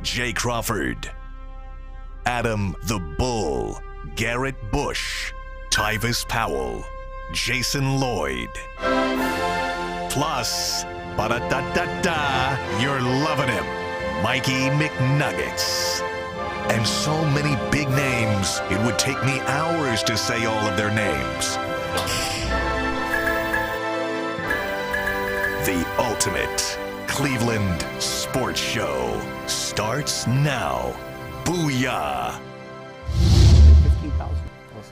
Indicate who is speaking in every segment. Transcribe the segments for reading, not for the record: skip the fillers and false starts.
Speaker 1: Jay Crawford, Adam the Bull, Garrett Bush, Tyvis Powell, Jason Lloyd. Plus, ba-da-da-da-da, you're loving him, Mikey McNuggets. And so many big names, it would take me hours to say all of their names. The ultimate Cleveland sports show starts now. Booyah!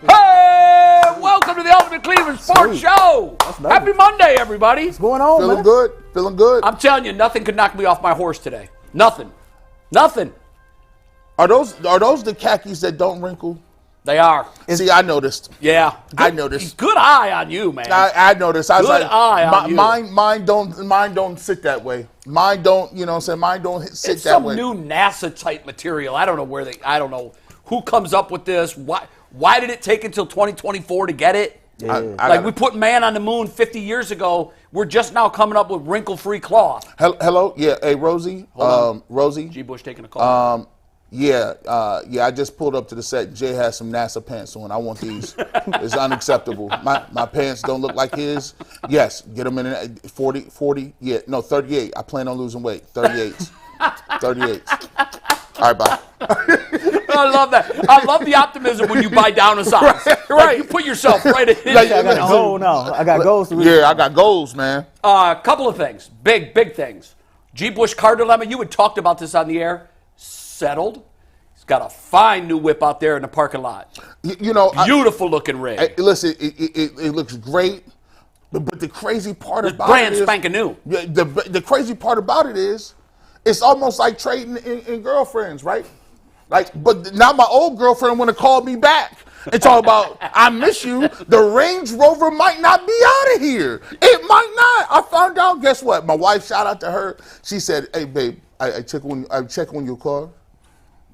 Speaker 2: Hey! Welcome to the Ultimate Cleveland Sports Show! Happy Monday, everybody!
Speaker 3: What's going on,
Speaker 4: Feeling
Speaker 3: man?
Speaker 4: good. Feeling good.
Speaker 2: I'm telling you, nothing could knock me off my horse today. Nothing. Nothing.
Speaker 4: Are those the khakis that don't wrinkle?
Speaker 2: They are.
Speaker 4: See, I noticed.
Speaker 2: Yeah.
Speaker 4: I noticed.
Speaker 2: Good eye on you, man.
Speaker 4: I noticed. I was
Speaker 2: Good
Speaker 4: like,
Speaker 2: eye on you.
Speaker 4: Mine don't sit that way. Mine don't, you know what I'm saying? Mine don't sit
Speaker 2: It's
Speaker 4: that way.
Speaker 2: some new NASA type material. I don't know I don't know who comes up with this. Why did it take until 2024 to get it?
Speaker 3: Yeah.
Speaker 2: We put man on the moon 50 years ago. We're just now coming up with wrinkle-free cloth.
Speaker 4: Hello? Yeah, hey, Rosie. Rosie.
Speaker 2: G. Bush taking a call.
Speaker 4: Yeah, I just pulled up to the set. Jay has some NASA pants on. I want these. It's unacceptable. My pants don't look like his. Yes, get them in 40, yeah, no, 38. I plan on losing weight. 38. 38. All right, bye.
Speaker 2: I love that. I love the optimism when you buy down a size. Right. You put yourself right in.
Speaker 3: I got a goal now. I got goals to reach.
Speaker 4: Yeah, I got goals, man.
Speaker 2: A couple of things. Big things. G. Bush car dilemma. You had talked about this on the air. Settled. He's got a fine new whip out there in the parking lot. Beautiful looking rig.
Speaker 4: Listen, it looks great, but the crazy part about
Speaker 2: brand
Speaker 4: it is
Speaker 2: spanking new.
Speaker 4: The crazy part about it is, it's almost like trading in girlfriends, right? But now my old girlfriend want to call me back and talk about, I miss you. The Range Rover might not be out of here. It might not. I found out. Guess what? My wife, shout out to her. She said, "Hey, babe, I check on your car.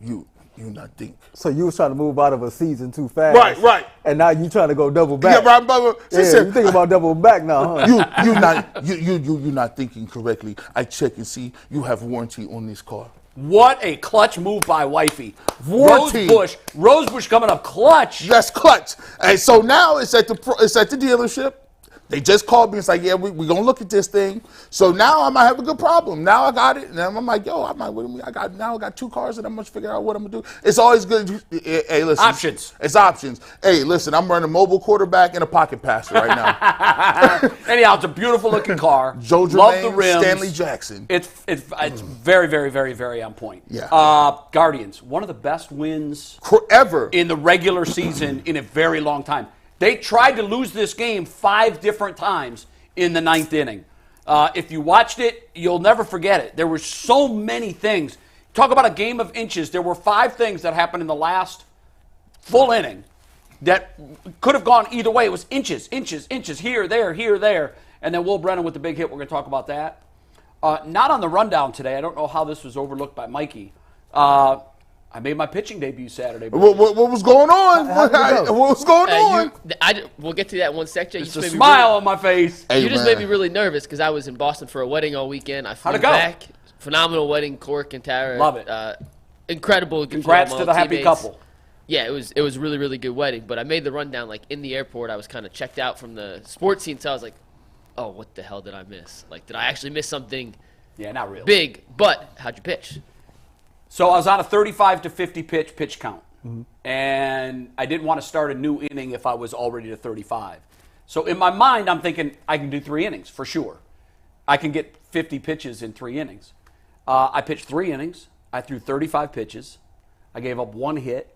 Speaker 4: You not think."
Speaker 3: So you was trying to move out of a season too fast.
Speaker 4: Right.
Speaker 3: And now you trying to go double back.
Speaker 4: Yeah, right, brother. She said,
Speaker 3: you thinking about double back now, huh?
Speaker 4: you not thinking correctly. I check and see you have warranty on this car.
Speaker 2: What a clutch move by wifey.
Speaker 4: Warranty.
Speaker 2: Rosebush coming up clutch.
Speaker 4: Yes, clutch. And so now it's at the dealership. They just called me. It's like, yeah, we're going to look at this thing. So now I might have a good problem. Now I got it. And I'm like, yo, I got two cars and I'm going to figure out what I'm going to do. It's always good. Hey, listen.
Speaker 2: Options.
Speaker 4: It's options. Hey, listen, I'm running mobile quarterback and a pocket passer right now.
Speaker 2: Anyhow, it's a beautiful looking car.
Speaker 4: Joe
Speaker 2: Love
Speaker 4: Germain,
Speaker 2: the rims.
Speaker 4: Stanley Jackson.
Speaker 2: It's very, very, very, very on point.
Speaker 4: Yeah.
Speaker 2: Guardians, one of the best wins
Speaker 4: Ever.
Speaker 2: in the regular season in a very long time. They tried to lose this game 5 different times in the 9th inning. If you watched it, you'll never forget it. There were so many things. Talk about a game of inches. There were 5 things that happened in the last full inning that could have gone either way. It was inches, here, there. And then Will Brennan with the big hit. We're going to talk about that. Not on the rundown today. I don't know how this was overlooked by Mikey. I made my pitching debut Saturday.
Speaker 4: What was going on? What was going on?
Speaker 5: We'll get to that in one second.
Speaker 2: Just a smile on my face.
Speaker 4: Hey,
Speaker 5: you just made me really nervous because I was in Boston for a wedding all weekend. I flew
Speaker 2: How'd it go?
Speaker 5: back. Phenomenal wedding, Cork and Tara.
Speaker 2: Love it.
Speaker 5: Incredible.
Speaker 2: Congrats to the happy couple.
Speaker 5: Yeah, it was really, really good wedding. But I made the rundown in the airport. I was kind of checked out from the sports scene, so I was like, oh, what the hell did I miss? Did I actually miss something?
Speaker 2: Yeah, not really.
Speaker 5: Big. But how'd you pitch?
Speaker 2: So I was on a 35 to 50 pitch count. Mm-hmm. And I didn't want to start a new inning if I was already to 35. So in my mind, I'm thinking I can do 3 innings for sure. I can get 50 pitches in 3 innings. I pitched 3 innings. I threw 35 pitches. I gave up 1 hit.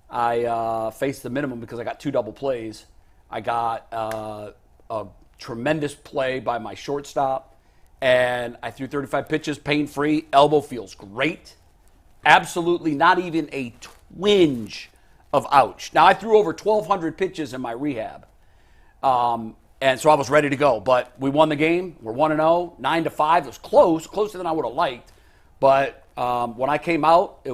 Speaker 2: I faced the minimum because I got 2 double plays. I got a tremendous play by my shortstop. And I threw 35 pitches, pain-free. Elbow feels great. Absolutely not even a twinge of ouch. Now, I threw over 1,200 pitches in my rehab. And so I was ready to go. But we won the game. We're 1-0, 9-5. It was closer than I would have liked. But when I came out,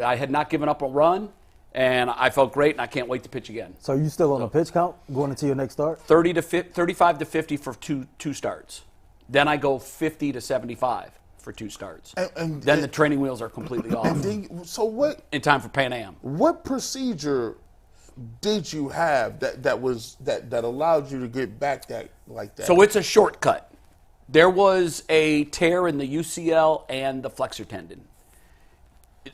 Speaker 2: I had not given up a run, and I felt great, and I can't wait to pitch again.
Speaker 3: So you still on a pitch count going into your next start?
Speaker 2: 35 to 50 for two starts. Then I go 50 to 75. for 2 starts.
Speaker 4: And
Speaker 2: then the training wheels are completely off.
Speaker 4: And then, so what?
Speaker 2: In time for Pan Am.
Speaker 4: What procedure did you have that allowed you to get back like that?
Speaker 2: So it's a shortcut. There was a tear in the UCL and the flexor tendon.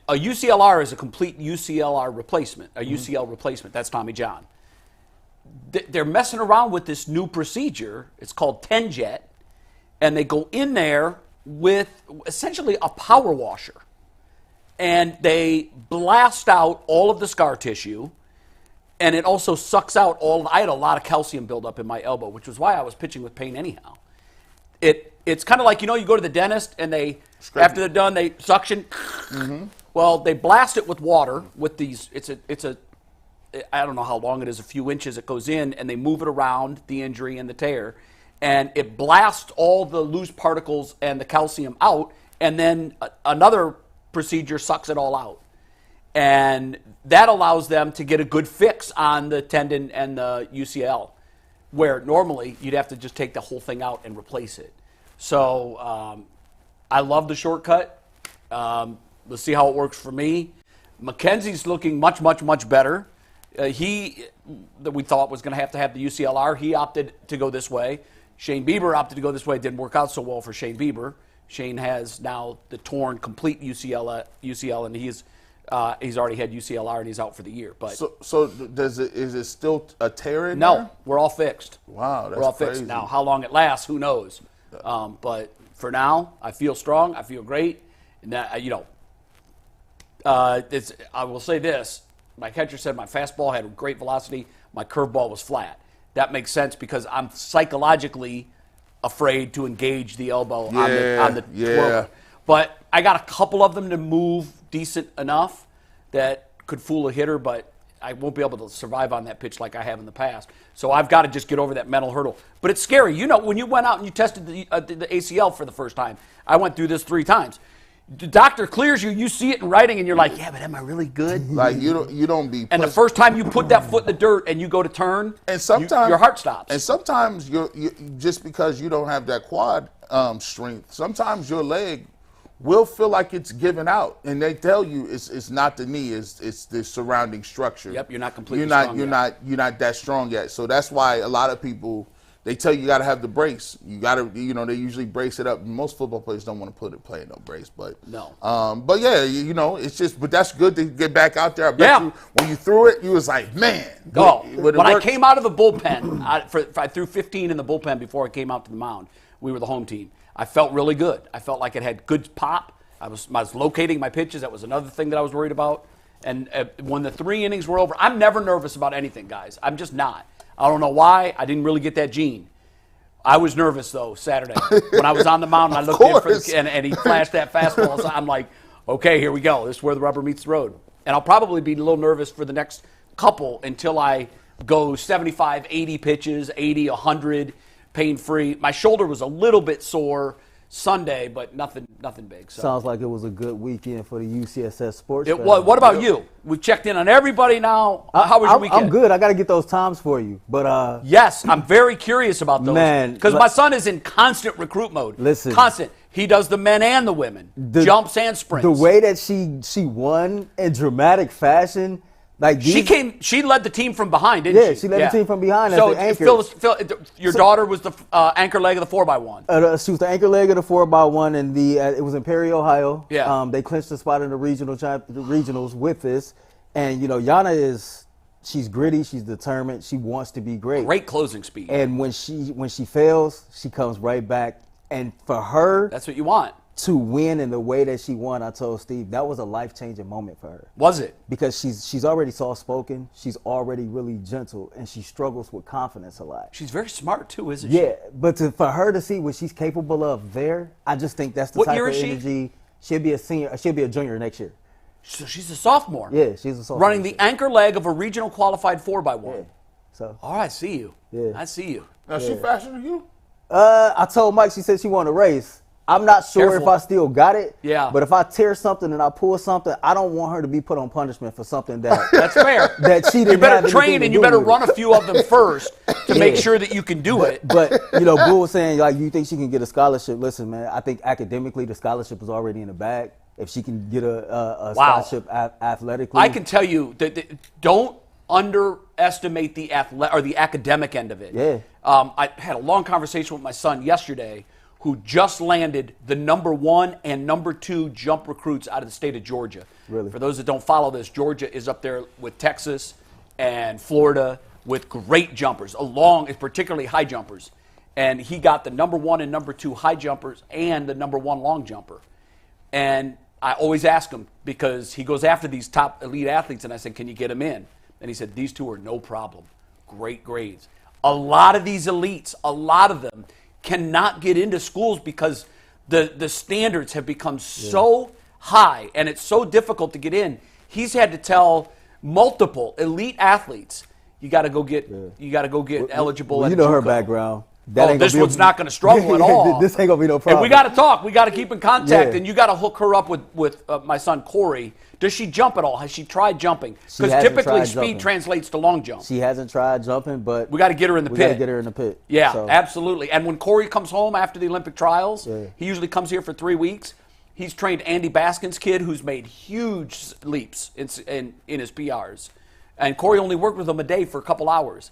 Speaker 2: A UCLR is a complete UCLR replacement, a UCL replacement. That's Tommy John. They're messing around with this new procedure. It's called TenJet, and they go in there with essentially a power washer, and they blast out all of the scar tissue, and it also sucks out I had a lot of calcium buildup in my elbow, which was why I was pitching with pain anyhow. It's kind of like, you go to the dentist and after they're done, they suction. Mm-hmm. Well, they blast it with water with these. I don't know how long it is, a few inches it goes in, and they move it around the injury and the tear, and it blasts all the loose particles and the calcium out, and then another procedure sucks it all out. And that allows them to get a good fix on the tendon and the UCL, where normally you'd have to just take the whole thing out and replace it. So I love the shortcut. Let's see how it works for me. Mackenzie's looking much, much, much better. That we thought was going to have the UCLR, he opted to go this way. Shane Bieber opted to go this way. It didn't work out so well for Shane Bieber. Shane has now the torn complete UCL, and he's already had UCLR, and he's out for the year. But
Speaker 4: so is it still a tear in
Speaker 2: no,
Speaker 4: there?
Speaker 2: we're all fixed.
Speaker 4: Wow, that's
Speaker 2: we're all
Speaker 4: crazy.
Speaker 2: fixed now. How long it lasts, who knows? But for now, I feel strong. I feel great. And that, I will say this. My catcher said my fastball had great velocity. My curveball was flat. That makes sense because I'm psychologically afraid to engage the elbow on the twirler. But I got a couple of them to move decent enough that could fool a hitter, but I won't be able to survive on that pitch like I have in the past. So I've got to just get over that mental hurdle. But it's scary. When you went out and you tested the ACL for the first time, I went through this 3 times. The doctor clears you, you see it in writing, and you're like, yeah, but am I really good?
Speaker 4: Like, you don't be...
Speaker 2: And the first time you put that foot in the dirt and you go to turn,
Speaker 4: and sometimes
Speaker 2: your heart stops.
Speaker 4: And sometimes, you just because you don't have that quad strength, sometimes your leg will feel like it's giving out, and they tell you it's not the knee, it's the surrounding structure.
Speaker 2: Yep, you're not completely strong yet.
Speaker 4: You're not that strong yet. So that's why a lot of people, they tell you got to have the brace. You got to, they usually brace it up. Most football players don't want to play no brace, but
Speaker 2: no.
Speaker 4: But yeah, it's just, but that's good to get back out there. I bet you, when you threw it, you was like, man.
Speaker 2: When I came out of the bullpen, I threw 15 in the bullpen before I came out to the mound. We were the home team. I felt really good. I felt like it had good pop. I was locating my pitches. That was another thing that I was worried about. And when the 3 innings were over, I'm never nervous about anything, guys. I'm just not. I don't know why. I didn't really get that gene. I was nervous, though, Saturday. When I was on the mound and I looked in and he flashed that fastball. So I'm like, okay, here we go. This is where the rubber meets the road. And I'll probably be a little nervous for the next couple until I go 75, 80 pitches, 80, 100, pain-free. My shoulder was a little bit sore Sunday, but nothing big. So.
Speaker 3: Sounds like it was a good weekend for the UCSS sports.
Speaker 2: What about you? We've checked in on everybody now. How was your weekend?
Speaker 3: I'm good. I got to get those times for you. But
Speaker 2: yes, I'm very curious about those.
Speaker 3: Man,
Speaker 2: because my son is in constant recruit mode.
Speaker 3: Listen.
Speaker 2: Constant. He does the men and the women. Jumps and sprints.
Speaker 3: The way that she won in dramatic fashion. Like
Speaker 2: she led the team from behind, didn't she?
Speaker 3: Yeah, she led the team from behind as
Speaker 2: the
Speaker 3: the anchor.
Speaker 2: Phil, your daughter was the anchor leg of the 4x1.
Speaker 3: She was the anchor leg of the 4x1, and it was in Perry, Ohio.
Speaker 2: Yeah.
Speaker 3: They clinched the spot in the regionals with this. And, Yana she's gritty, she's determined, she wants to be great.
Speaker 2: Great closing speed.
Speaker 3: And when she fails, she comes right back. And for her...
Speaker 2: That's what you want.
Speaker 3: To win in the way that she won, I told Steve, that was a life-changing moment for her.
Speaker 2: Was it?
Speaker 3: Because she's already soft-spoken, she's already really gentle, and she struggles with confidence a lot.
Speaker 2: She's very smart, too, isn't she?
Speaker 3: Yeah, but for her to see what she's capable of there, I just think that's the type of energy. She'll be a senior. She'll be a junior next year.
Speaker 2: So she's a sophomore.
Speaker 3: Yeah, she's a sophomore.
Speaker 2: Running the anchor leg of a regional qualified 4x1.
Speaker 3: Yeah. So.
Speaker 2: Oh, I see you.
Speaker 3: Yeah.
Speaker 2: I see you.
Speaker 4: Now, she faster than you?
Speaker 3: I told Mike, she said she wanted to race. I'm not sure
Speaker 2: Careful.
Speaker 3: if I still got it.
Speaker 2: Yeah.
Speaker 3: But if I tear something and I pull something, I don't want her to be put on punishment for something that
Speaker 2: That's fair.
Speaker 3: that she didn't
Speaker 2: You better
Speaker 3: have
Speaker 2: train
Speaker 3: anything to
Speaker 2: and you
Speaker 3: do
Speaker 2: better
Speaker 3: with
Speaker 2: run
Speaker 3: it.
Speaker 2: a few of them first to make sure that you can do it.
Speaker 3: But Boo was saying, like, you think she can get a scholarship? Listen, man, I think academically the scholarship is already in the bag. If she can get a
Speaker 2: Wow.
Speaker 3: scholarship athletically,
Speaker 2: I can tell you that don't underestimate the academic end of it.
Speaker 3: Yeah.
Speaker 2: I had a long conversation with my son yesterday, who just landed the #1 and '2 jump recruits out of the state of Georgia.
Speaker 3: Really?
Speaker 2: For those that don't follow this, Georgia is up there with Texas and Florida with great jumpers, particularly high jumpers. And he got the #1 and #2 high jumpers and the #1 long jumper. And I always ask him, because he goes after these top elite athletes, and I said, can you get them in? And he said, these two are no problem. Great grades. A lot of these elites, a lot of them, cannot get into schools because the standards have become so high and it's so difficult to get in. He's had to tell multiple elite athletes, you got to go get eligible.
Speaker 3: Well,
Speaker 2: at
Speaker 3: you know her
Speaker 2: JUCO.
Speaker 3: background.
Speaker 2: This one's not going to struggle at all.
Speaker 3: This ain't gonna be no
Speaker 2: And
Speaker 3: problem.
Speaker 2: we got to talk. We got to keep in contact,
Speaker 3: Yeah.
Speaker 2: and you got to hook her up with my son Corey. Does she jump at all? Has she tried jumping? Because
Speaker 3: hasn't
Speaker 2: typically
Speaker 3: tried
Speaker 2: speed
Speaker 3: jumping.
Speaker 2: translates to long jump.
Speaker 3: She hasn't tried jumping, but
Speaker 2: We got to get her in the
Speaker 3: we
Speaker 2: pit.
Speaker 3: got to get her in the pit.
Speaker 2: Yeah,
Speaker 3: So,
Speaker 2: absolutely. And when Corey comes home after the Olympic trials,
Speaker 3: Yeah.
Speaker 2: he usually comes here for 3 weeks. He's trained Andy Baskin's kid, who's made huge leaps in his PRs. And Corey only worked with him a day for a couple hours.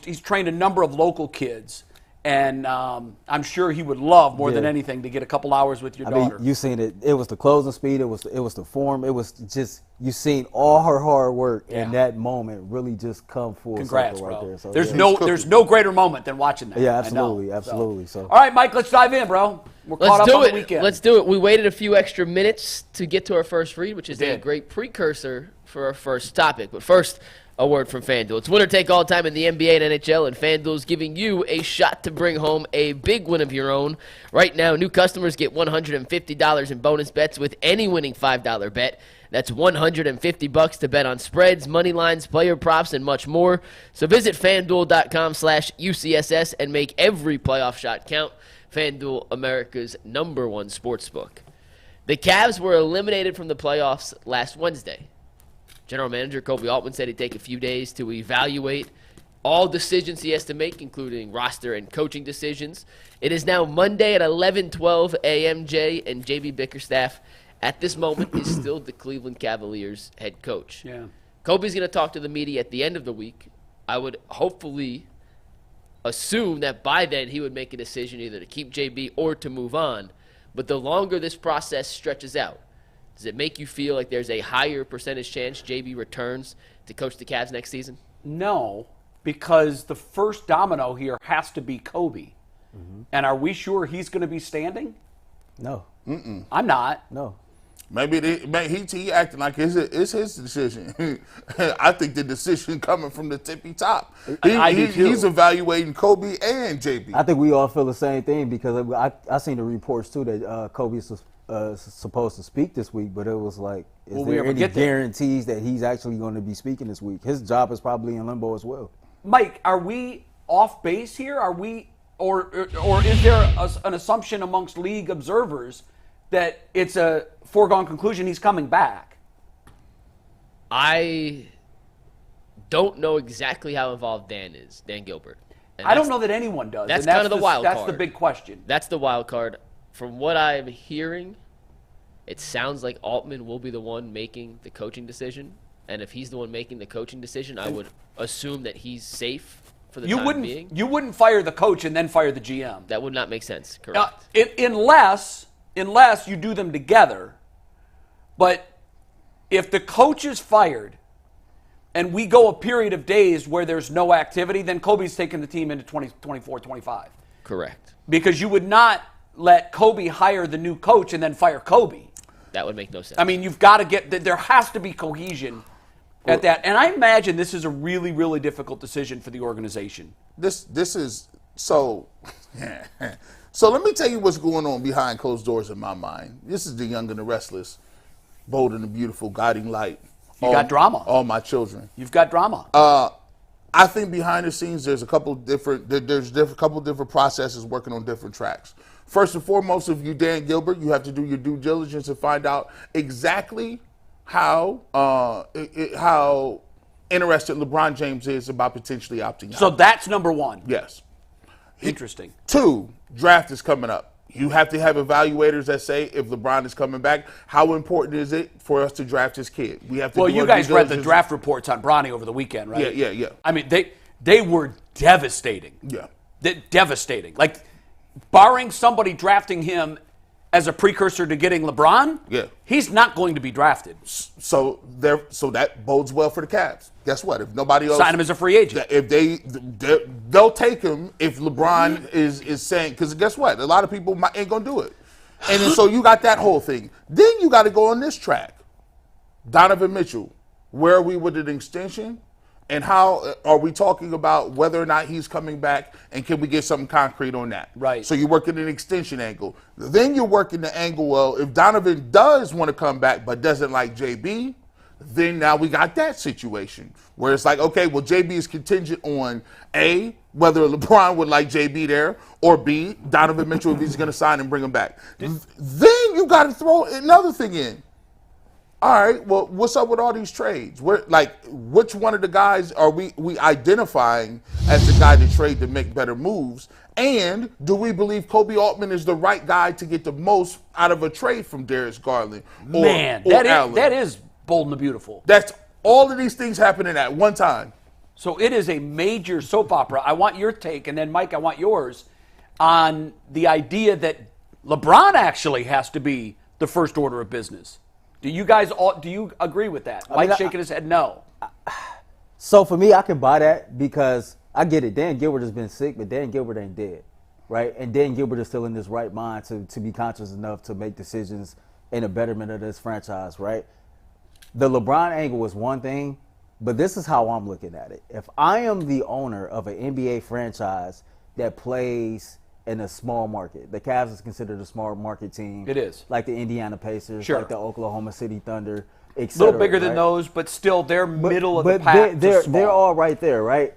Speaker 2: He's trained a number of local kids. And I'm sure he would love more than anything to get a couple hours with your daughter.
Speaker 3: You seen it. It was the closing speed. It was the form. It was just, you seen all her hard work in that moment really just come full
Speaker 2: Congrats,
Speaker 3: circle right
Speaker 2: bro.
Speaker 3: there. So,
Speaker 2: There's no greater moment than watching that.
Speaker 3: Yeah,
Speaker 2: I know.
Speaker 3: absolutely. So.
Speaker 2: All right, Mike, let's dive in, bro. We're caught
Speaker 5: Let's
Speaker 2: up
Speaker 5: do
Speaker 2: on the
Speaker 5: it.
Speaker 2: weekend.
Speaker 5: Let's do it. We waited a few extra minutes to get to our first read, which is a
Speaker 2: did.
Speaker 5: great precursor for our first topic. But first, a word from FanDuel. It's winner take all time in the NBA and NHL, and FanDuel's giving you a shot to bring home a big win of your own. Right now, new customers get $150 in bonus bets with any winning $5 bet. That's $150 to bet on spreads, money lines, player props, and much more. So visit FanDuel.com/UCSS and make every playoff shot count. FanDuel, America's #1 sportsbook. The Cavs were eliminated from the playoffs last Wednesday. General Manager Koby Altman said he'd take a few days to evaluate all decisions he has to make, including roster and coaching decisions. It is now Monday at 11:12 a.m. And JB Bickerstaff, at this moment, is still the Cleveland Cavaliers head coach.
Speaker 2: Yeah.
Speaker 5: Kobe's going to talk to the media at the end of the week. I would hopefully assume that by then he would make a decision either to keep JB or to move on. But the longer this process stretches out, does it make you feel like there's a higher percentage chance JB returns to coach the Cavs next season?
Speaker 2: No, because the first domino here has to be Kobe. And are we sure he's going to be standing?
Speaker 3: No.
Speaker 2: I'm not.
Speaker 3: No.
Speaker 4: Maybe he acting like it's his decision. I think the decision coming from the tippy top.
Speaker 2: I do too.
Speaker 4: He's evaluating Kobe and JB.
Speaker 3: I think we all feel the same thing because I seen the reports too that Kobe's supposed to speak this week, but it was like, is
Speaker 2: Will we
Speaker 3: there
Speaker 2: ever
Speaker 3: any
Speaker 2: get there?
Speaker 3: guarantees that he's actually going to be speaking this week? His job is probably in limbo as well.
Speaker 2: Mike, are we off base here? Are we, or is there an assumption amongst league observers that it's a foregone conclusion he's coming back?
Speaker 5: I don't know exactly how involved Dan Gilbert. And
Speaker 2: I don't know that anyone does.
Speaker 5: That's
Speaker 2: and
Speaker 5: kind of the wild
Speaker 2: That's
Speaker 5: card.
Speaker 2: the big question.
Speaker 5: That's the wild card. From what I'm hearing, it sounds like Altman will be the one making the coaching decision. And if he's the one making the coaching decision, I would assume that he's safe for the time being.
Speaker 2: You wouldn't fire the coach and then fire the GM.
Speaker 5: That would not make sense, correct?
Speaker 2: Unless you do them together. But if the coach is fired and we go a period of days where there's no activity, then Kobe's taking the team into 2024, 25.
Speaker 5: Correct.
Speaker 2: Because you would not let Kobe hire the new coach and then fire Kobe.
Speaker 5: That would make no sense.
Speaker 2: I mean, you've got to there has to be cohesion at that. And I imagine this is a really, really difficult decision for the organization.
Speaker 4: This is so. So let me tell you what's going on behind closed doors in my mind. This is the young and the restless, bold and the beautiful, guiding light.
Speaker 2: You got drama.
Speaker 4: All my children.
Speaker 2: You've got drama.
Speaker 4: I think behind the scenes there's a couple different processes working on different tracks. First and foremost, if you Dan Gilbert, you have to do your due diligence and find out exactly how interested LeBron James is about potentially opting out.
Speaker 2: So that's number one.
Speaker 4: Yes.
Speaker 2: Interesting.
Speaker 4: 2, draft is coming up. You have to have evaluators that say if LeBron is coming back, how important is it for us to draft his kid? We have to.
Speaker 2: Well,
Speaker 4: do
Speaker 2: you
Speaker 4: our
Speaker 2: guys
Speaker 4: due
Speaker 2: read the
Speaker 4: diligence.
Speaker 2: draft reports on Bronny over the weekend, right?
Speaker 4: Yeah.
Speaker 2: I mean, they were devastating.
Speaker 4: Yeah.
Speaker 2: Devastating. Like, barring somebody drafting him as a precursor to getting LeBron, he's not going to be drafted.
Speaker 4: So that bodes well for the Cavs. Guess what? If nobody else
Speaker 2: Sign him as a free agent.
Speaker 4: if they'll take him if LeBron is saying, because guess what? A lot of people ain't gonna do it, and then, so you got that whole thing. Then you got to go on this track. Donovan Mitchell, where are we with an extension? And how are we talking about whether or not he's coming back, and can we get something concrete on that?
Speaker 2: Right.
Speaker 4: So you're working an extension angle. Then you're working the angle, well, if Donovan does want to come back but doesn't like JB, then now we got that situation where it's like, okay, well, JB is contingent on A, whether LeBron would like JB there, or B, Donovan Mitchell, if he's going to sign and bring him back. Then you got to throw another thing in. All right, well, what's up with all these trades? Which one of the guys are we identifying as the guy to trade to make better moves? And do we believe Koby Altman is the right guy to get the most out of a trade from Darius Garland or Allen?
Speaker 2: that is bold and the beautiful.
Speaker 4: That's all of these things happening at one time.
Speaker 2: So it is a major soap opera. I want your take, and then Mike, I want yours on the idea that LeBron actually has to be the first order of business. Do you agree with that? Mike's shaking his head no.
Speaker 3: So for me, I can buy that because I get it. Dan Gilbert has been sick, but Dan Gilbert ain't dead, right? And Dan Gilbert is still in his right mind to be conscious enough to make decisions in a betterment of this franchise, right? The LeBron angle is one thing, but this is how I'm looking at it. If I am the owner of an NBA franchise that plays in a small market, the Cavs is considered a small market team.
Speaker 2: It is.
Speaker 3: Like the Indiana Pacers, like the Oklahoma City Thunder, etc.
Speaker 2: A little bigger than those, but still they're middle of the pack.
Speaker 3: They're all right there, right?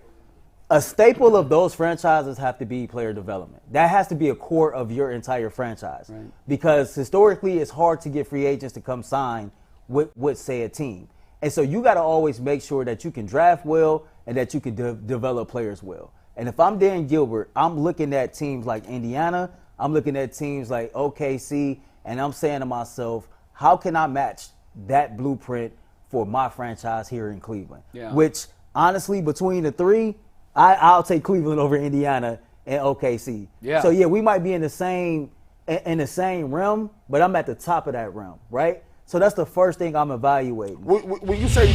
Speaker 3: A staple of those franchises have to be player development. That has to be a core of your entire franchise. Right. Because historically it's hard to get free agents to come sign with say, a team. And so you got to always make sure that you can draft well and that you can develop players well. And if I'm Dan Gilbert, I'm looking at teams like Indiana, I'm looking at teams like OKC, and I'm saying to myself, how can I match that blueprint for my franchise here in Cleveland? Yeah. Which, honestly, between the three, I'll take Cleveland over Indiana and OKC. Yeah. So, yeah, we might be in the same realm, but I'm at the top of that realm, right? So that's the first thing I'm evaluating.
Speaker 4: When you say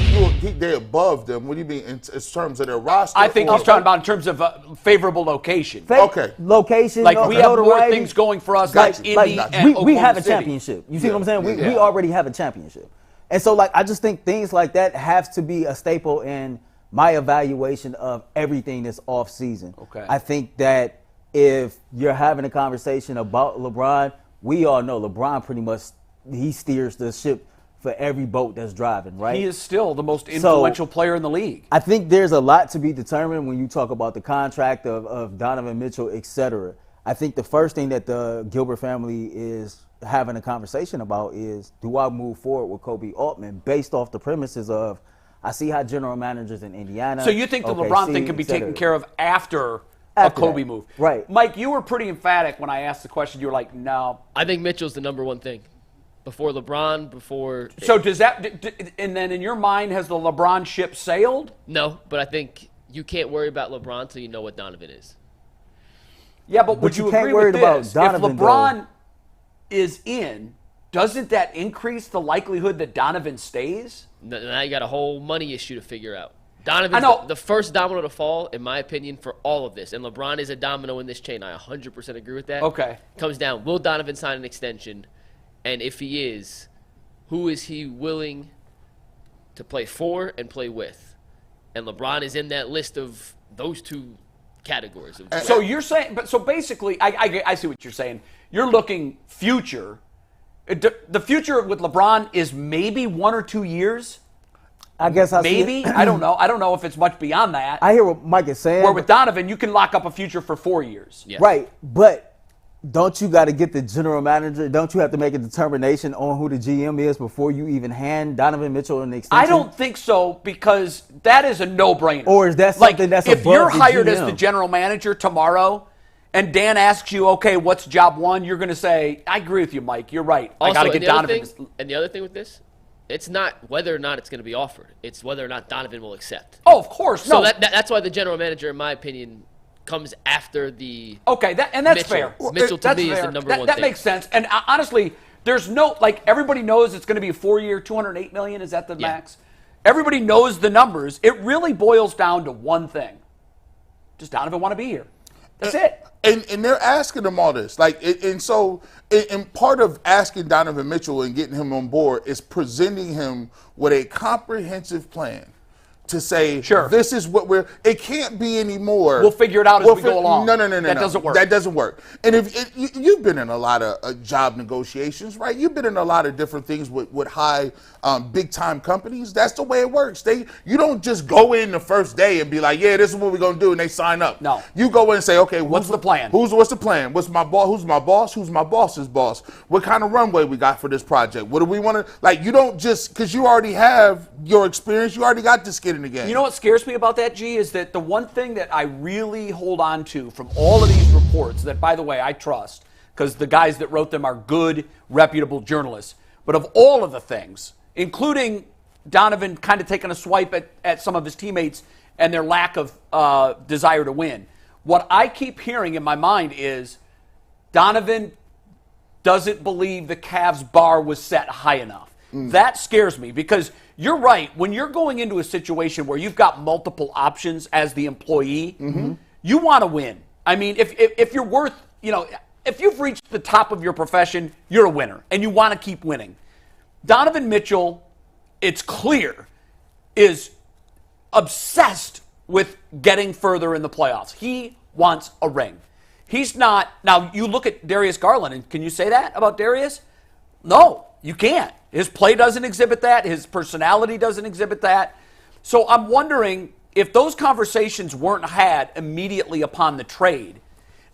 Speaker 4: they're above them, what do you mean in terms of their roster?
Speaker 2: I think he's talking about in terms of favorable location.
Speaker 4: Okay.
Speaker 3: Location.
Speaker 2: Like we have more things going for us, like Indy and
Speaker 3: we have a
Speaker 2: City.
Speaker 3: championship. You see what I'm saying? We already have a championship. And so, I just think things like that have to be a staple in my evaluation of everything this off season. Okay. I think that if you're having a conversation about LeBron, we all know LeBron pretty much he steers the ship for every boat that's driving, right?
Speaker 2: He is still the most influential player in the league.
Speaker 3: I think there's a lot to be determined when you talk about the contract of Donovan Mitchell, et cetera. I think the first thing that the Gilbert family is having a conversation about is, do I move forward with Koby Altman based off the premises of, I see how general managers in Indiana.
Speaker 2: So you think the LeBron thing can be taken care of after a Kobe move?
Speaker 3: Right.
Speaker 2: Mike, you were pretty emphatic when I asked the question. You were like, no.
Speaker 5: I think Mitchell's the number one thing. Before LeBron, before...
Speaker 2: So does that... And then in your mind, has the LeBron ship sailed?
Speaker 5: No, but I think you can't worry about LeBron until you know what Donovan is.
Speaker 2: Yeah, but would you agree with this? Donovan, if LeBron is in, doesn't that increase the likelihood that Donovan stays?
Speaker 5: Now you got a whole money issue to figure out. Donovan's the first domino to fall, in my opinion, for all of this. And LeBron is a domino in this chain. I 100% agree with that.
Speaker 2: Okay.
Speaker 5: Comes down, will Donovan sign an extension? And if he is, who is he willing to play for and play with? And LeBron is in that list of those two categories.
Speaker 2: So you're saying, but so basically, I see what you're saying. You're looking future. The future with LeBron is maybe 1 or 2 years.
Speaker 3: I guess
Speaker 2: maybe. I don't know. I don't know if it's much beyond that.
Speaker 3: I hear what Mike is saying.
Speaker 2: Where with Donovan, you can lock up a future for 4 years.
Speaker 3: Yes. Right, but don't you got to get the general manager? Don't you have to make a determination on who the GM is before you even hand Donovan Mitchell an extension?
Speaker 2: I don't think so, because that is a no-brainer.
Speaker 3: Or is that something that's
Speaker 2: if
Speaker 3: above
Speaker 2: you're
Speaker 3: the
Speaker 2: hired
Speaker 3: GM?
Speaker 2: as the general manager tomorrow and Dan asks you, okay, what's job one? You're going to say, I agree with you, Mike. You're right. I got to get Donovan.
Speaker 5: And the other thing with this, it's not whether or not it's going to be offered. It's whether or not Donovan will accept.
Speaker 2: Oh, of course.
Speaker 5: So
Speaker 2: No.
Speaker 5: that's why the general manager, in my opinion, comes after the
Speaker 2: Okay, and that's
Speaker 5: Mitchell.
Speaker 2: fair.
Speaker 5: Mitchell to
Speaker 2: That's
Speaker 5: me is
Speaker 2: fair.
Speaker 5: the number
Speaker 2: that,
Speaker 5: one
Speaker 2: That
Speaker 5: thing.
Speaker 2: makes sense. And honestly, there's no, like, everybody knows it's going to be a 4-year, $208 million. Is that the max? Everybody knows the numbers. It really boils down to one thing. Does Donovan want to be here? That's it.
Speaker 4: And they're asking him all this. And part of asking Donovan Mitchell and getting him on board is presenting him with a comprehensive plan to say,
Speaker 2: Sure.
Speaker 4: this is what it can't be anymore.
Speaker 2: We'll figure it out as we go along.
Speaker 4: No.
Speaker 2: That doesn't work.
Speaker 4: That doesn't work. And you've been in a lot of job negotiations, right? You've been in a lot of different things with high, big time companies. That's the way it works. You don't just go in the first day and be like, yeah, this is what we're going to do, and they sign up.
Speaker 2: No.
Speaker 4: You go in and say, okay,
Speaker 2: What's the plan?
Speaker 4: What's the plan? What's my boss? Who's my boss? Who's my boss's boss? What kind of runway we got for this project? What do we want to, you don't just, because you already have your experience, you already got this skin in the game.
Speaker 2: You know what scares me about that, G, is that the one thing that I really hold on to from all of these reports that, by the way, I trust, because the guys that wrote them are good, reputable journalists, but of all of the things, including Donovan kind of taking a swipe at some of his teammates and their lack of desire to win, what I keep hearing in my mind is Donovan doesn't believe the Cavs bar was set high enough. That scares me, because you're right. When you're going into a situation where you've got multiple options as the employee, you want to win. I mean, if you're worth, if you've reached the top of your profession, you're a winner, and you want to keep winning. Donovan Mitchell, it's clear, is obsessed with getting further in the playoffs. He wants a ring. He's not. Now, you look at Darius Garland, and can you say that about Darius? No, you can't. His play doesn't exhibit that. His personality doesn't exhibit that. So I'm wondering if those conversations weren't had immediately upon the trade.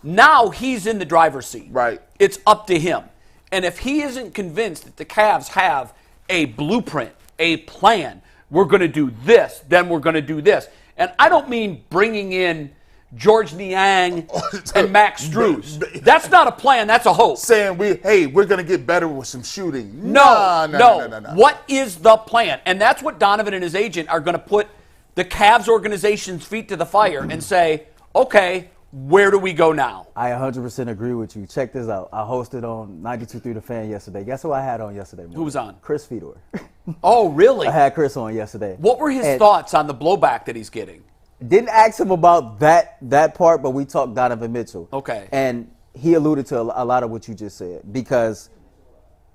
Speaker 2: Now he's in the driver's seat.
Speaker 4: Right.
Speaker 2: It's up to him. And if he isn't convinced that the Cavs have a blueprint, a plan, we're going to do this, then we're going to do this. And I don't mean bringing in George Niang and Max Strus. That's not a plan. That's a hope.
Speaker 4: Saying we're going to get better with some shooting.
Speaker 2: No.
Speaker 4: No.
Speaker 2: What is the plan? And that's what Donovan and his agent are going to put the Cavs organization's feet to the fire and say, okay, where do we go now?
Speaker 3: I 100% agree with you. Check this out. I hosted on 92.3 The Fan yesterday. Guess who I had on yesterday morning?
Speaker 2: Who was on?
Speaker 3: Chris Fedor.
Speaker 2: Oh, really?
Speaker 3: I had Chris on yesterday.
Speaker 2: What were his thoughts on the blowback that he's getting?
Speaker 3: Didn't ask him about that part, but we talked Donovan Mitchell.
Speaker 2: Okay.
Speaker 3: And he alluded to a lot of what you just said, because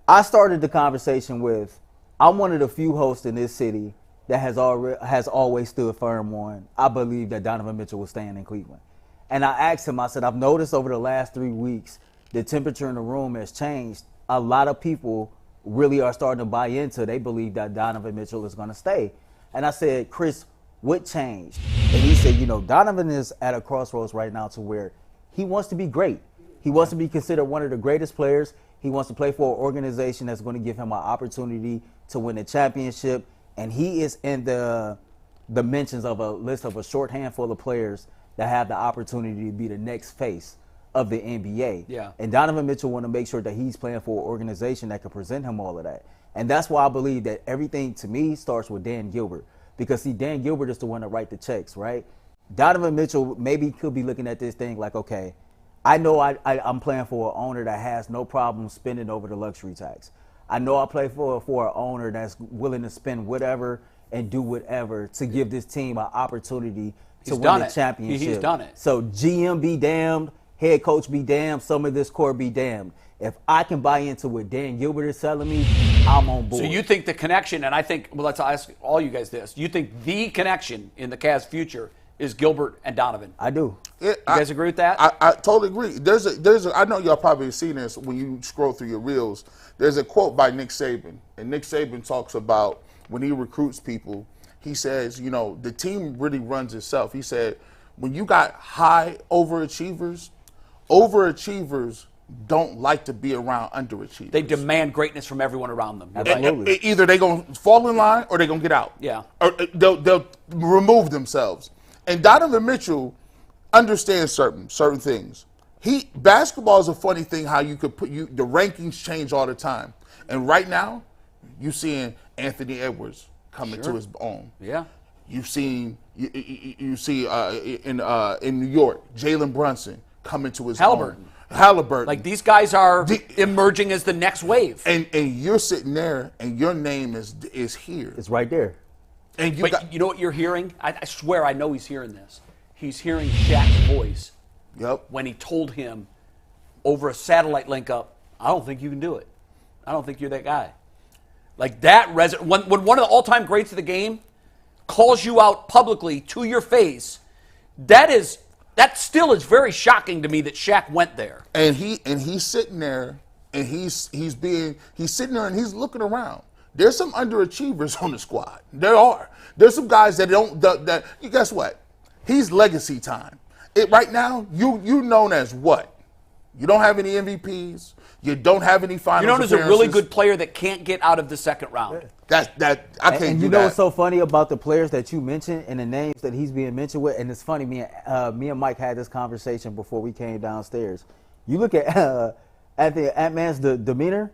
Speaker 3: I started the conversation with, I'm one of the few hosts in this city that has always stood firm on, I believe that Donovan Mitchell was staying in Cleveland. And I asked him, I said, I've noticed over the last 3 weeks, the temperature in the room has changed. A lot of people really are starting to buy into, they believe that Donovan Mitchell is going to stay. And I said, Chris, what changed? And he said, Donovan is at a crossroads right now to where he wants to be great. He wants to be considered one of the greatest players. He wants to play for an organization that's going to give him an opportunity to win a championship. And he is in the mentions of a list of a short handful of players that have the opportunity to be the next face of the NBA.
Speaker 2: Yeah.
Speaker 3: And Donovan Mitchell want to make sure that he's playing for an organization that can present him all of that. And that's why I believe that everything, to me, starts with Dan Gilbert. Because, see, Dan Gilbert is the one to write the checks, right? Donovan Mitchell maybe could be looking at this thing like, okay, I know I'm playing for an owner that has no problem spending over the luxury tax. I know I play for an owner that's willing to spend whatever and do whatever to give this team an opportunity to win the championship.
Speaker 2: He's done it.
Speaker 3: So GM be damned, head coach be damned, some of this core be damned. If I can buy into what Dan Gilbert is telling me, I'm on board.
Speaker 2: So you think the connection, and I think, well, let's ask all you guys this. You think the connection in the Cavs' future is Gilbert and Donovan?
Speaker 3: I do.
Speaker 2: You guys agree with that?
Speaker 4: I totally agree. I know y'all probably have seen this when you scroll through your reels. There's a quote by Nick Saban, and Nick Saban talks about when he recruits people, he says, the team really runs itself. He said, when you got high overachievers don't like to be around underachievers.
Speaker 2: They demand greatness from everyone around them.
Speaker 3: Absolutely.
Speaker 4: Either they're going to fall in line or they're going to get out.
Speaker 2: Yeah.
Speaker 4: Or they'll remove themselves. And Donovan Mitchell understands certain things. Basketball is a funny thing how you could the rankings change all the time. And right now, you're seeing Anthony Edwards coming to his own.
Speaker 2: Yeah.
Speaker 4: You've seen in New York, Jalen Brunson coming to his own. Halliburton.
Speaker 2: Like these guys are emerging as the next wave.
Speaker 4: And you're sitting there and your name is here.
Speaker 3: It's right there.
Speaker 4: And
Speaker 2: you know what you're hearing? I swear I know he's hearing this. He's hearing Shaq's voice when he told him over a satellite link up, I don't think you can do it. I don't think you're that guy. Like that, when one of the all-time greats of the game calls you out publicly to your face, that still is very shocking to me that Shaq went there.
Speaker 4: And he's sitting there and he's sitting there and he's looking around. There's some underachievers on the squad. There are. There's some guys that don't. Guess what? He's legacy time. Right now, you known as what? You don't have any MVPs. You don't have any finals.
Speaker 2: You're known as a really good player that can't get out of the second round.
Speaker 4: I can't
Speaker 3: And
Speaker 4: do
Speaker 3: you know
Speaker 4: that.
Speaker 3: what's so funny about the players that you mentioned and the names that he's being mentioned with? And it's funny, me and Mike had this conversation before we came downstairs. You look at Ant-Man's demeanor.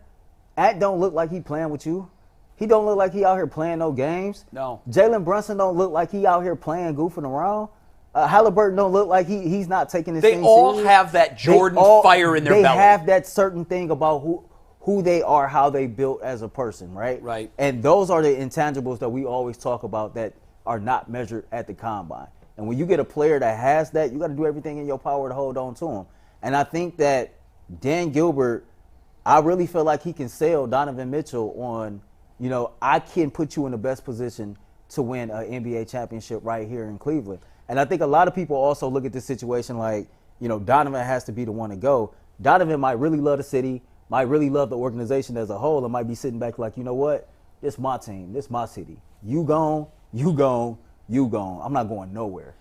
Speaker 3: Ant don't look like he playing with you. He don't look like he out here playing no games.
Speaker 2: No.
Speaker 3: Jalen Brunson don't look like he out here playing, goofing around. Halliburton don't look like he's not taking this thing serious.
Speaker 2: They all have that Jordan fire in their belly.
Speaker 3: They have that certain thing about who they are, how they built as a person, right?
Speaker 2: Right.
Speaker 3: And those are the intangibles that we always talk about that are not measured at the combine. And when you get a player that has that, you got to do everything in your power to hold on to him. And I think that Dan Gilbert, I really feel like he can sell Donovan Mitchell on, I can put you in the best position to win an NBA championship right here in Cleveland. And I think a lot of people also look at this situation like, Donovan has to be the one to go. Donovan might really love the city, might really love the organization as a whole, and might be sitting back like, you know what? This my team. This my city. You gone, you gone, you gone. I'm not going nowhere.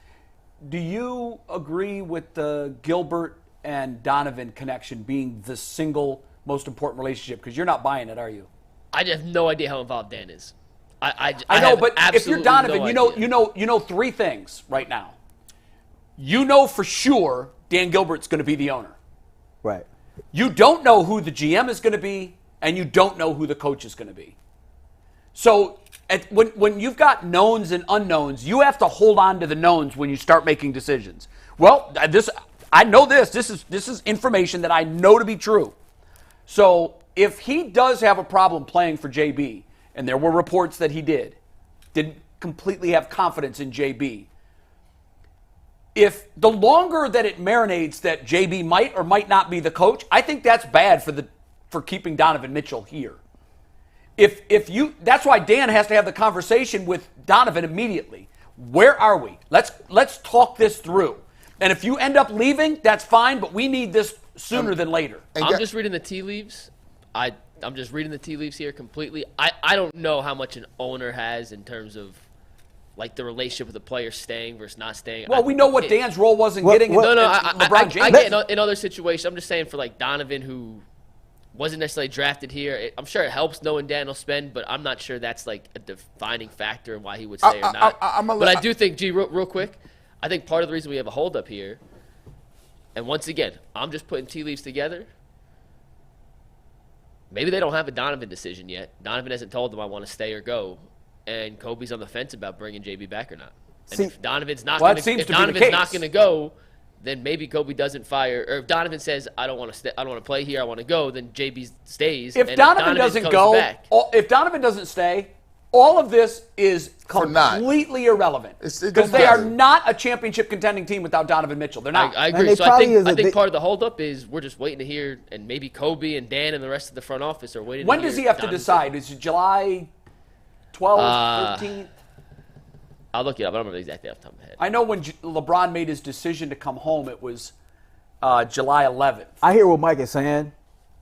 Speaker 2: Do you agree with the Gilbert and Donovan connection being the single most important relationship? Because you're not buying it, are you?
Speaker 5: I have no idea how involved Dan is. I
Speaker 2: know, but if you're Donovan,
Speaker 5: no
Speaker 2: you know three things right now. You know for sure Dan Gilbert's going to be the owner.
Speaker 3: Right.
Speaker 2: You don't know who the GM is going to be, and you don't know who the coach is going to be. So when you've got knowns and unknowns, you have to hold on to the knowns when you start making decisions. Well, I know this. This is information that I know to be true. So if he does have a problem playing for JB, and there were reports that he didn't completely have confidence in JB. If the longer that it marinates that JB might or might not be the coach, I think that's bad for keeping Donovan Mitchell here. That's why Dan has to have the conversation with Donovan immediately. Where are we? Let's talk this through. And if you end up leaving, that's fine, but we need this sooner than later.
Speaker 5: I'm just reading the tea leaves. I'm just reading the tea leaves here completely. I don't know how much an owner has in terms of like the relationship with the player staying versus not staying.
Speaker 2: Well, we know what Dan's role was in getting LeBron James.
Speaker 5: I get in other situations. I'm just saying for like Donovan, who wasn't necessarily drafted here. I'm sure it helps knowing Dan will spend, but I'm not sure that's like a defining factor in why he would stay or not. But I do think, real quick, I think part of the reason we have a holdup here, and once again, I'm just putting tea leaves together. Maybe they don't have a Donovan decision yet. Donovan hasn't told them I want to stay or go, and Kobe's on the fence about bringing JB back or not. And if Donovan's not going to go, then maybe Kobe doesn't fire. Or if Donovan says I don't want to stay, I don't want to play here, I want to go, then JB stays.
Speaker 2: If Donovan doesn't go, if Donovan doesn't stay, all of this is completely irrelevant because they are not a championship contending team without Donovan Mitchell. They're not.
Speaker 5: I agree. So I think part of the holdup is we're just waiting to hear, and maybe Kobe and Dan and the rest of the front office are waiting.
Speaker 2: When does he have to decide? Is it July 12th, 13th?
Speaker 5: I'll look it up. I don't remember exactly off the top of my head.
Speaker 2: I know when LeBron made his decision to come home, it was July 11th.
Speaker 3: I hear what Mike is saying.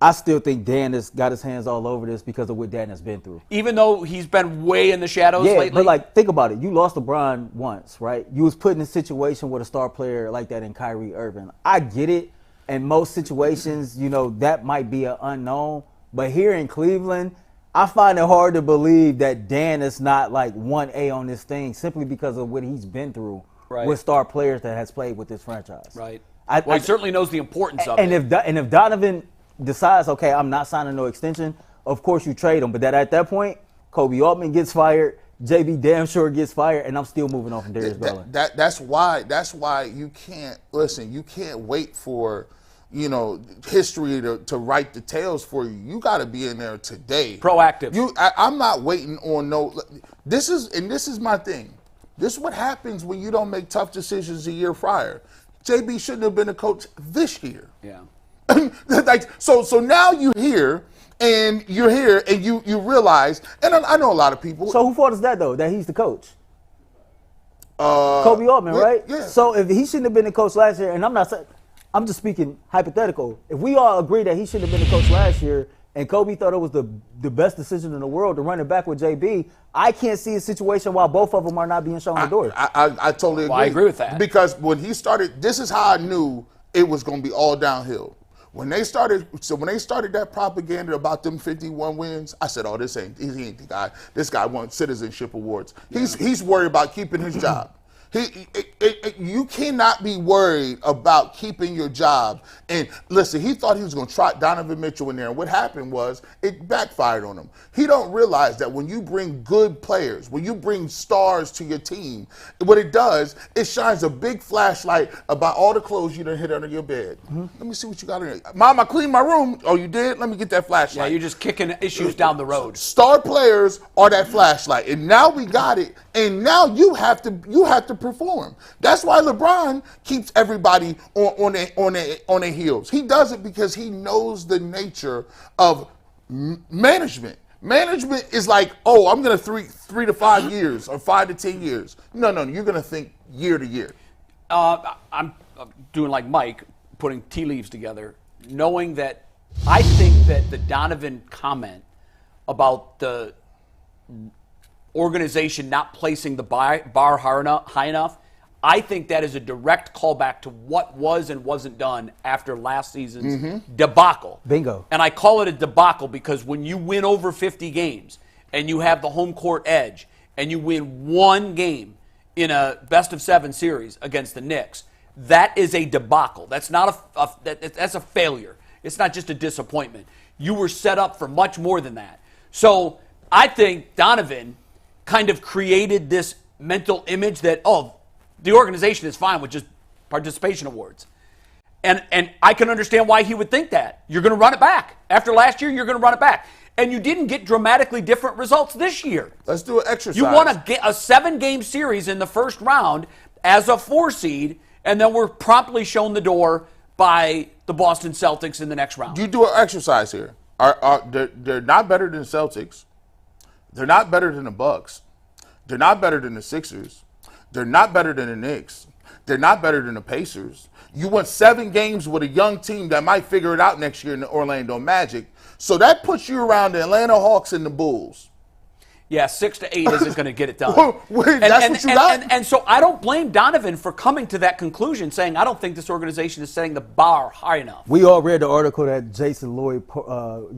Speaker 3: I still think Dan has got his hands all over this because of what Dan has been through.
Speaker 2: Even though he's been way in the shadows lately?
Speaker 3: Yeah, but like, think about it. You lost LeBron once, right? You was put in a situation with a star player like that in Kyrie Irving. I get it. in most situations, that might be an unknown. But here in Cleveland, I find it hard to believe that Dan is not like 1A on this thing simply because of what he's been through with star players that has played with this franchise.
Speaker 2: Right. He certainly knows the importance of
Speaker 3: it. And if Donovan decides, okay, I'm not signing no extension, of course you trade him. But at that point, Koby Altman gets fired, JB damn sure gets fired, and I'm still moving on from Darius Garland.
Speaker 4: That's why you can't wait for history to write the tales for you. You got to be in there today.
Speaker 2: Proactive.
Speaker 4: I'm not waiting on no. This is my thing. This is what happens when you don't make tough decisions a year prior. JB shouldn't have been a coach this year.
Speaker 2: Yeah.
Speaker 4: So now you're here and you realize, and I know a lot of people.
Speaker 3: So who fault is that though? That he's the coach? Koby Altman, right?
Speaker 4: Yeah.
Speaker 3: So if he shouldn't have been the coach last year, and I'm just speaking hypothetical. If we all agree that he shouldn't have been the coach last year, and Kobe thought it was the best decision in the world to run it back with JB, I can't see a situation while both of them are not being shown the door.
Speaker 4: I totally agree.
Speaker 2: Well, I agree with that.
Speaker 4: Because when he started, this is how I knew it was going to be all downhill. When they started that propaganda about them 51 wins, I said, "Oh, he ain't the guy. This guy won citizenship awards. He's worried about keeping his job." You cannot be worried about keeping your job. And listen, he thought he was going to trot Donovan Mitchell in there. And what happened was it backfired on him. He don't realize that when you bring good players, when you bring stars to your team, what it does, it shines a big flashlight about all the clothes you done hid under your bed. Let me see what you got in there. Mom, I cleaned my room. Oh, you did? Let me get that flashlight.
Speaker 2: Yeah, you're just kicking issues down the road.
Speaker 4: Star players are that flashlight. And now we got it. And now you have to perform. That's why LeBron keeps everybody on their heels. He does it because he knows the nature of management. Management is like, oh, I'm going to 3 to 5 years or 5 to 10 years. No, you're going to think year to year.
Speaker 2: I'm doing like Mike, putting tea leaves together, knowing that I think that the Donovan comment about the organization not placing the bar high enough, I think that is a direct callback to what was and wasn't done after last season's debacle.
Speaker 3: Bingo.
Speaker 2: And I call it a debacle because when you win over 50 games and you have the home court edge and you win one game in a best-of-7 series against the Knicks, that is a debacle. That's not that's a failure. It's not just a disappointment. You were set up for much more than that. So I think Donovan kind of created this mental image that, the organization is fine with just participation awards. And I can understand why he would think that. You're going to run it back. After last year, you're going to run it back. And you didn't get dramatically different results this year.
Speaker 4: Let's do an exercise.
Speaker 2: You won a 7-game series in the first round as a 4 seed, and then were promptly shown the door by the Boston Celtics in the next round.
Speaker 4: You do an exercise here. They're not better than the Celtics. They're not better than the Bucks. They're not better than the Sixers. They're not better than the Knicks. They're not better than the Pacers. You won 7 games with a young team that might figure it out next year in the Orlando Magic. So that puts you around the Atlanta Hawks and the Bulls.
Speaker 2: Yeah, 6 to 8 isn't going to get it done.
Speaker 4: That's what you got?
Speaker 2: And so I don't blame Donovan for coming to that conclusion, saying, I don't think this organization is setting the bar high enough.
Speaker 3: We all read the article that Jason Lloyd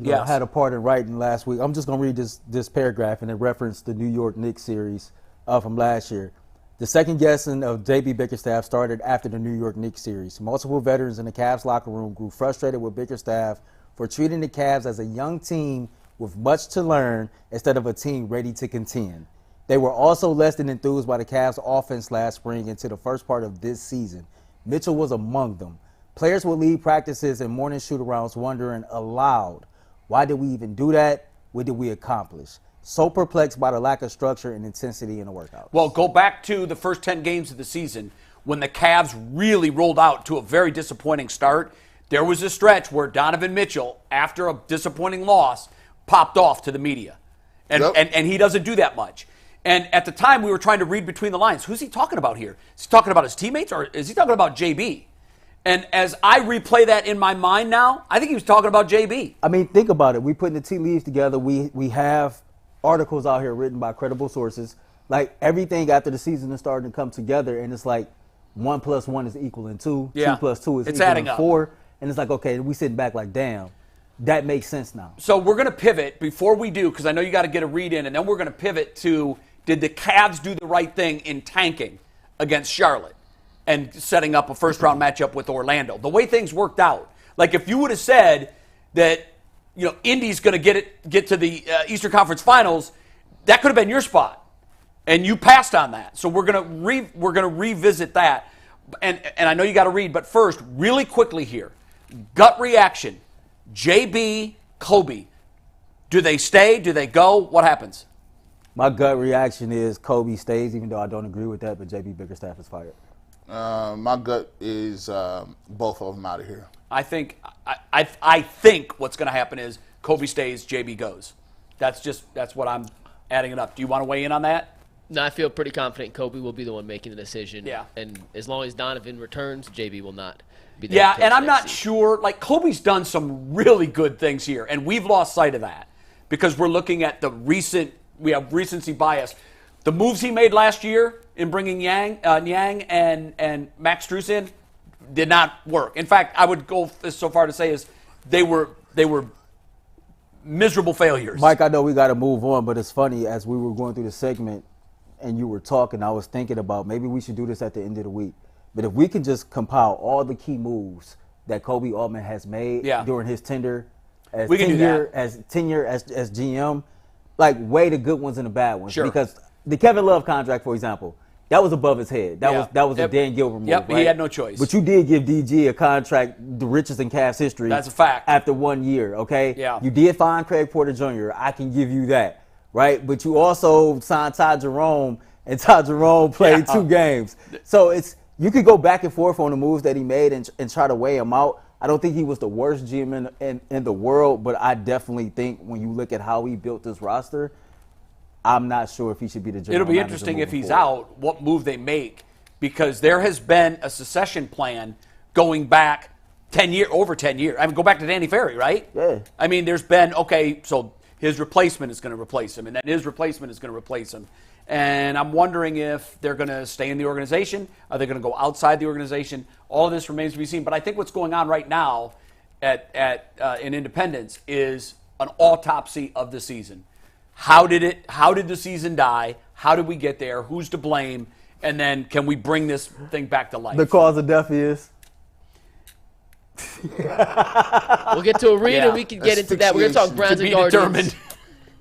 Speaker 2: Yes.
Speaker 3: had a part in writing last week. I'm just going to read this paragraph, and it referenced the New York Knicks series from last year. The second guessing of JB Bickerstaff started after the New York Knicks series. Multiple veterans in the Cavs locker room grew frustrated with Bickerstaff for treating the Cavs as a young team with much to learn instead of a team ready to contend. They were also less than enthused by the Cavs' offense last spring into the first part of this season. Mitchell was among them. Players would leave practices and morning shoot-arounds wondering aloud, why did we even do that? What did we accomplish? So perplexed by the lack of structure and intensity in the workout.
Speaker 2: Well, go back to the first 10 games of the season when the Cavs really rolled out to a very disappointing start. There was a stretch where Donovan Mitchell, after a disappointing loss, popped off to the media. And he doesn't do that much. And at the time, we were trying to read between the lines. Who's he talking about here? Is he talking about his teammates or is he talking about JB? And as I replay that in my mind now, I think he was talking about JB.
Speaker 3: I mean, think about it. We putting the tea leaves together. We have articles out here written by credible sources. Like everything after the season is starting to come together, and it's like 1 + 1 is equal in 2.
Speaker 2: Yeah.
Speaker 3: 2 + 2 is
Speaker 2: It's
Speaker 3: equal
Speaker 2: adding
Speaker 3: in
Speaker 2: up.
Speaker 3: 4. and it's like, okay, we sitting back like, damn, that makes sense now.
Speaker 2: So we're going to pivot before we do, because I know you got to get a read in, and then we're going to pivot to, did the Cavs do the right thing in tanking against Charlotte and setting up a first-round matchup with Orlando? The way things worked out. Like, if you would have said that, Indy's going to get to the Eastern Conference Finals, that could have been your spot. And you passed on that. So we're gonna revisit that. And I know you got to read, but first, really quickly here, gut reaction. JB, Koby, do they stay? Do they go? What happens?
Speaker 3: My gut reaction is Koby stays, even though I don't agree with that, but JB Bickerstaff is fired.
Speaker 4: My gut is both of them out of here.
Speaker 2: I think I think what's going to happen is Koby stays, JB goes. That's what I'm adding it up. Do you want to weigh in on that?
Speaker 5: No, I feel pretty confident Koby will be the one making the decision.
Speaker 2: Yeah.
Speaker 5: And as long as Donovan returns, JB will not be there.
Speaker 2: Yeah, and I'm not sure. Like, Kobe's done some really good things here, and we've lost sight of that because we're looking at we have recency bias. The moves he made last year in bringing Niang and Max Strus in did not work. In fact, I would go so far to say is they were miserable failures.
Speaker 3: Mike, I know we got to move on, but it's funny, as we were going through the segment and you were talking, I was thinking about maybe we should do this at the end of the week. But if we can just compile all the key moves that Koby Altman has made during his tenure as GM, like weigh the good ones and the bad ones.
Speaker 2: Sure.
Speaker 3: Because the Kevin Love contract, for example, that was above his head. That was a Dan Gilbert move.
Speaker 2: Yep,
Speaker 3: right?
Speaker 2: He had no choice.
Speaker 3: But you did give DG a contract the richest in Cavs history.
Speaker 2: That's a fact.
Speaker 3: After 1 year, okay?
Speaker 2: Yeah.
Speaker 3: You did find Craig Porter Jr. I can give you that, right? But you also signed Ty Jerome, and Ty Jerome played 2 games. So you could go back and forth on the moves that he made and try to weigh him out. I don't think he was the worst GM in the world, but I definitely think when you look at how he built this roster, I'm not sure if he should be the general
Speaker 2: It'll be
Speaker 3: manager
Speaker 2: interesting if he's
Speaker 3: forward.
Speaker 2: out, what move they make, because there has been a succession plan going back over 10 years. I mean, go back to Danny Ferry, right?
Speaker 3: Yeah.
Speaker 2: I mean, there's been, so his replacement is going to replace him, and then his replacement is going to replace him. And I'm wondering if they're going to stay in the organization. Are they going to go outside the organization? All of this remains to be seen. But I think what's going on right now in Independence is an autopsy of the season. How did the season die? How did we get there? Who's to blame? And then can we bring this thing back to life?
Speaker 3: The cause of death is?
Speaker 5: We'll get to a read and we can get into that. We're going to talk Browns and Guardians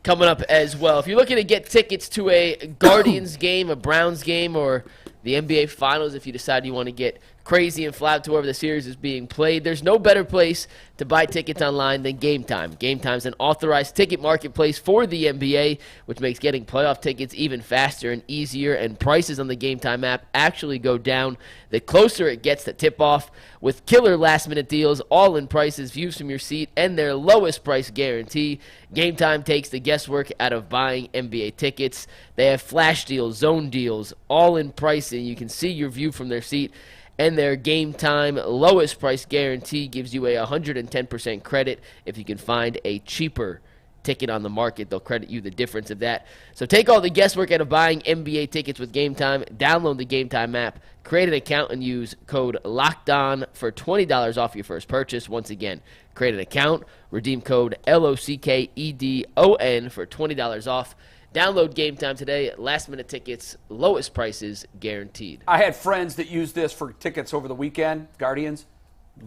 Speaker 5: coming up as well. If you're looking to get tickets to a Guardians game, a Browns game, or the NBA Finals, if you decide you want to get crazy and fly out to wherever the series is being played, there's no better place to buy tickets online than Game Time. Game Time's an authorized ticket marketplace for the NBA, which makes getting playoff tickets even faster and easier, and prices on the Game Time app actually go down the closer it gets to tip-off, with killer last-minute deals, all-in prices, views from your seat, and their lowest price guarantee. Game Time takes the guesswork out of buying NBA tickets. They have flash deals, zone deals, all-in pricing. You can see your view from their seat. And their Game Time lowest price guarantee gives you a 110% credit. If you can find a cheaper ticket on the market, they'll credit you the difference of that. So take all the guesswork out of buying NBA tickets with Game Time. Download the Game Time app, create an account, and use code LOCKEDON for $20 off your first purchase. Once again, create an account, redeem code LOCKEDON for $20 off. Download Game Time today. Last-minute tickets, lowest prices guaranteed.
Speaker 2: I had friends that used this for tickets over the weekend, Guardians.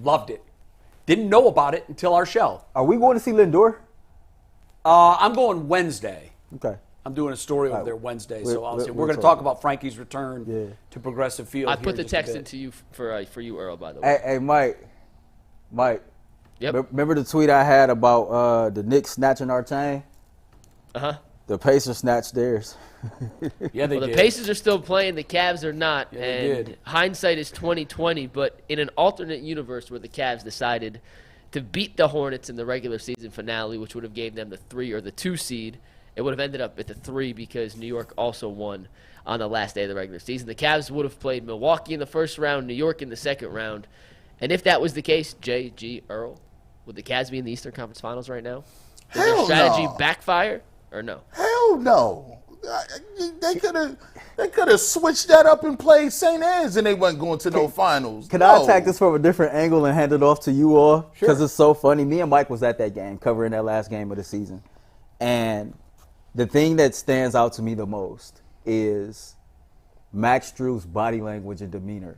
Speaker 2: Loved it. Didn't know about it until our show.
Speaker 3: Are we going to see Lindor?
Speaker 2: I'm going Wednesday.
Speaker 3: Okay.
Speaker 2: I'm doing a story over there Wednesday, so
Speaker 3: we're
Speaker 2: we're going to talk about Frankie's return to Progressive Field.
Speaker 5: I put the text into you for you, Earl, by the way.
Speaker 3: Hey, Mike.
Speaker 5: Yep.
Speaker 3: Remember the tweet I had about the Knicks snatching our chain?
Speaker 5: Uh-huh.
Speaker 3: The Pacers snatched theirs.
Speaker 2: Yeah, they
Speaker 5: Well,
Speaker 2: did.
Speaker 5: the Pacers are still playing. The Cavs are not.
Speaker 2: Yeah, they
Speaker 5: and
Speaker 2: did.
Speaker 5: hindsight is 20/20. But in an alternate universe where the Cavs decided to beat the Hornets in the regular season finale, which would have gave them the 3 or the 2 seed, it would have ended up at the 3 because New York also won on the last day of the regular season. The Cavs would have played Milwaukee in the first round, New York in the second round. And if that was the case, J.G. Earl, would the Cavs be in the Eastern Conference Finals right now? Did their
Speaker 4: Hell
Speaker 5: strategy
Speaker 4: no.
Speaker 5: backfire or no?
Speaker 4: Hell no. They could have switched that up and played St. Anne's and they wasn't going to no finals.
Speaker 3: Can I attack this from a different angle and hand it off to you all? Because
Speaker 4: Sure.
Speaker 3: it's so funny. Me and Mike was at that game, covering that last game of the season. And the thing that stands out to me the most is Max Strus's body language and demeanor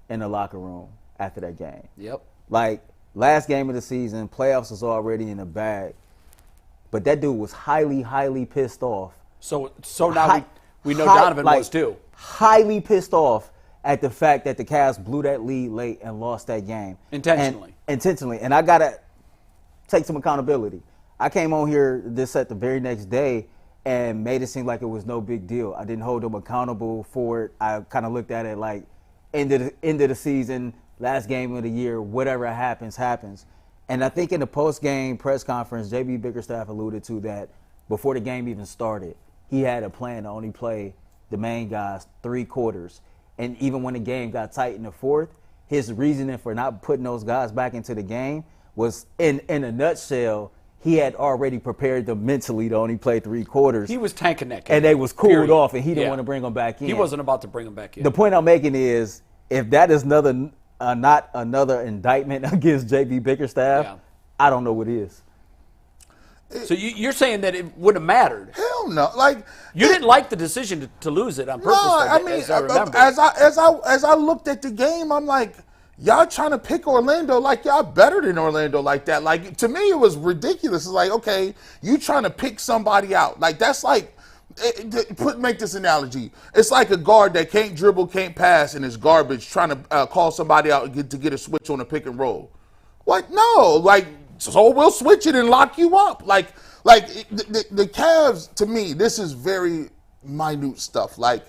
Speaker 3: in the locker room after that game.
Speaker 2: Yep.
Speaker 3: Like, last game of the season, playoffs was already in the bag. But that dude was highly, highly pissed off.
Speaker 2: So now we know Donovan was too.
Speaker 3: Highly pissed off at the fact that the Cavs blew that lead late and lost that game.
Speaker 2: Intentionally.
Speaker 3: Intentionally. And I got to take some accountability. I came on here this set the very next day and made it seem like it was no big deal. I didn't hold them accountable for it. I kind of looked at it like end of the season, last game of the year, whatever happens, happens. And I think in the post-game press conference, JB Bickerstaff alluded to that before the game even started, he had a plan to only play the main guys 3 quarters. And even when the game got tight in the fourth, his reasoning for not putting those guys back into the game was, in a nutshell, he had already prepared them mentally to only play 3 quarters.
Speaker 2: He was tanking that game.
Speaker 3: And they was cooled
Speaker 2: Period.
Speaker 3: off, and he didn't
Speaker 2: Yeah.
Speaker 3: want to bring them back in.
Speaker 2: He wasn't about to bring them back in.
Speaker 3: The point I'm making is, if that is not another indictment against JB Bickerstaff,
Speaker 2: Yeah.
Speaker 3: I don't know what is.
Speaker 2: So you're saying that it wouldn't have mattered.
Speaker 4: Hell no. Like,
Speaker 2: You didn't like the decision to lose it on purpose.
Speaker 4: no, I mean,
Speaker 2: as I remember.
Speaker 4: as I looked at the game, I'm like, y'all trying to pick Orlando like y'all better than Orlando like that. Like, to me, it was ridiculous. It's like, okay, you trying to pick somebody out. Like, that's like, make this analogy. It's like a guard that can't dribble, can't pass, and is garbage trying to call somebody out to get a switch on a pick and roll. Like, no, like, so we'll switch it and lock you up. The Cavs, to me, this is very minute stuff. Like,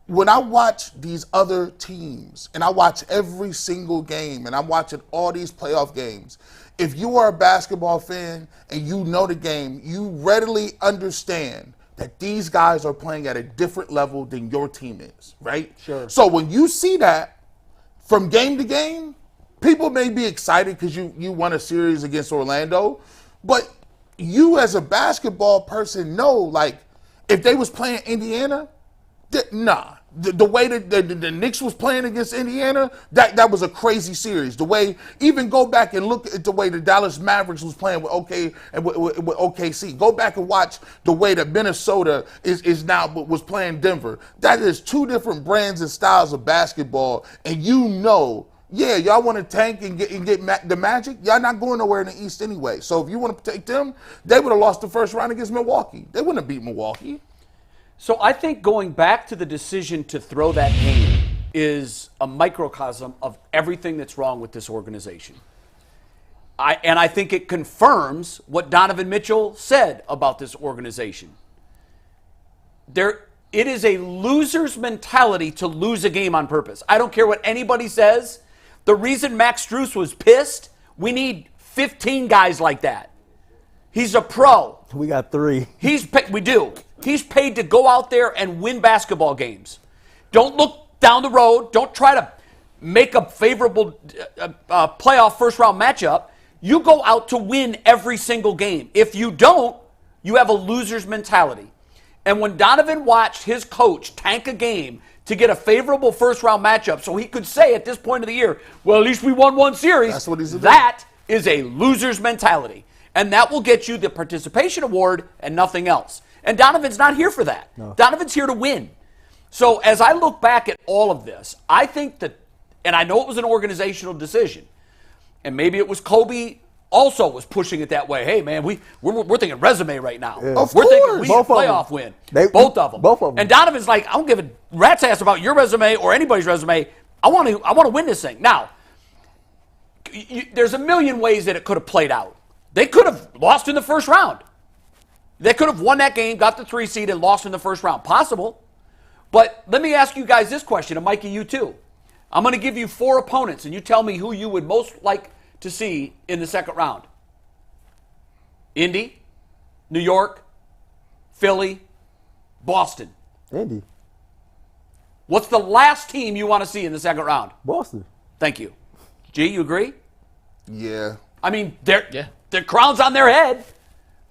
Speaker 4: when I watch these other teams, and I watch every single game, and I'm watching all these playoff games, if you are a basketball fan and you know the game, you readily understand that these guys are playing at a different level than your team is, right?
Speaker 2: Sure.
Speaker 4: So when you see that from game to game, people may be excited because you won a series against Orlando, but you as a basketball person know, like, if they was playing Indiana, nah. The way that the Knicks was playing against Indiana, that was a crazy series. The way, even go back and look at the way the Dallas Mavericks was playing with with OKC. Go back and watch the way that Minnesota was playing Denver. That is 2 different brands and styles of basketball, and yeah, y'all want to tank and get the Magic. Y'all not going nowhere in the East anyway. So if you want to take them, they would have lost the first round against Milwaukee. They wouldn't have beat Milwaukee.
Speaker 2: So I think going back to the decision to throw that game is a microcosm of everything that's wrong with this organization. I think it confirms what Donovan Mitchell said about this organization. It is a loser's mentality to lose a game on purpose. I don't care what anybody says. The reason Max Strus was pissed, we need 15 guys like that. He's a pro.
Speaker 3: We got 3.
Speaker 2: We do. He's paid to go out there and win basketball games. Don't look down the road. Don't try to make a favorable playoff first-round matchup. You go out to win every single game. If you don't, you have a loser's mentality. And when Donovan watched his coach tank a game to get a favorable first-round matchup so he could say at this point of the year, well, at least we won 1 series.
Speaker 4: That's what he's doing.
Speaker 2: That is a loser's mentality. And that will get you the participation award and nothing else. And Donovan's not here for that. No. Donovan's here to win. So as I look back at all of this, I think that, and I know it was an organizational decision, and maybe it was Koby also was pushing it that way. Hey, man, we're thinking resume right now.
Speaker 3: Yeah.
Speaker 4: We're
Speaker 2: thinking we need a playoff win. Both of them.
Speaker 3: Both of them.
Speaker 2: And Donovan's like, I don't give a rat's ass about your resume or anybody's resume. I want to win this thing. Now, there's a million ways that it could have played out. They could have lost in the first round. They could have won that game, got the 3 seed, and lost in the first round. Possible. But let me ask you guys this question, and Mikey, you too. I'm going to give you 4 opponents, and you tell me who you would most like to see in the second round. Indy, New York, Philly, Boston.
Speaker 3: Indy.
Speaker 2: What's the last team you want to see in the second round?
Speaker 3: Boston.
Speaker 2: Thank you. G, you agree?
Speaker 4: Yeah.
Speaker 2: I mean, their crown's on their head.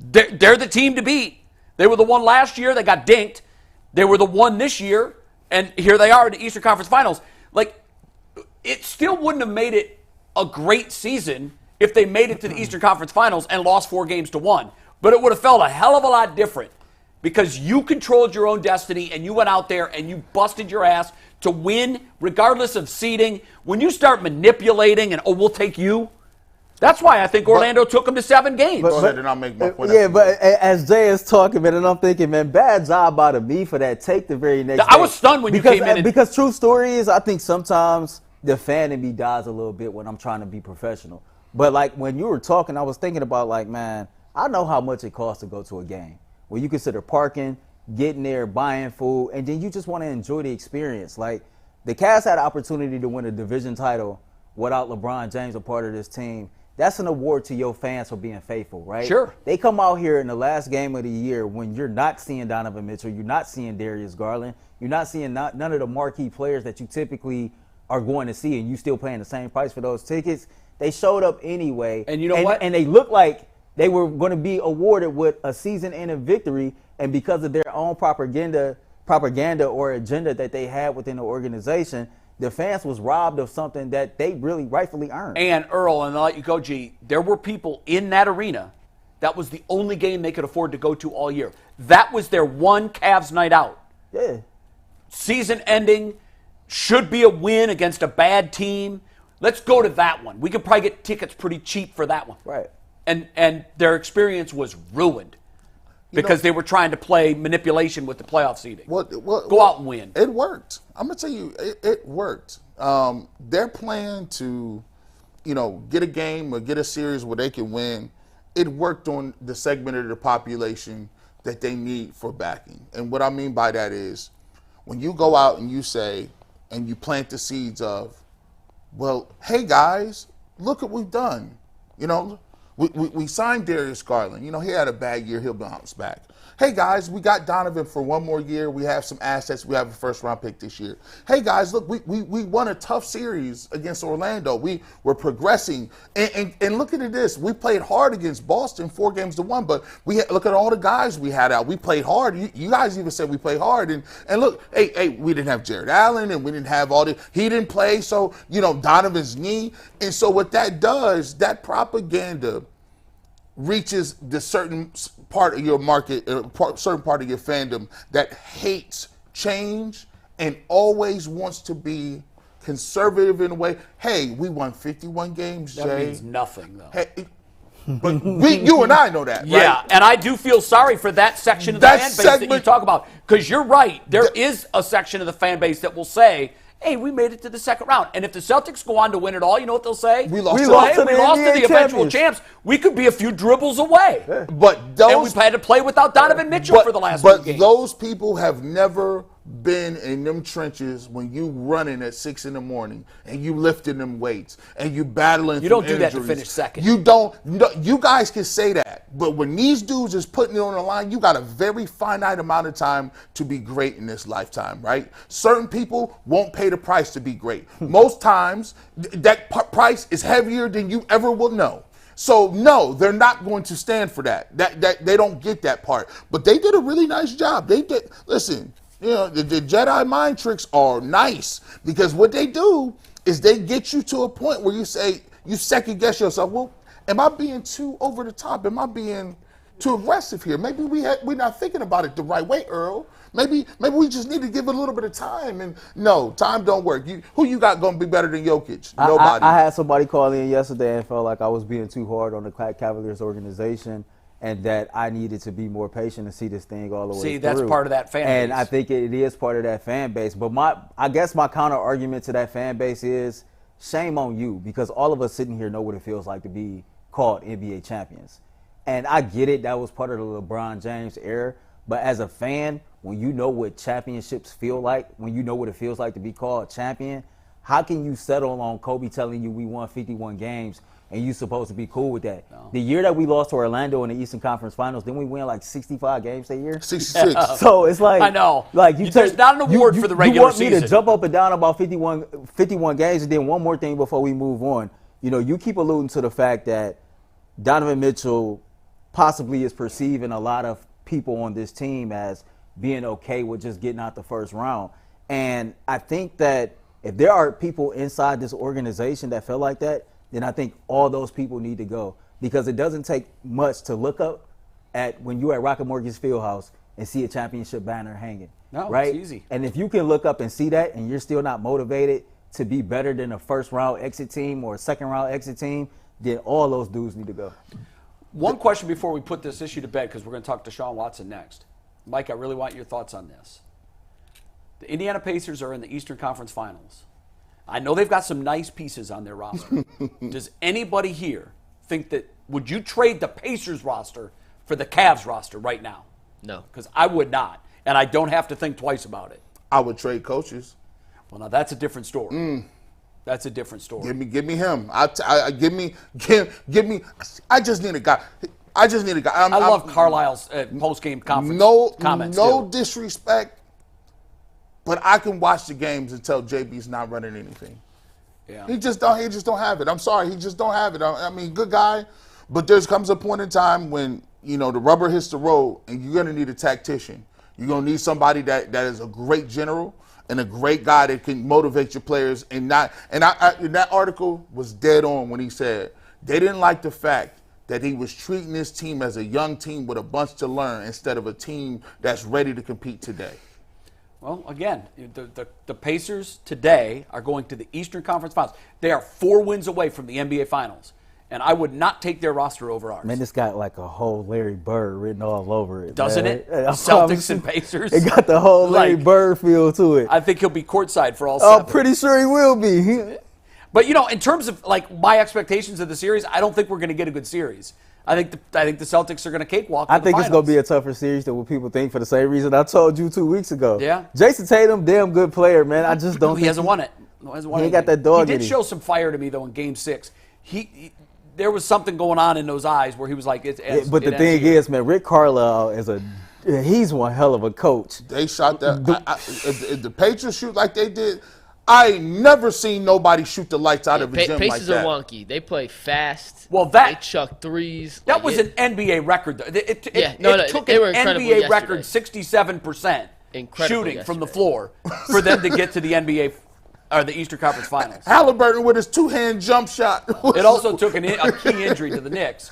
Speaker 2: They're the team to beat. They were the one last year that got dinked. They were the one this year, and here they are in the Eastern Conference Finals. Like, it still wouldn't have made it a great season if they made it to the Eastern Conference Finals and lost 4-1. But it would have felt a hell of a lot different because you controlled your own destiny and you went out there and you busted your ass to win regardless of seeding. When you start manipulating and, we'll take you, that's why I think Orlando took them to 7 games.
Speaker 4: Go ahead and I'll make my point.
Speaker 3: Yeah, but as Jay is talking, man, and I'm thinking, man, bad job out of me for that take the very next day.
Speaker 2: I was stunned when you came in.
Speaker 3: Because true story is, I think sometimes the fan in me dies a little bit when I'm trying to be professional. But, like, when you were talking, I was thinking about, like, man, I know how much it costs to go to a game. Where you consider parking, getting there, buying food, and then you just want to enjoy the experience. Like, the Cavs had an opportunity to win a division title without LeBron James a part of this team. That's an award to your fans for being faithful, right?
Speaker 2: Sure.
Speaker 3: They come out here in the last game of the year when you're not seeing Donovan Mitchell, you're not seeing Darius Garland, you're not seeing none of the marquee players that you typically are going to see, and you still paying the same price for those tickets. They showed up anyway.
Speaker 2: And you know what?
Speaker 3: And they looked like they were going to be awarded with a season-ending victory, and because of their own propaganda or agenda that they had within the organization, the fans was robbed of something that they really rightfully earned.
Speaker 2: And Earl, and I'll let you go, G, there were people in that arena that was the only game they could afford to go to all year. That was their one Cavs night out.
Speaker 3: Yeah.
Speaker 2: Season ending, should be a win against a bad team. Let's go to that one. We could probably get tickets pretty cheap for that one.
Speaker 3: Right.
Speaker 2: And their experience was ruined because they were trying to play manipulation with the playoff seeding. Go out and win.
Speaker 4: It worked. I'm going to tell you, it worked. Their plan to, get a game or get a series where they can win, it worked on the segment of the population that they need for backing. And what I mean by that is when you go out and you say, and you plant the seeds of, well, hey, guys, look what we've done. We signed Darius Garland. He had a bad year. He'll bounce back. Hey, guys, we got Donovan for one more year. We have some assets. We have a first-round pick this year. Hey, guys, look, we won a tough series against Orlando. We're progressing. And look at this. We played hard against Boston, 4-1, but look at all the guys we had out. We played hard. You guys even said we played hard. And look, hey, we didn't have Jared Allen, and we didn't have he didn't play, so, Donovan's knee. And so what that does, that propaganda reaches the certain part of your market, certain part of your fandom that hates change and always wants to be conservative in a way. Hey, we won 51 games, Jay.
Speaker 2: That means nothing, though.
Speaker 4: Hey, but you and I know that, right?
Speaker 2: Yeah, and I do feel sorry for that section of the fan base that you talk about. Because you're right. There is a section of the fan base that will say, hey, we made it to the second round. And if the Celtics go on to win it all, you know what they'll say?
Speaker 4: We lost
Speaker 2: to the eventual champs. We could be a few dribbles away.
Speaker 4: Yeah. And
Speaker 2: we've had to play without Donovan Mitchell for the last few games.
Speaker 4: But those people have never been in them trenches when you running at 6 a.m. and you lifting them weights and you battling.
Speaker 2: You don't
Speaker 4: do
Speaker 2: that to finish second.
Speaker 4: You don't. No, you guys can say that, but when these dudes is putting it on the line, you got a very finite amount of time to be great in this lifetime, right? Certain people won't pay the price to be great. Most times, that price is heavier than you ever will know. So no, they're not going to stand for that. That they don't get that part. But they did a really nice job. They did. Listen. The Jedi mind tricks are nice because what they do is they get you to a point where you second guess yourself. Well, am I being too over the top? Am I being too aggressive here? Maybe we're not thinking about it the right way, Earl. Maybe we just need to give it a little bit of time. And no, time don't work. Who you got going to be better than Jokic? Nobody.
Speaker 3: I had somebody call in yesterday and felt like I was being too hard on the Cavaliers organization, and that I needed to be more patient and see this thing all the way through.
Speaker 2: See, that's part of that fan base.
Speaker 3: And I think it is part of that fan base. But I guess my counter argument to that fan base is shame on you, because all of us sitting here know what it feels like to be called NBA champions. And I get it. That was part of the LeBron James era. But as a fan, when you know what championships feel like, when you know what it feels like to be called champion, how can you settle on Kobe telling you we won 51 games and you supposed to be cool with that? No. The year that we lost to Orlando in the Eastern Conference Finals, didn't we win like 65 games that year?
Speaker 4: 66.
Speaker 3: So it's like,
Speaker 2: I know.
Speaker 3: Like
Speaker 2: there's not an award for the regular season.
Speaker 3: You want me to jump up and down about 51 games, and then one more thing before we move on. You keep alluding to the fact that Donovan Mitchell possibly is perceived in a lot of people on this team as being okay with just getting out the first round. And I think that if there are people inside this organization that feel like that, then I think all those people need to go, because it doesn't take much to look up at when you're at Rocket Mortgage Fieldhouse and see a championship banner hanging.
Speaker 2: No,
Speaker 3: right?
Speaker 2: it's easy.
Speaker 3: And if you can look up and see that and you're still not motivated to be better than a first round exit team or a second round exit team, then all those dudes need to go.
Speaker 2: One question before we put this issue to bed, because we're going to talk to Deshaun Watson next. Mike, I really want your thoughts on this. The Indiana Pacers are in the Eastern Conference Finals. I know they've got some nice pieces on their roster. Does anybody here think that, would you trade the Pacers roster for the Cavs roster right now?
Speaker 5: No.
Speaker 2: Because I would not, and I don't have to think twice about it.
Speaker 4: I would trade coaches.
Speaker 2: Well, now that's a different story. That's a different story.
Speaker 4: Give me him. Give me. I just need a guy. I
Speaker 2: love Carlisle's post-game conference comments.
Speaker 4: No
Speaker 2: too.
Speaker 4: disrespect, but I can watch the games and tell JB's not running anything.
Speaker 2: Yeah.
Speaker 4: He just don't have it. I'm sorry, he just don't have it. I mean, good guy, but there comes a point in time when the rubber hits the road, and you're gonna need a tactician. You're gonna need somebody that is a great general and a great guy that can motivate your players. And that article was dead on when he said they didn't like the fact that he was treating this team as a young team with a bunch to learn instead of a team that's ready to compete today.
Speaker 2: Well, again, the Pacers today are going to the Eastern Conference Finals. They are 4 wins away from the NBA Finals, and I would not take their roster over ours.
Speaker 3: Man, it's got like a whole Larry Bird written all over it.
Speaker 2: Doesn't
Speaker 3: man.
Speaker 2: it? Celtics and Pacers.
Speaker 3: It got the whole Larry Bird feel to it.
Speaker 2: I think he'll be courtside for all 7.
Speaker 3: I'm pretty sure he will be.
Speaker 2: But, in terms of, my expectations of the series, I don't think we're going to get a good series. I think the Celtics are going to cakewalk.
Speaker 3: I think it's going to be a tougher series than what people think, for the same reason I told you 2 weeks ago.
Speaker 2: Yeah.
Speaker 3: Jason Tatum, damn good player, man. I just don't think
Speaker 2: he hasn't won it.
Speaker 3: He ain't got that dog
Speaker 2: He
Speaker 3: in
Speaker 2: did
Speaker 3: him.
Speaker 2: show some fire to me, though, in Game 6. There was something going on in those eyes where he was like,
Speaker 3: but the thing is, man, Rick Carlisle he's one hell of a coach.
Speaker 4: They shot that. If the Patriots shoot like they did, I ain't never seen nobody shoot the lights out of a gym like that.
Speaker 5: Pacers are wonky. They play fast.
Speaker 2: Well,
Speaker 5: they chuck threes.
Speaker 2: That was an NBA record. It took
Speaker 5: they were
Speaker 2: an NBA record 67% shooting from the floor for them to get to the NBA or the Eastern Conference Finals.
Speaker 4: Halliburton with his 2-hand jump shot.
Speaker 2: It also took a key injury to the Knicks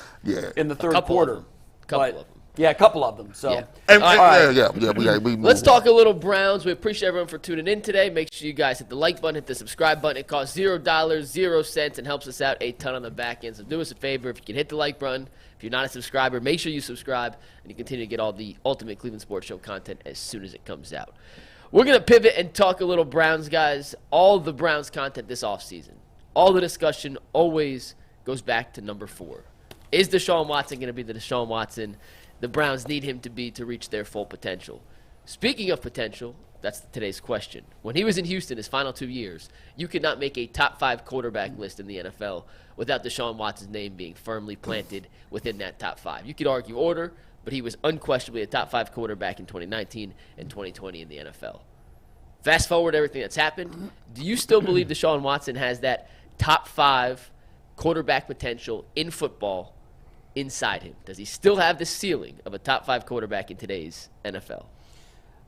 Speaker 2: in the third quarter.
Speaker 5: A couple of them.
Speaker 2: Yeah, a couple of them. So,
Speaker 5: let's talk a little Browns. We appreciate everyone for tuning in today. Make sure you guys hit the like button, hit the subscribe button. It costs $0, 0 cents, and helps us out a ton on the back end. So do us a favor. If you can hit the like button, if you're not a subscriber, make sure you subscribe, and you continue to get all the Ultimate Cleveland Sports Show content as soon as it comes out. We're going to pivot and talk a little Browns, guys. All the Browns content this offseason, all the discussion always goes back to number 4. Is Deshaun Watson going to be the Deshaun Watson the Browns need him to be to reach their full potential? Speaking of potential, that's today's question. When he was in Houston his final 2 years, you could not make a top 5 quarterback list in the NFL without Deshaun Watson's name being firmly planted within that top 5. You could argue order, but he was unquestionably a top 5 quarterback in 2019 and 2020 in the NFL. Fast forward everything that's happened, do you still believe Deshaun Watson has that top 5 quarterback potential in football inside him? Does he still have the ceiling of a top 5 quarterback in today's NFL?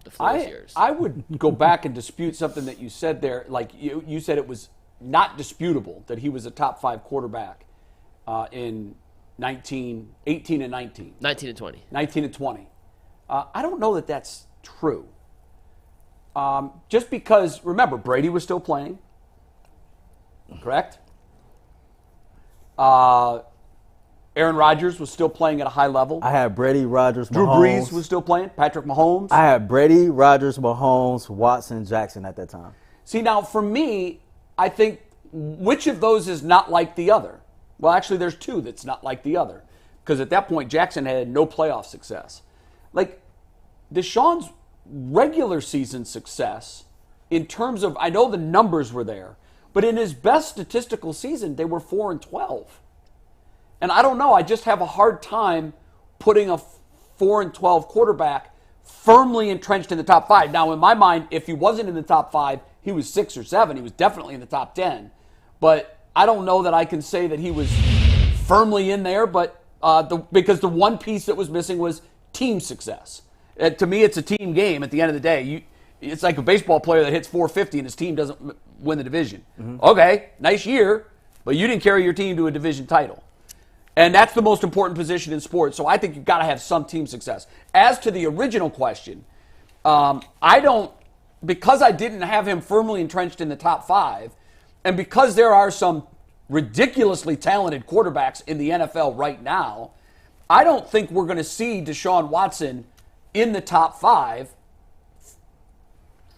Speaker 5: The floor is yours.
Speaker 2: I would go back and dispute something that you said there. Like you said, it was not disputable that he was a top 5 quarterback in 18 and 19.
Speaker 5: 19 and 20.
Speaker 2: 19 and 20. I don't know that that's true. Just because, remember, Brady was still playing. Correct? Aaron Rodgers was still playing at a high level.
Speaker 3: I had Brady, Rodgers, Mahomes.
Speaker 2: Drew Brees was still playing. Patrick Mahomes.
Speaker 3: I had Brady, Rodgers, Mahomes, Watson, Jackson at that time.
Speaker 2: See, now for me, I think which of those is not like the other? Well, actually, there's 2 that's not like the other. Because at that point, Jackson had no playoff success. Like, Deshaun's regular season success, in terms of, I know the numbers were there, but in his best statistical season, they were 4-12. And I don't know, I just have a hard time putting a 4-12 quarterback firmly entrenched in the top 5. Now, in my mind, if he wasn't in the top 5, he was 6 or 7. He was definitely in the top 10. But I don't know that I can say that he was firmly in there, but because the one piece that was missing was team success. To me, it's a team game at the end of the day. It's like a baseball player that hits 450 and his team doesn't win the division. Okay, nice year, but you didn't carry your team to a division title. And that's the most important position in sports, so I think you've got to have some team success. As to the original question, because I didn't have him firmly entrenched in the top 5, and because there are some ridiculously talented quarterbacks in the NFL right now, I don't think we're going to see Deshaun Watson in the top 5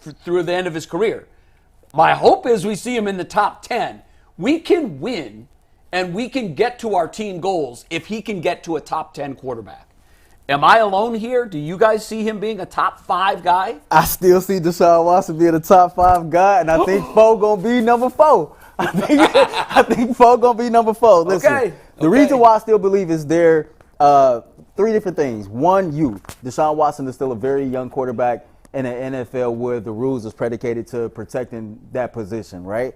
Speaker 2: through the end of his career. My hope is we see him in the top 10. We can win and we can get to our team goals if he can get to a top 10 quarterback. Am I alone here? Do you guys see him being a top 5 guy?
Speaker 3: I still see Deshaun Watson being a top 5 guy, and I think 4 gonna be number 4. I think 4 gonna be number 4. Listen, the reason why I still believe is there 3 different things. One, youth. Deshaun Watson is still a very young quarterback in the NFL where the rules is predicated to protecting that position, right?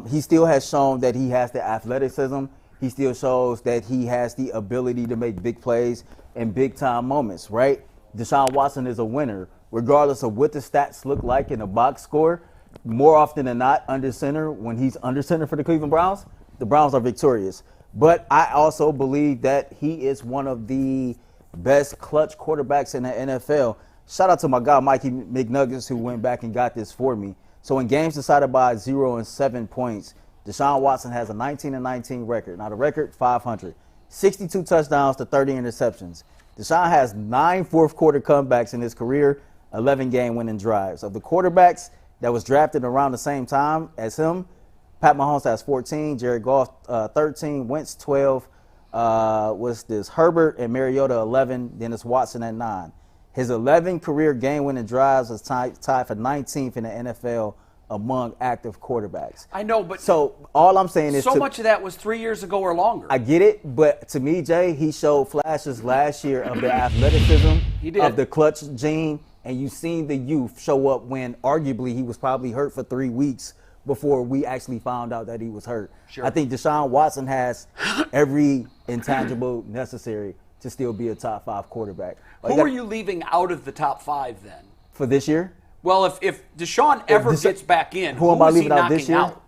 Speaker 3: He still has shown that he has the athleticism. He still shows that he has the ability to make big plays in big-time moments, right? Deshaun Watson is a winner, regardless of what the stats look like in a box score. More often than not, under center, when he's under center for the Cleveland Browns, the Browns are victorious. But I also believe that he is one of the best clutch quarterbacks in the NFL. Shout out to my guy, Mikey McNuggets, who went back and got this for me. So in games decided by 0 and 7 points, Deshaun Watson has a 19-19 record. Now the record, 500. 62 touchdowns to 30 interceptions. Deshaun has 9 fourth-quarter comebacks in his career, 11 game-winning drives. Of the quarterbacks that was drafted around the same time as him, Pat Mahomes has 14, Jared Goff 13, Wentz 12, Herbert and Mariota 11, then it's Watson at 9. His 11 career game-winning drives is tied for 19th in the NFL among active quarterbacks.
Speaker 2: I know, but
Speaker 3: so all I'm saying is
Speaker 2: so much of that was 3 years ago or longer.
Speaker 3: I get it, but to me, Jay, he showed flashes last year of the athleticism, of the clutch gene, and you've seen the youth show up when arguably he was probably hurt for 3 weeks before we actually found out that he was hurt.
Speaker 2: Sure.
Speaker 3: I think Deshaun Watson has every intangible necessary to still be a top 5 quarterback.
Speaker 2: Who are you leaving out of the top 5 then?
Speaker 3: For this year?
Speaker 2: Well, if Deshaun ever gets back in,
Speaker 3: who am I leaving out this year?
Speaker 2: Out?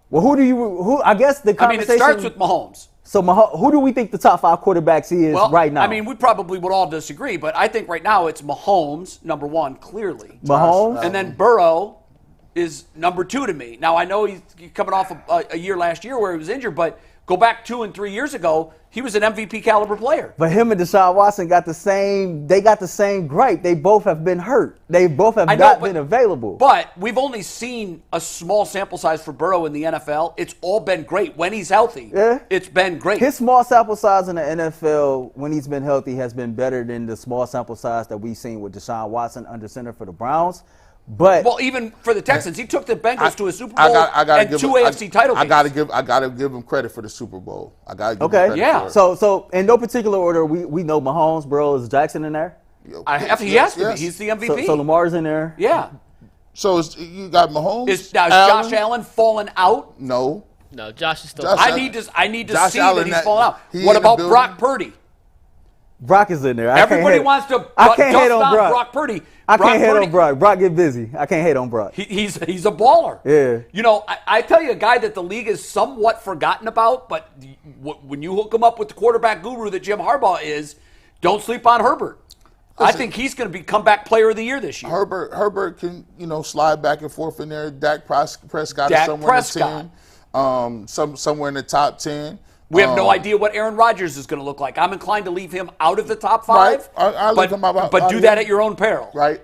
Speaker 3: Well, I guess the conversation.
Speaker 2: I mean, it starts with Mahomes.
Speaker 3: So who do we think the top 5 quarterbacks is right now?
Speaker 2: I mean, we probably would all disagree, but I think right now it's Mahomes, number 1, clearly.
Speaker 3: Mahomes?
Speaker 2: And then Burrow is number 2 to me. Now, I know he's coming off a year last year where he was injured, but go back 2 and 3 years ago, he was an MVP caliber player.
Speaker 3: But him and Deshaun Watson got the same gripe. They both have been hurt. They both have not been available.
Speaker 2: But we've only seen a small sample size for Burrow in the NFL. It's all been great. When he's healthy, it's been great.
Speaker 3: His small sample size in the NFL when he's been healthy has been better than the small sample size that we've seen with Deshaun Watson under center for the Browns. But
Speaker 2: even for the Texans, he took the Bengals to a Super Bowl and 2 AFC title games.
Speaker 4: I gotta give him credit for the Super Bowl. I gotta give him credit for it.
Speaker 3: So in no particular order, we know Mahomes, bro. Is Jackson in there?
Speaker 2: He has to be. He's the MVP.
Speaker 3: So Lamar's in there.
Speaker 2: Yeah.
Speaker 4: So you got Mahomes.
Speaker 2: Is Josh Allen fallen out?
Speaker 4: No,
Speaker 5: Josh is still.
Speaker 2: I need to
Speaker 4: Josh
Speaker 2: see
Speaker 4: Allen,
Speaker 2: that he's fallen out.
Speaker 4: He
Speaker 2: What about Brock Purdy?
Speaker 3: Brock is in there.
Speaker 2: Everybody wants to dust on Brock Purdy.
Speaker 3: I can't hate on Brock. Brock get busy. I can't hate on Brock.
Speaker 2: He's a baller.
Speaker 3: Yeah.
Speaker 2: You know, I tell you, a guy that the league is somewhat forgotten about, but when you hook him up with the quarterback guru that Jim Harbaugh is, don't sleep on Herbert. I think he's going to be comeback player of the year this year.
Speaker 4: Herbert can, slide back and forth in there. Dak Prescott is somewhere in the 10. Somewhere in the top 10.
Speaker 2: We have no idea what Aaron Rodgers is going to look like. I'm inclined to leave him out of the top 5.
Speaker 4: Right.
Speaker 2: But do that at your own peril.
Speaker 4: Right.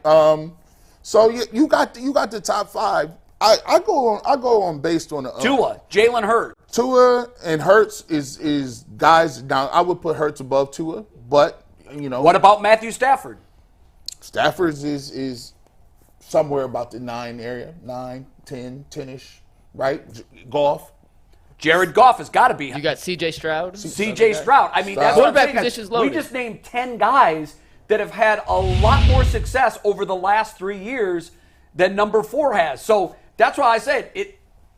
Speaker 4: So you got the top 5. I go on based on the
Speaker 2: Tua, Jalen Hurts.
Speaker 4: Tua and Hurts is guys down. I would put Hurts above Tua, but
Speaker 2: What about Matthew Stafford?
Speaker 4: Stafford is somewhere about the 9 area, 9, 10, 10-ish, right? Goff.
Speaker 2: Jared Goff has got to be.
Speaker 5: You got C.J. Stroud.
Speaker 2: C.J. Stroud. I mean, that's what I'm saying.
Speaker 5: Position's loaded.
Speaker 2: We just named 10 guys that have had a lot more success over the last 3 years than number 4 has. So that's why I said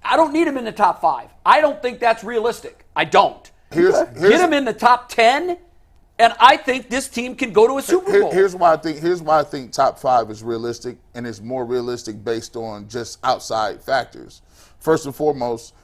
Speaker 2: I don't need him in the top 5. I don't think that's realistic. I don't.
Speaker 4: Here's
Speaker 2: Get him in the top 10, And I think this team can go to a Super Bowl.
Speaker 4: Here's why I think top 5 is realistic, and it's more realistic based on just outside factors. First and foremost,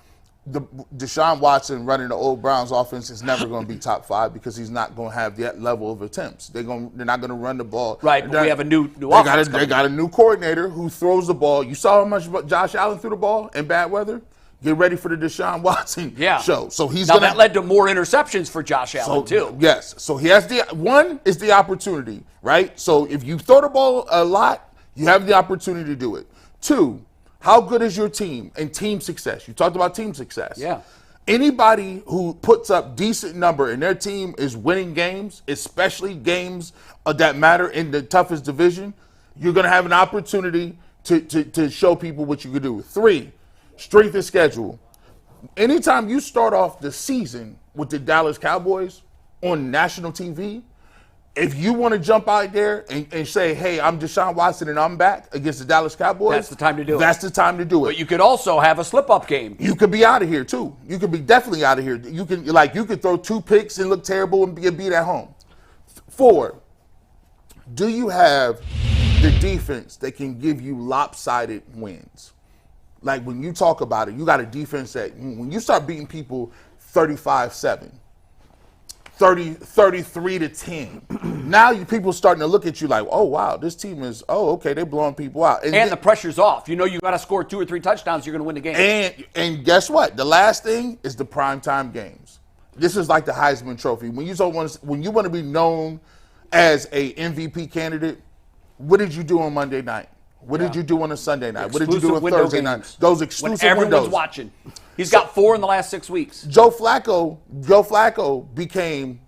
Speaker 4: Deshaun Watson running the old Browns offense is never going to be top 5 because he's not going to have that level of attempts. They're not going to run the ball.
Speaker 2: Right, but we have a new offense.
Speaker 4: They got a new coordinator who throws the ball. You saw how much Josh Allen threw the ball in bad weather? Get ready for the Deshaun Watson show. So that
Speaker 2: led to more interceptions for Josh Allen too.
Speaker 4: Yes. So he has one is the opportunity, right? So if you throw the ball a lot, you have the opportunity to do it. 2, how good is your team and team success? You talked about team success.
Speaker 2: Yeah.
Speaker 4: Anybody who puts up decent number and their team is winning games, especially games that matter in the toughest division, you're going to have an opportunity to show people what you can do. 3, strength of schedule. Anytime you start off the season with the Dallas Cowboys on national TV, if you want to jump out there and say, hey, I'm Deshaun Watson and I'm back against the Dallas Cowboys,
Speaker 2: that's the time to do it.
Speaker 4: That's the time to do it.
Speaker 2: But you could also have a slip-up game.
Speaker 4: You could be out of here, too. You could be definitely out of here. You could throw 2 picks and look terrible and be at home. 4, do you have the defense that can give you lopsided wins? Like, when you talk about it, you got a defense that, when you start beating people 35-7, 33-10, now people starting to look at you like, oh, wow, this team is, okay, they're blowing people out.
Speaker 2: And the pressure's off. You know you got to score 2 or 3 touchdowns, you're going to win the game.
Speaker 4: And guess what? The last thing is the primetime games. This is like the Heisman Trophy. When you want to be known as a MVP candidate, what did you do on Monday night? What did you do on a Sunday night? What did you do on Thursday night? Those exclusive
Speaker 2: when everyone's
Speaker 4: windows.
Speaker 2: Watching. He's got 4 in the last 6 weeks.
Speaker 4: Joe Flacco became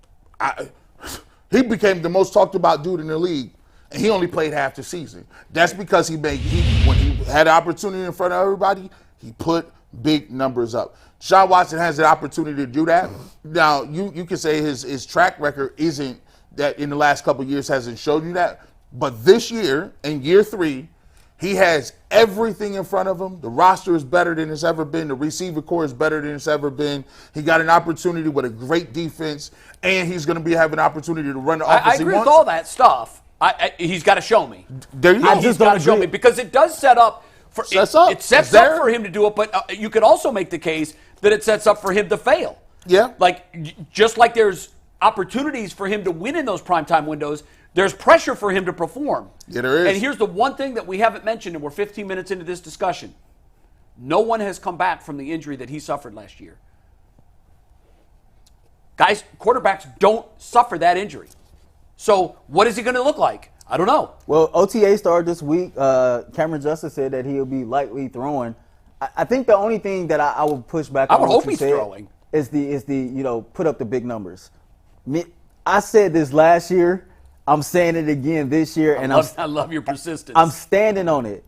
Speaker 4: the most talked about dude in the league, and he only played half the season. That's because when he had an opportunity in front of everybody, he put big numbers up. Deshaun Watson has the opportunity to do that. Now, you can say his track record isn't that in the last couple of years hasn't showed you that, but this year, in year 3, he has everything in front of him. The roster is better than it's ever been. The receiver core is better than it's ever been. He got an opportunity with a great defense, and he's going to having an opportunity to run the offense.
Speaker 2: I agree with all that stuff. He's got to show me.
Speaker 4: There you go.
Speaker 2: He's got to show me because it does set up for it sets up for him to do it. But you could also make the case that it sets up for him to fail.
Speaker 4: Yeah.
Speaker 2: Like just like there's opportunities for him to win in those primetime windows, there's pressure for him to perform.
Speaker 4: Yeah, there is.
Speaker 2: And here's the one thing that we haven't mentioned, and we're 15 minutes into this discussion. No one has come back from the injury that he suffered last year. Guys, quarterbacks don't suffer that injury. So what is he going to look like? I don't know.
Speaker 3: Well, OTA started this week. Cameron Justice said that he'll be lightly throwing. I think the only thing that I would push back on
Speaker 2: I would hope he's throwing.
Speaker 3: is the put up the big numbers. I said this last year. I'm saying it again this year, and
Speaker 2: I love your persistence.
Speaker 3: I'm standing on it.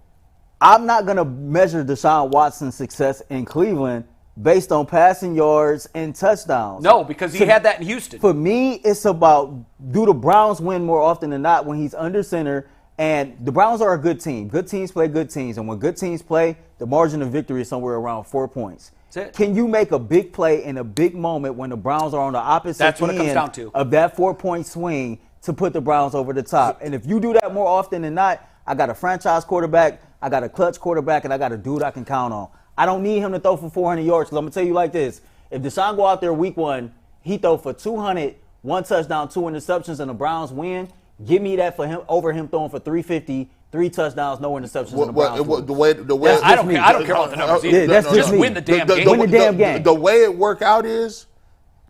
Speaker 3: I'm not going to measure Deshaun Watson's success in Cleveland based on passing yards and touchdowns.
Speaker 2: No, because he had that in Houston.
Speaker 3: For me, it's about, do the Browns win more often than not when he's under center? And the Browns are a good team. Good teams play good teams. And when good teams play, the margin of victory is somewhere around 4 points.
Speaker 2: That's it.
Speaker 3: Can you make a big play in a big moment when the Browns are on the opposite
Speaker 2: That's what it comes
Speaker 3: end
Speaker 2: down to.
Speaker 3: of that 4-point swing to put the Browns over the top? And if you do that more often than not, I got a franchise quarterback, I got a clutch quarterback, and I got a dude I can count on. I don't need him to throw for 400 yards, because I'm going to tell you like this. If Deshaun go out there week 1, he throw for 200, 1 touchdown, 2 interceptions, and the Browns win, give me that for him over him throwing for 350, 3 touchdowns, no interceptions, and the Browns win.
Speaker 2: I don't care about the numbers either.
Speaker 3: That's
Speaker 2: Just
Speaker 3: me.
Speaker 2: win the damn game.
Speaker 3: Win the damn game.
Speaker 4: The way it work out is,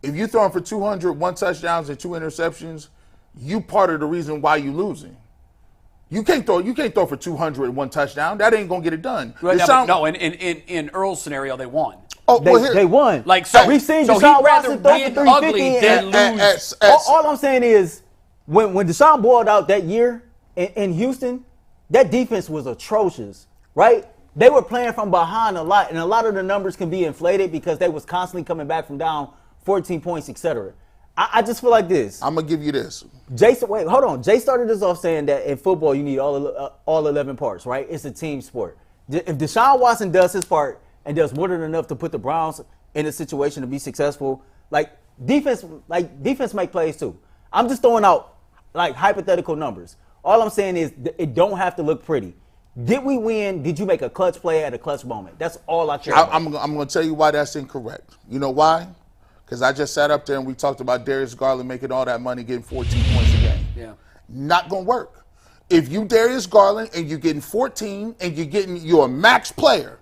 Speaker 4: if you throwing for 200, 1 touchdowns, and 2 interceptions, you part of the reason why you losing. You can't throw for 200 and 1 touchdown. That ain't gonna get it done.
Speaker 2: Right, in Earl's scenario, they won.
Speaker 4: Oh,
Speaker 3: They won.
Speaker 2: Like so,
Speaker 3: we've seen
Speaker 2: so
Speaker 3: Deshaun
Speaker 2: he'd rather
Speaker 3: Watson throw
Speaker 2: win
Speaker 3: for 350
Speaker 2: ugly than lose.
Speaker 3: All I'm saying is, when Deshaun boiled out that year in Houston, that defense was atrocious, right? They were playing from behind a lot, and a lot of the numbers can be inflated because they was constantly coming back from down 14 points, etc. I just feel like this.
Speaker 4: I'm gonna give you this.
Speaker 3: Jay started this off saying that in football you need all 11 parts, right? It's a team sport. If Deshaun Watson does his part and does more than enough to put the Browns in a situation to be successful, defense make plays too. I'm just throwing out like hypothetical numbers. All I'm saying is it don't have to look pretty. Did we win? Did you make a clutch play at a clutch moment? That's all I care about.
Speaker 4: I'm going to tell you why that's incorrect. You know why? Because I just sat up there and we talked about Darius Garland making all that money, getting 14 points a game.
Speaker 2: Yeah.
Speaker 4: Not going to work. If you Darius Garland and you're getting 14 and you're a max player,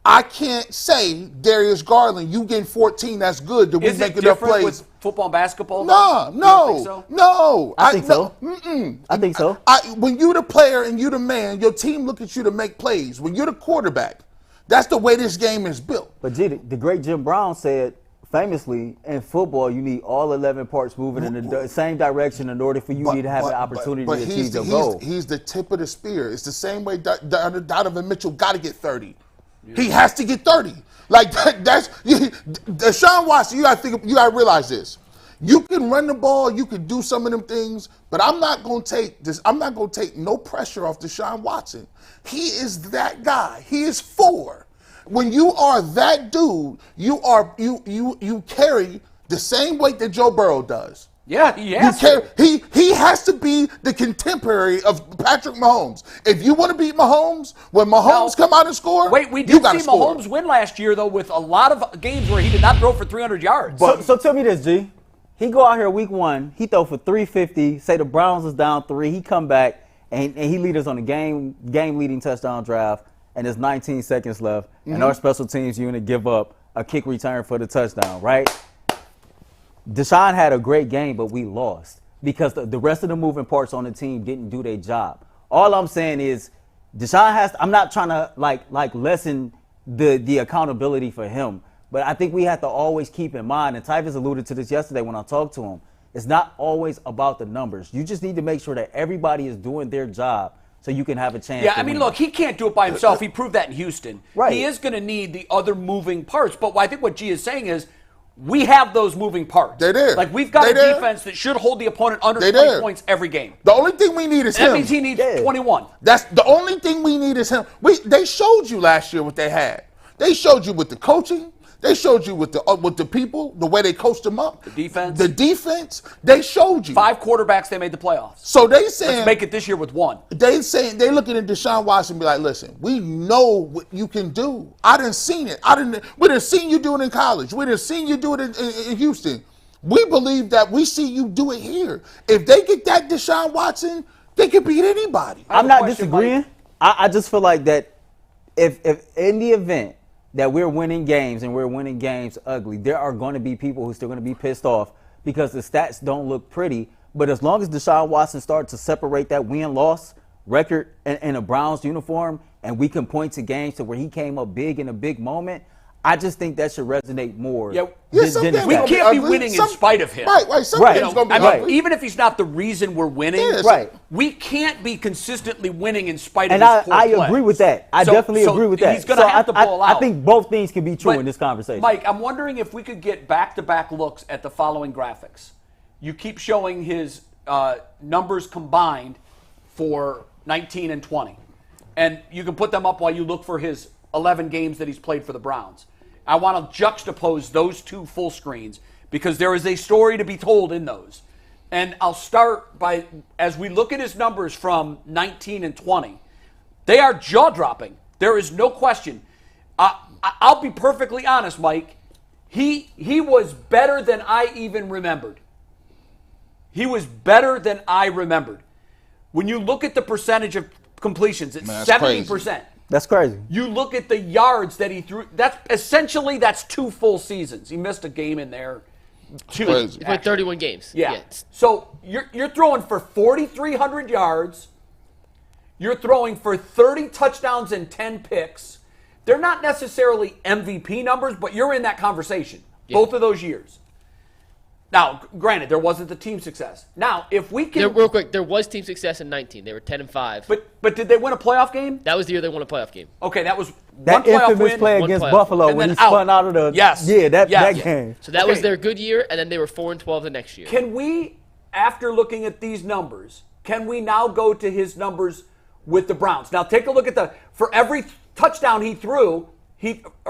Speaker 4: I can't say Darius Garland, you getting 14, that's good. Did we
Speaker 2: Is
Speaker 4: make
Speaker 2: it
Speaker 4: enough
Speaker 2: different
Speaker 4: plays?
Speaker 2: with football and basketball?
Speaker 4: No.
Speaker 2: You don't think so?
Speaker 4: No.
Speaker 3: I think so.
Speaker 4: Mm-mm.
Speaker 3: I think so.
Speaker 4: When you're the player and you're the man, your team look at you to make plays. When you're the quarterback, that's the way this game is built.
Speaker 3: But G, the great Jim Brown said famously, in football, you need all 11 parts moving in the same direction in order for you to have an opportunity to achieve your goal.
Speaker 4: He's the tip of the spear. It's the same way Donovan Mitchell got to get 30. Yeah. He has to get 30. Like that's Deshaun Watson. You got to realize this. You can run the ball, you can do some of them things, but I'm not going to take this. I'm not going to take no pressure off Deshaun Watson. He is that guy. He is 4. When you are that dude, you carry the same weight that Joe Burrow does.
Speaker 2: Yeah, he has
Speaker 4: he has to be the contemporary of Patrick Mahomes. If you want to beat Mahomes, when Mahomes come out and score,
Speaker 2: wait, we did see Mahomes win last year, though, with a lot of games where he did not throw for 300 yards.
Speaker 3: So tell me this, G. He go out here week 1, he throw for 350, say the Browns is down 3, he come back, and he lead us on a game-leading touchdown drive, and there's 19 seconds left, and our special teams unit give up a kick return for the touchdown, right? Deshaun had a great game, but we lost because the rest of the moving parts on the team didn't do their job. All I'm saying is Deshaun I'm not trying to like lessen the accountability for him, but I think we have to always keep in mind, and Tyvus alluded to this yesterday when I talked to him, it's not always about the numbers. You just need to make sure that everybody is doing their job so you can have a chance.
Speaker 2: Yeah, I mean, look, he can't do it by himself. He proved that in Houston.
Speaker 3: Right.
Speaker 2: He is going to need the other moving parts, but I think what G is saying is we have those moving parts.
Speaker 4: They're there.
Speaker 2: Like, we've got a defense that should hold the opponent under 20 points every game.
Speaker 4: The only thing we need is him.
Speaker 2: That means he needs 21.
Speaker 4: That's the only thing we need is him. They showed you last year what they had. They showed you with the coaching. They showed you with the people, the way they coached them up. The defense. They showed you.
Speaker 2: 5 quarterbacks, they made the playoffs.
Speaker 4: So they saying,
Speaker 2: let's make it this year with 1.
Speaker 4: They looking at Deshaun Watson and be like, listen, we know what you can do. I done seen it. We done seen you do it in college. We done seen you do it in Houston. We believe that we see you do it here. If they get that Deshaun Watson, they can beat anybody.
Speaker 3: I'm not disagreeing. I just feel like that if in the event that we're winning games and we're winning games ugly, there are going to be people who are still going to be pissed off because the stats don't look pretty. But as long as Deshaun Watson starts to separate that win-loss record in a Browns uniform and we can point to games to where he came up big in a big moment, I just think that should resonate more.
Speaker 2: Yeah,
Speaker 3: than
Speaker 2: we can't be winning in spite of him.
Speaker 4: Right. Some games gonna be ugly.
Speaker 2: Even if he's not the reason we're winning, we can't be consistently winning in spite of his poor
Speaker 3: play.
Speaker 2: I
Speaker 3: agree with that. I definitely agree with that.
Speaker 2: He's going to have to ball out.
Speaker 3: I think both things can be true in this conversation.
Speaker 2: Mike, I'm wondering if we could get back-to-back looks at the following graphics. You keep showing his numbers combined for 19 and 20. And you can put them up while you look for his 11 games that he's played for the Browns. I want to juxtapose those 2 full screens because there is a story to be told in those. And I'll start by, as we look at his numbers from 19 and 20, they are jaw-dropping. There is no question. I'll be perfectly honest, Mike. He was better than I even remembered. He was better than I remembered. When you look at the percentage of completions, it's 70%.
Speaker 4: Crazy.
Speaker 3: That's crazy.
Speaker 2: You look at the yards that he threw. That's 2 full seasons. He missed a game in there. 2.
Speaker 4: Crazy.
Speaker 5: He played 31 games.
Speaker 2: Yeah. So you're throwing for 4,300 yards. You're throwing for 30 touchdowns and 10 picks. They're not necessarily MVP numbers, but you're in that conversation. Both of those years. Now, granted, there wasn't the team success. Now, if we can...
Speaker 5: Real quick, there was team success in 19. They were 10-5.
Speaker 2: But did they win a playoff game?
Speaker 5: That was the year they won a playoff game.
Speaker 2: Okay, that was
Speaker 3: that
Speaker 2: one playoff
Speaker 3: infamous
Speaker 2: win.
Speaker 3: play against Buffalo when he spun out of the...
Speaker 2: Yes.
Speaker 3: Yeah, that game.
Speaker 5: So that was their good year, and then they were 4-12 the next year.
Speaker 2: Can we, after looking at these numbers, can we now go to his numbers with the Browns? Now, take a look at for every touchdown he threw,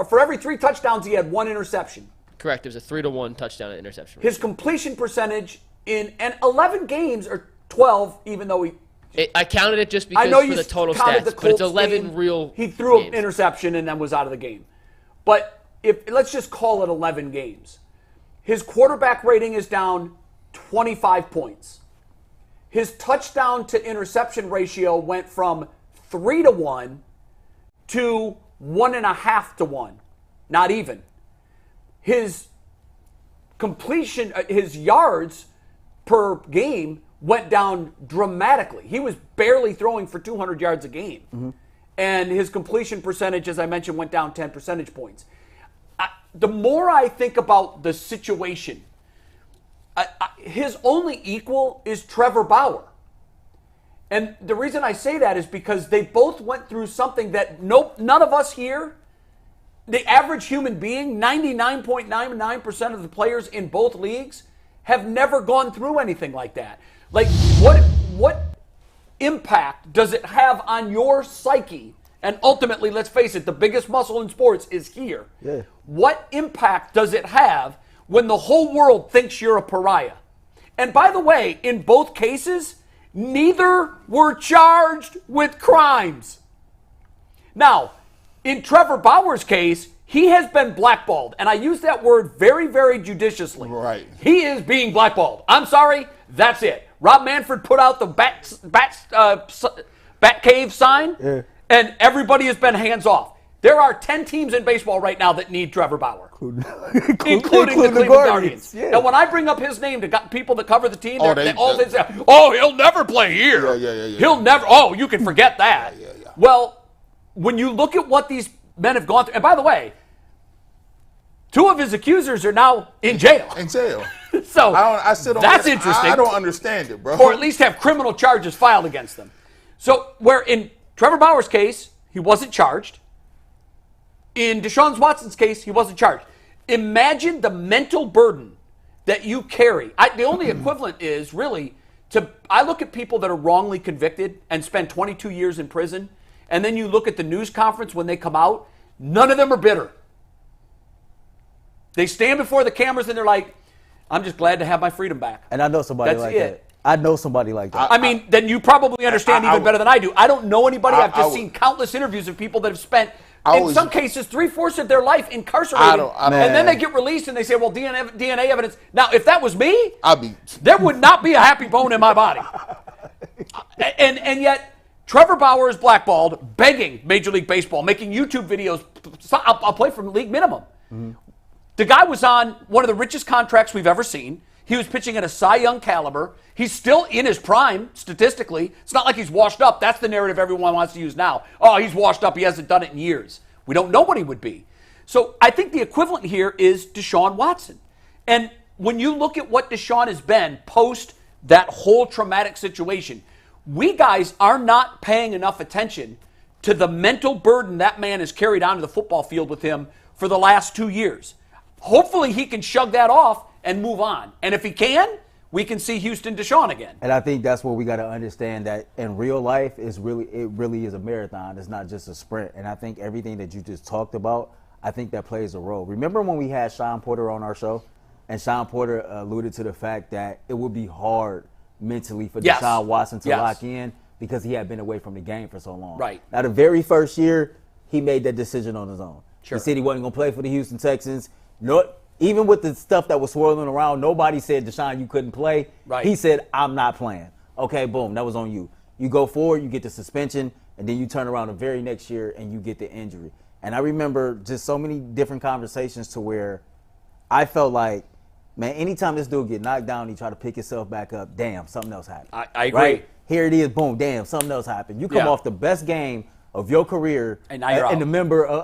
Speaker 2: for every 3 touchdowns, he had 1 interception.
Speaker 5: Correct. It was a 3-1 touchdown and interception.
Speaker 2: His completion percentage and 11 games or 12, even though
Speaker 5: I counted it just because
Speaker 2: I know
Speaker 5: for
Speaker 2: you
Speaker 5: the total
Speaker 2: counted
Speaker 5: stats,
Speaker 2: the
Speaker 5: but it's
Speaker 2: Colts
Speaker 5: 11
Speaker 2: game.
Speaker 5: real.
Speaker 2: He threw an
Speaker 5: games.
Speaker 2: interception and then was out of the game. But let's just call it 11 games. His quarterback rating is down 25 points. His touchdown to interception ratio went from 3-1 to 1.5-1. Not even. His completion, his yards per game went down dramatically. He was barely throwing for 200 yards a game. Mm-hmm. And his completion percentage, as I mentioned, went down 10 percentage points. The more I think about the situation, his only equal is Trevor Bauer. And the reason I say that is because they both went through something that none of us here, the average human being, 99.99% of the players in both leagues have never gone through anything like that. Like, what impact does it have on your psyche? And ultimately, let's face it, the biggest muscle in sports is here.
Speaker 3: Yeah.
Speaker 2: What impact does it have when the whole world thinks you're a pariah? And by the way, in both cases, neither were charged with crimes. Now, in Trevor Bauer's case, he has been blackballed. And I use that word very, very judiciously.
Speaker 4: Right.
Speaker 2: He is being blackballed. I'm sorry, that's it. Rob Manfred put out the bat cave sign, and everybody has been hands off. There are 10 teams in baseball right now that need Trevor Bauer, including the Cleveland Guardians.
Speaker 3: Yeah.
Speaker 2: And when I bring up his name to people that cover the team,
Speaker 4: Oh,
Speaker 2: they say, "Oh, he'll never play here.
Speaker 4: Yeah.
Speaker 2: He'll never. Oh, you can forget that."
Speaker 4: Yeah.
Speaker 2: Well, when you look at what these men have gone through, and by the way, 2 of his accusers are now in jail.
Speaker 4: In jail.
Speaker 2: So
Speaker 4: I still don't.
Speaker 2: that's interesting.
Speaker 4: I don't understand it, bro.
Speaker 2: Or at least have criminal charges filed against them. So where in Trevor Bauer's case, he wasn't charged. In Deshaun Watson's case, he wasn't charged. Imagine the mental burden that you carry. The only equivalent is really I look at people that are wrongly convicted and spend 22 years in prison, and then you look at the news conference when they come out, none of them are bitter. They stand before the cameras and they're like, I'm just glad to have my freedom back.
Speaker 3: And I know somebody
Speaker 2: That's
Speaker 3: like
Speaker 2: it.
Speaker 3: that. I know somebody like that.
Speaker 2: I mean, then you probably understand even better than I do. I don't know anybody. I've just seen countless interviews of people that have spent, in some cases, 3/4 of their life incarcerated. And then they get released and they say, well, DNA evidence. Now, if that was me, there would not be a happy bone in my body. And yet, Trevor Bauer is blackballed, begging Major League Baseball, making YouTube videos. I'll play from league minimum. Mm-hmm. The guy was on one of the richest contracts we've ever seen. He was pitching at a Cy Young caliber. He's still in his prime, statistically. It's not like he's washed up. That's the narrative everyone wants to use now. Oh, he's washed up. He hasn't done it in years. We don't know what he would be. So I think the equivalent here is Deshaun Watson. And when you look at what Deshaun has been post that whole traumatic situation, we guys are not paying enough attention to the mental burden that man has carried onto the football field with him for the last 2 years. Hopefully he can shrug that off and move on. And if he can, we can see Houston Deshaun again.
Speaker 3: And I think that's what we got to understand, that in real life it really is a marathon. It's not just a sprint. And I think everything that you just talked about, I think that plays a role. Remember when we had Sean Porter on our show, and Sean Porter alluded to the fact that it would be hard mentally for Deshaun Watson to lock in because he had been away from the game for so long.
Speaker 2: Right.
Speaker 3: Now, the very first year, he made that decision on his own.
Speaker 2: Sure.
Speaker 3: He said he wasn't going to play for the Houston Texans. Even with the stuff that was swirling around, nobody said, Deshaun, you couldn't play.
Speaker 2: Right.
Speaker 3: He said, I'm not playing. Okay, boom, that was on you. You go forward, you get the suspension, and then you turn around the very next year and you get the injury. And I remember just so many different conversations to where I felt like, man, anytime this dude get knocked down, he try to pick himself back up, damn, something else happened.
Speaker 2: I agree.
Speaker 3: Right? Here it is, boom, damn, something else happened. You come off the best game of your career
Speaker 2: and now you're out.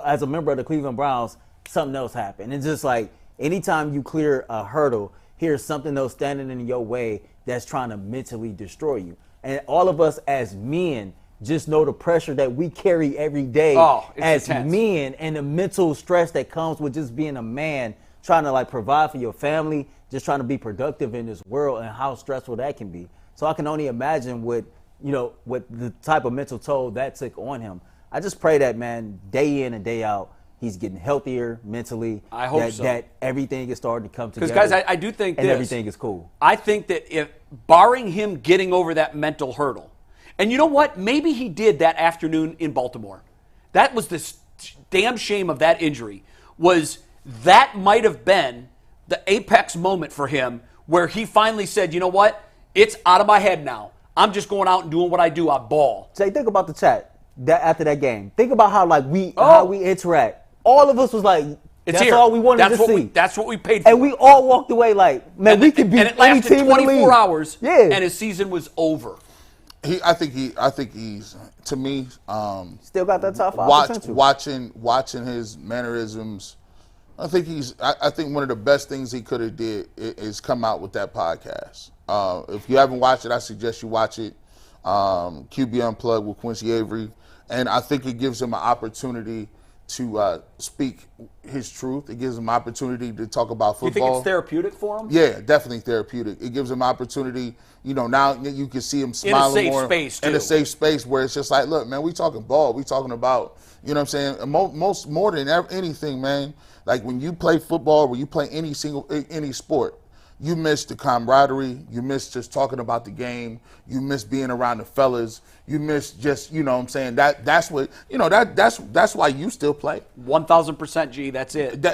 Speaker 3: as a member of the Cleveland Browns, something else happened. It's just like, anytime you clear a hurdle, here's something else standing in your way that's trying to mentally destroy you. And all of us as men just know the pressure that we carry every day as
Speaker 2: intense.
Speaker 3: Men, and the mental stress that comes with just being a man, trying to provide for your family, just trying to be productive in this world, and how stressful that can be. So I can only imagine what the type of mental toll that took on him. I just pray that, man, day in and day out, he's getting healthier mentally.
Speaker 2: I hope so.
Speaker 3: That everything is starting to come together.
Speaker 2: Because, guys, I do think
Speaker 3: and
Speaker 2: this.
Speaker 3: everything is cool.
Speaker 2: I think that if, barring him getting over that mental hurdle, and you know what? Maybe he did that afternoon in Baltimore. That was the damn shame of that injury, was that might have been the apex moment for him where he finally said, you know what? It's out of my head now. I'm just going out and doing what I do. I ball.
Speaker 3: Say, think about the chat after that game. Think about how how we interact. All of us was like,
Speaker 2: It's
Speaker 3: that's
Speaker 2: here.
Speaker 3: all we wanted
Speaker 2: That's
Speaker 3: to
Speaker 2: what
Speaker 3: see.
Speaker 2: that's what we paid for.
Speaker 3: And we all walked away like, man, we could beat
Speaker 2: and it
Speaker 3: any
Speaker 2: lasted
Speaker 3: team in the
Speaker 2: 24
Speaker 3: league.
Speaker 2: hours,
Speaker 3: Yeah.
Speaker 2: and his season was over.
Speaker 4: I think he's to me.
Speaker 3: Still got that top 5 potential.
Speaker 4: Watching his mannerisms. I think one of the best things he could have did is come out with that podcast. If you haven't watched it, I suggest you watch it. QB Unplugged with Quincy Avery, and I think it gives him an opportunity to speak his truth. It gives him an opportunity to talk about football.
Speaker 2: You think it's therapeutic for him?
Speaker 4: Yeah, definitely therapeutic. It gives him opportunity. Now you can see him smiling more.
Speaker 2: Space,
Speaker 4: in a safe space where it's just like, look, man, we talking ball. We talking about, you know what I'm saying? Most more than anything, man. Like when you play football, when you play any sport, you miss the camaraderie. You miss just talking about the game. You miss being around the fellas. You miss just, you know what I'm saying? That's what, that's why you still play.
Speaker 2: 1,000% G, that's it.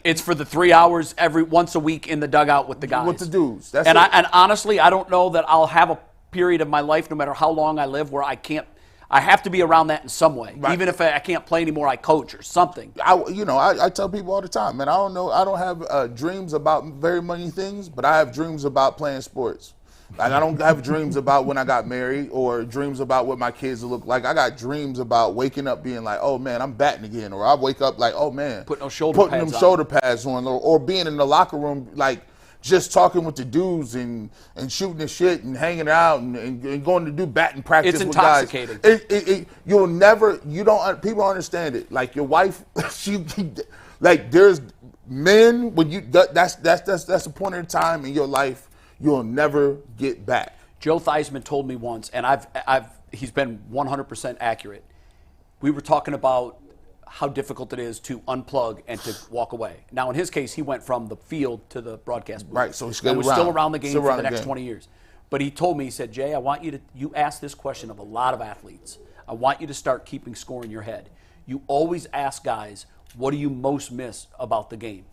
Speaker 2: It's for the 3 hours once a week in the dugout with the guys.
Speaker 4: With the dudes.
Speaker 2: And honestly, I don't know that I'll have a period of my life, no matter how long I live, where I have to be around that in some way. Right. Even if I can't play anymore, I coach or something.
Speaker 4: I tell people all the time, man, I don't have dreams about very many things, but I have dreams about playing sports. Like I don't have dreams about when I got married or dreams about what my kids look like. I got dreams about waking up being like, oh man, I'm batting again, or I wake up like, oh man, putting them shoulder pads on, or being in the locker room like just talking with the dudes and shooting the shit and hanging out and going to do batting practice with guys.
Speaker 2: It's intoxicating.
Speaker 4: People don't understand it. Like your wife, there's men when that's a point in time in your life you'll never get back.
Speaker 2: Joe Theismann told me once, and he's been 100% accurate. We were talking about how difficult it is to unplug and to walk away. Now, in his case, he went from the field to the broadcast booth.
Speaker 4: Right, so he's
Speaker 2: still around the game for the next 20 years. But he told me, he said, Jay, I want you ask this question of a lot of athletes. I want you to start keeping score in your head. You always ask guys, what do you most miss about the game?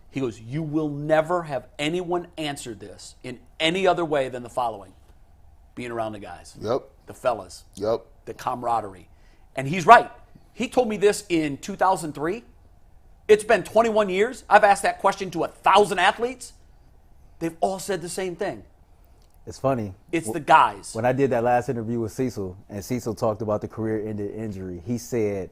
Speaker 2: He goes, you will never have anyone answer this in any other way than the following. Being around the guys.
Speaker 4: Yep.
Speaker 2: The fellas.
Speaker 4: Yep.
Speaker 2: The camaraderie. And he's right. He told me this in 2003. It's been 21 years. I've asked that question to 1,000 athletes. They've all said the same thing.
Speaker 3: It's funny.
Speaker 2: It's the guys.
Speaker 3: When I did that last interview with Cecil, and Cecil talked about the career-ended injury, he said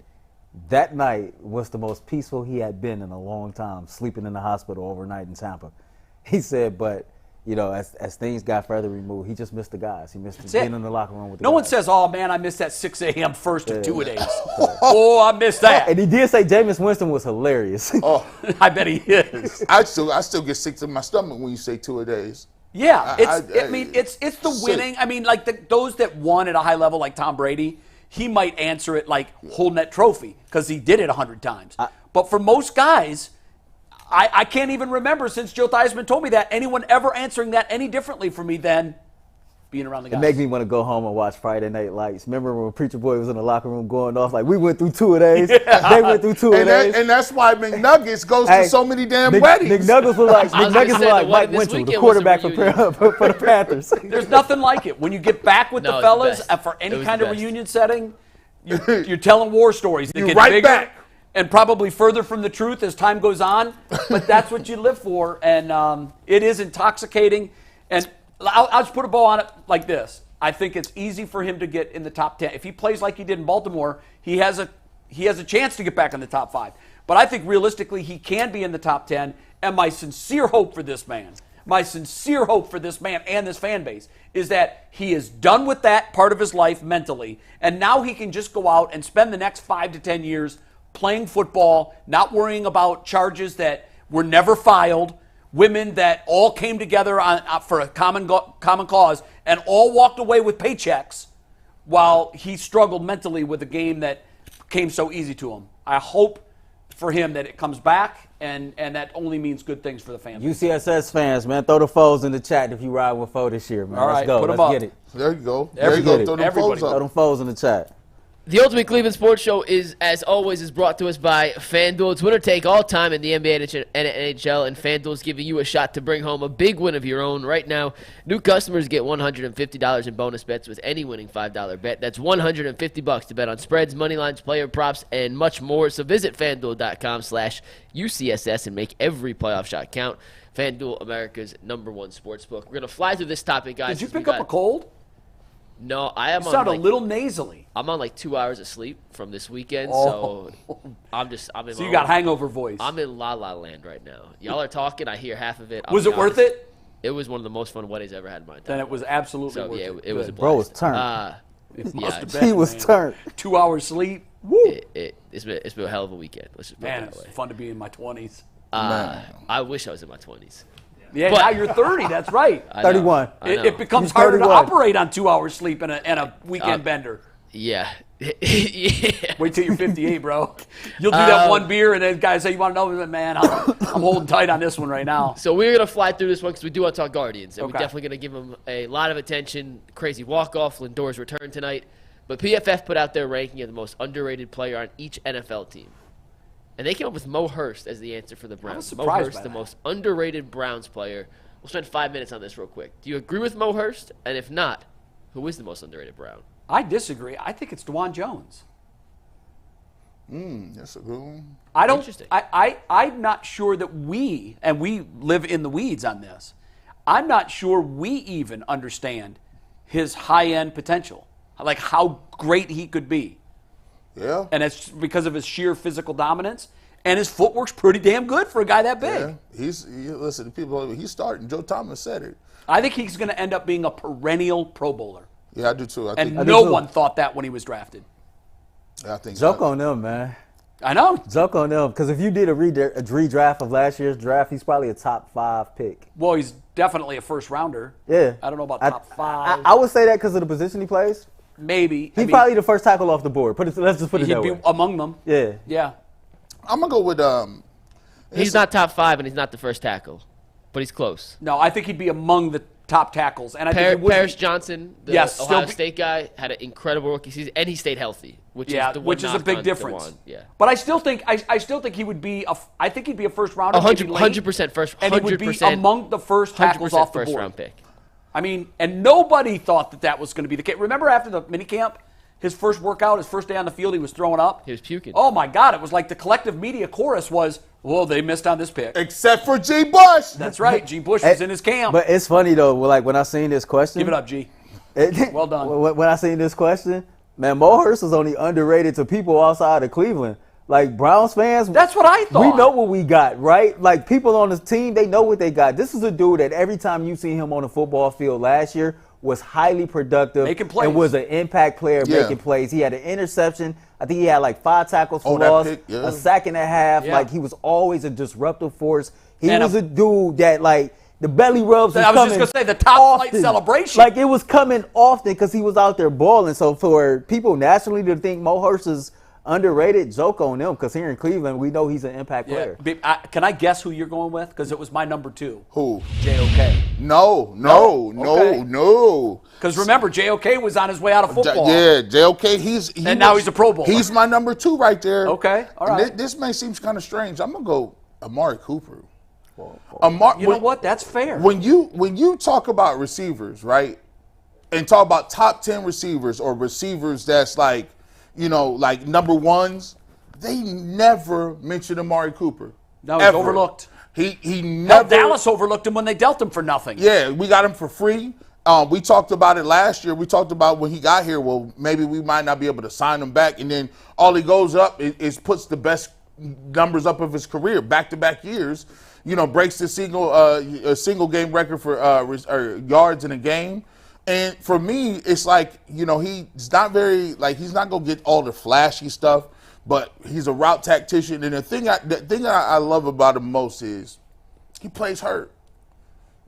Speaker 3: that night was the most peaceful he had been in a long time, sleeping in the hospital overnight in Tampa. He said, but, as things got further removed, he just missed the guys. He missed being in the locker room with the guys.
Speaker 2: No one says, oh, man, I missed that 6 a.m. first of two-a-days. Oh, I missed that.
Speaker 3: And he did say Jameis Winston was hilarious.
Speaker 4: Oh,
Speaker 2: I bet he is.
Speaker 4: I still get sick to my stomach when you say 2-a-days.
Speaker 2: Yeah, it's the winning. I mean, like those that won at a high level, like Tom Brady, he might answer it like holding that trophy because he did it 100 times. But for most guys, I can't even remember since Joe Theismann told me that anyone ever answering that any differently for me than being around the guys.
Speaker 3: It makes me want to go home and watch Friday Night Lights. Remember when Preacher Boy was in the locker room going off like we went through 2-a-days, they went through 2-a-days,
Speaker 4: and that's why McNuggets goes to so many damn weddings.
Speaker 3: McNuggets was like Mike Winchell, the quarterback for the Panthers.
Speaker 2: There's nothing like it when you get back with the fellas for any kind of reunion setting. You're telling war stories that get bigger back. And probably further from the truth as time goes on, but that's what you live for, and it is intoxicating. And I'll just put a bow on it like this. I think it's easy for him to get in the top 10. If he plays like he did in Baltimore, he has a chance to get back in the top 5. But I think realistically he can be in the top 10, and my sincere hope for this man and this fan base is that he is done with that part of his life mentally, and now he can just go out and spend the next 5 to 10 years playing football, not worrying about charges that were never filed, women that all came together for a common cause and all walked away with paychecks while he struggled mentally with a game that came so easy to him. I hope for him that it comes back, and that only means good things for the fans.
Speaker 3: UCSS fans, man, throw the foes in the chat if you ride with foe this year, man.
Speaker 2: All right,
Speaker 3: let's go.
Speaker 2: put 'em
Speaker 3: Let's
Speaker 2: up.
Speaker 3: get it.
Speaker 4: There you go.
Speaker 2: Everybody.
Speaker 4: Throw them
Speaker 2: Everybody.
Speaker 4: foes up.
Speaker 3: Throw them foes in the chat.
Speaker 5: The Ultimate Cleveland Sports Show is, as always, is brought to us by FanDuel. It's winner take all time in the NBA and NHL, and FanDuel is giving you a shot to bring home a big win of your own. Right now, new customers get $150 in bonus bets with any winning $5 bet. That's $150 to bet on spreads, money lines, player props, and much more. So visit FanDuel.com/UCSS and make every playoff shot count. FanDuel, America's #1 sportsbook. We're going to fly through this topic, guys.
Speaker 2: Did you pick up a cold?
Speaker 5: No, I am
Speaker 2: You
Speaker 5: on
Speaker 2: sound
Speaker 5: like,
Speaker 2: a little nasally.
Speaker 5: I'm on like 2 hours of sleep from this weekend,
Speaker 2: Oh.
Speaker 5: so I'm in
Speaker 2: So
Speaker 5: my
Speaker 2: you got
Speaker 5: own-
Speaker 2: hangover voice.
Speaker 5: I'm in La La Land right now. Y'all are talking. I hear half of it. I'll
Speaker 2: Was
Speaker 5: be
Speaker 2: it worth
Speaker 5: honest.
Speaker 2: it?
Speaker 5: It was one of the most fun weddings I ever had in my entire
Speaker 2: Then it was absolutely
Speaker 5: So
Speaker 2: worth
Speaker 5: yeah,
Speaker 2: it.
Speaker 5: it was a
Speaker 2: Good.
Speaker 5: blast.
Speaker 3: Bro was turned.
Speaker 2: It
Speaker 5: Yeah,
Speaker 2: must have
Speaker 5: it's-
Speaker 2: been,
Speaker 3: He was
Speaker 2: man.
Speaker 3: turned.
Speaker 2: 2 hours sleep. Woo.
Speaker 5: It's been a hell of a weekend. Let's just put
Speaker 2: Man,
Speaker 5: it that
Speaker 2: it's
Speaker 5: way.
Speaker 2: fun to be in my 20s.
Speaker 5: I wish I was in my 20s.
Speaker 2: Yeah,
Speaker 5: But-
Speaker 2: now you're 30. That's right.
Speaker 5: I know,
Speaker 3: 31.
Speaker 5: I know.
Speaker 2: It becomes
Speaker 3: He's
Speaker 2: harder to
Speaker 3: 31.
Speaker 2: operate on 2 hours sleep and a weekend bender.
Speaker 5: Yeah. Yeah.
Speaker 2: Wait till you're 58, bro. You'll do that one beer, and then guys say, "You want to know?" Man, I'm holding tight on this one right now.
Speaker 5: So we're gonna fly through this one because we do want to talk Guardians, and
Speaker 2: Okay.
Speaker 5: we're definitely gonna give them a lot of attention. Crazy walk-off, Lindor's return tonight, but PFF put out their ranking of the most underrated player on each NFL team, and they came up with Mo Hurst as the answer for the Browns. Mo
Speaker 2: surprised
Speaker 5: Hurst,
Speaker 2: by
Speaker 5: the
Speaker 2: that.
Speaker 5: most underrated Browns player. We'll spend 5 minutes on this real quick. Do you agree with Mo Hurst? And if not, who is the most underrated Brown?
Speaker 2: I disagree. I think it's DeJuan Jones.
Speaker 4: That's a good one.
Speaker 2: I don't.
Speaker 5: Interesting.
Speaker 2: I'm not sure that we live in the weeds on this. I'm not sure we even understand his high-end potential, like how great he could be.
Speaker 4: Yeah.
Speaker 2: And it's because of his sheer physical dominance, and his footwork's pretty damn good for a guy that big.
Speaker 4: Yeah. Listen to people. He's starting. Joe Thomas said it.
Speaker 2: I think he's going to end up being a perennial Pro Bowler.
Speaker 4: Yeah, I do too. I
Speaker 2: And
Speaker 4: think.
Speaker 2: no
Speaker 3: too.
Speaker 2: one thought that when he was drafted.
Speaker 4: I think.
Speaker 3: Joke on them, man.
Speaker 2: I know.
Speaker 3: Joke on them. Because if you did a redraft of last year's draft, he's probably a top 5 pick.
Speaker 2: Well, he's definitely a first rounder.
Speaker 3: Yeah.
Speaker 2: I don't know about top 5.
Speaker 3: I would say that because of the position he plays.
Speaker 2: Maybe.
Speaker 3: He's probably the first tackle off the board. Let's just put it
Speaker 2: he'd
Speaker 3: that
Speaker 2: be
Speaker 3: way.
Speaker 2: among them.
Speaker 3: Yeah.
Speaker 2: Yeah.
Speaker 4: I'm gonna go with
Speaker 5: He's not top 5, and he's not the first tackle, but he's close.
Speaker 2: No, I think he'd be among the top tackles. And I think he would
Speaker 5: Paris
Speaker 2: be-
Speaker 5: Johnson, the
Speaker 2: Yes, still
Speaker 5: Ohio
Speaker 2: be-
Speaker 5: State guy, had an incredible rookie season, and he stayed healthy, which is the one
Speaker 2: which is a
Speaker 5: knock
Speaker 2: big
Speaker 5: on
Speaker 2: difference.
Speaker 5: DeJuan. Yeah.
Speaker 2: But I still think he would be I think he'd be a first rounder.
Speaker 5: 100% first,
Speaker 2: and he would be
Speaker 5: 100%
Speaker 2: among the first tackles
Speaker 5: 100%
Speaker 2: off the
Speaker 5: first
Speaker 2: board.
Speaker 5: round pick.
Speaker 2: I mean, and nobody thought that was going to be the case. Remember after the minicamp, his first workout, his first day on the field, he was throwing up.
Speaker 5: He was puking.
Speaker 2: Oh my God! It was like the collective media chorus was, "Whoa, they missed on this pick."
Speaker 4: except for G. Bush.
Speaker 2: That's right. G. Bush was in his camp.
Speaker 3: But it's funny, though, like when I seen this question.
Speaker 2: Give it up, G. Well done.
Speaker 3: When I seen this question, man, Mo Hurst was only underrated to people outside of Cleveland. Like Browns fans,
Speaker 2: That's what I thought.
Speaker 3: we know what we got, right? Like people on the team, they know what they got. This is a dude that every time you see him on the football field last year was highly productive
Speaker 2: Making plays.
Speaker 3: and was an impact player
Speaker 4: Yeah.
Speaker 3: making plays. He had an interception. I think he had like 5 tackles for
Speaker 4: that
Speaker 3: loss,
Speaker 4: pick, yeah.
Speaker 3: a sack and a half.
Speaker 2: Yeah.
Speaker 3: Like he was always a disruptive force. He
Speaker 2: And
Speaker 3: was a dude that like the belly rubs.
Speaker 2: I was just
Speaker 3: coming
Speaker 2: gonna say, the top flight
Speaker 3: often.
Speaker 2: celebration.
Speaker 3: Like it was coming often because he was out there balling. So for people nationally to think Mo Hurst is underrated, joke on them because here in Cleveland we know he's an impact
Speaker 2: Yeah.
Speaker 3: player.
Speaker 2: Can I guess who you're going with? Because it was my number 2.
Speaker 4: Who?
Speaker 2: JOK.
Speaker 4: No.
Speaker 2: Okay.
Speaker 4: No.
Speaker 2: Because remember, JOK was on his way out of football.
Speaker 4: Yeah, JOK.
Speaker 2: And now he's a Pro Bowler.
Speaker 4: He's my number 2 right there.
Speaker 2: Okay, all
Speaker 4: And
Speaker 2: right.
Speaker 4: This may seem kind of strange. I'm gonna go Amari Cooper.
Speaker 2: You know what? That's fair.
Speaker 4: When you talk about receivers, right, and talk about top 10 receivers or receivers that's like, like number ones, they never mention Amari Cooper.
Speaker 2: No, he's
Speaker 4: Ever.
Speaker 2: overlooked.
Speaker 4: He
Speaker 2: Hell,
Speaker 4: never.
Speaker 2: Dallas overlooked him when they dealt him for nothing.
Speaker 4: Yeah, we got him for free. We talked about it last year. We talked about when he got here. Well, maybe we might not be able to sign him back, and then all he goes up is puts the best numbers up of his career, back-to-back years. Breaks the single game record for yards in a game. And for me, it's like he's not he's not gonna get all the flashy stuff, but he's a route tactician. And the thing I love about him most is he plays hurt.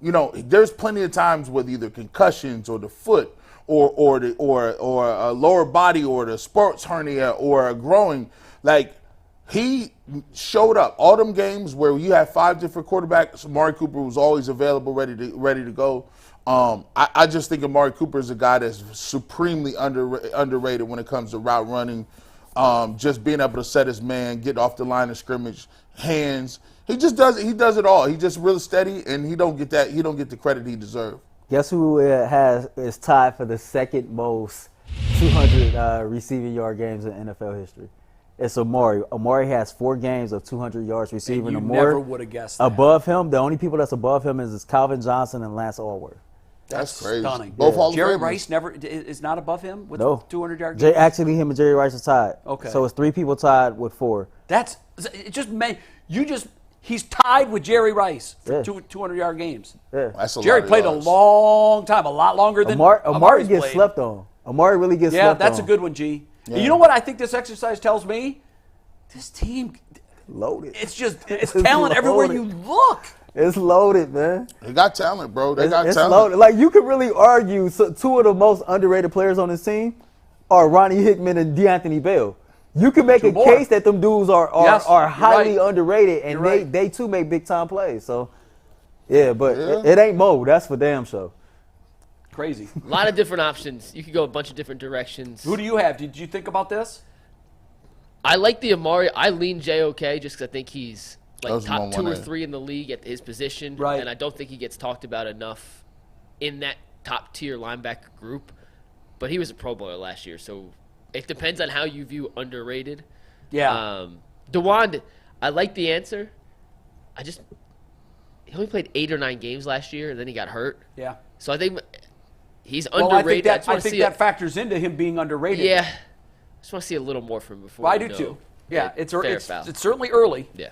Speaker 4: There's plenty of times with either concussions or the foot or a lower body or the sports hernia or a growing, like he showed up. All them games where you had 5 different quarterbacks, Amari Cooper was always available, ready to go. I just think Amari Cooper is a guy that's supremely underrated when it comes to route running, just being able to set his man, get off the line of scrimmage, hands. He does it all. He's just really steady, and he don't get the credit he deserves.
Speaker 3: Guess who is tied for the second most 200 receiving yard games in NFL history? It's Amari. Amari has 4 games of 200 yards receiving or more.
Speaker 2: You never would have guessed that.
Speaker 3: Above him, the only people that's above him is Calvin Johnson and Lance Allworth.
Speaker 4: That's crazy.
Speaker 2: Stunning.
Speaker 4: Both Hall of
Speaker 2: Jerry
Speaker 4: Famers.
Speaker 2: Rice is not above him with
Speaker 3: No.
Speaker 2: 200 yards.
Speaker 3: Actually, him and Jerry Rice are tied.
Speaker 2: Okay.
Speaker 3: So it's 3 people tied with 4.
Speaker 2: He's tied with Jerry Rice for
Speaker 3: Yeah.
Speaker 2: 200-yard games.
Speaker 3: Yeah.
Speaker 4: That's a
Speaker 2: Jerry
Speaker 4: lot of
Speaker 2: played
Speaker 4: yards.
Speaker 2: a long time, a lot longer than
Speaker 3: Amari
Speaker 2: Amari's
Speaker 3: gets
Speaker 2: played.
Speaker 3: slept on. Amari really gets
Speaker 2: Yeah,
Speaker 3: slept on.
Speaker 2: that's a good one, G. And you know what I think this exercise tells me? This team,
Speaker 3: Loaded.
Speaker 2: it's talent everywhere you look.
Speaker 3: It's loaded, man.
Speaker 4: They got talent, bro. They got
Speaker 3: It's
Speaker 4: talent.
Speaker 3: loaded. Like, you could really argue 2 of the most underrated players on this team are Ronnie Hickman and DeAnthony Bell. You can make a
Speaker 2: more.
Speaker 3: case that them dudes are
Speaker 2: Yes, you're
Speaker 3: highly
Speaker 2: right.
Speaker 3: underrated, and
Speaker 2: You're right.
Speaker 3: they too make big time plays. So, yeah, but
Speaker 4: Yeah.
Speaker 3: it ain't Mo. That's for damn sure.
Speaker 2: Crazy.
Speaker 5: A lot of different options. You could go a bunch of different directions.
Speaker 2: Who do you have? Did you think about this?
Speaker 5: I like the Amari. I lean JOK just because I think he's
Speaker 4: That
Speaker 5: like
Speaker 4: was
Speaker 5: top
Speaker 4: my
Speaker 5: 2 or
Speaker 4: 1A.
Speaker 5: 3 in the league at his position.
Speaker 2: Right.
Speaker 5: And I don't think he gets talked about enough in that top tier linebacker group. But he was a Pro Bowler last year, so it depends on how you view underrated.
Speaker 2: Yeah.
Speaker 5: DeWand, I like the answer. He only played 8 or 9 games last year, and then he got hurt.
Speaker 2: Yeah.
Speaker 5: So I think he's
Speaker 2: Well, I think
Speaker 5: underrated.
Speaker 2: that,
Speaker 5: just wanna see
Speaker 2: factors into him being underrated.
Speaker 5: Yeah. I just want to see a little more from him before
Speaker 2: Well, I
Speaker 5: we
Speaker 2: do
Speaker 5: know
Speaker 2: too. Yeah,
Speaker 5: that
Speaker 2: it's
Speaker 5: fair foul.
Speaker 2: certainly early.
Speaker 5: Yeah.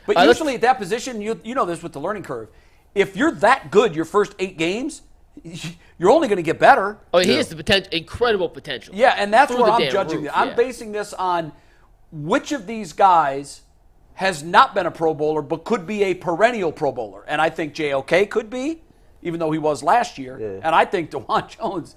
Speaker 2: But
Speaker 5: All right,
Speaker 2: usually at that position, you know this with the learning curve. If you're that good your first 8 games, you're only going to get better.
Speaker 5: Oh, he has the potential, incredible potential.
Speaker 2: Yeah, and that's
Speaker 5: Through
Speaker 2: where
Speaker 5: the
Speaker 2: I'm
Speaker 5: damn
Speaker 2: judging
Speaker 5: roof,
Speaker 2: it. I'm
Speaker 5: yeah.
Speaker 2: basing this on which of these guys has not been a Pro Bowler but could be a perennial Pro Bowler. And I think JOK could be, even though he was last year.
Speaker 3: Yeah.
Speaker 2: And I think DeWan Jones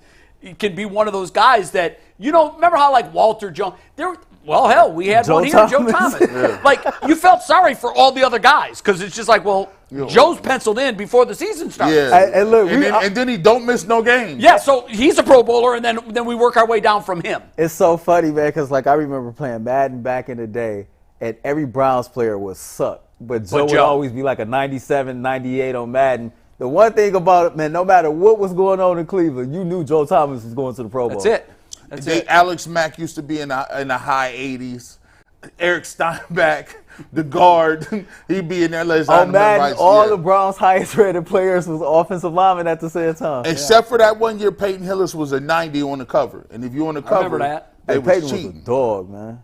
Speaker 2: can be one of those guys that, remember how like Walter Jones, we had
Speaker 3: Joe
Speaker 2: one here, Joe
Speaker 3: Thomas.
Speaker 2: Thomas. Like, you felt sorry for all the other guys because it's just like, Joe's penciled in before the season started.
Speaker 4: Yeah.
Speaker 3: And look,
Speaker 4: and then he don't miss no games.
Speaker 2: Yeah, so he's a Pro Bowler, and then we work our way down from him.
Speaker 3: It's so funny, man, because like I remember playing Madden back in the day, and every Browns player would suck, but Joe would always be like a 97, 98 on Madden. The one thing about it, man, no matter what was going on in Cleveland, you knew Joe Thomas was going to the Pro Bowl.
Speaker 2: That's it.
Speaker 4: Alex Mack used to be in the high 80s. Eric Steinbach, the guard, he'd be in there.
Speaker 3: On Madden, all the Browns' highest rated players was offensive linemen at the same time.
Speaker 4: Except for that one year, Peyton Hillis was a 90 on the cover. And if you on the cover,
Speaker 2: remember that.
Speaker 4: they
Speaker 3: Peyton
Speaker 4: was
Speaker 3: was a
Speaker 4: cheating.
Speaker 3: dog, man.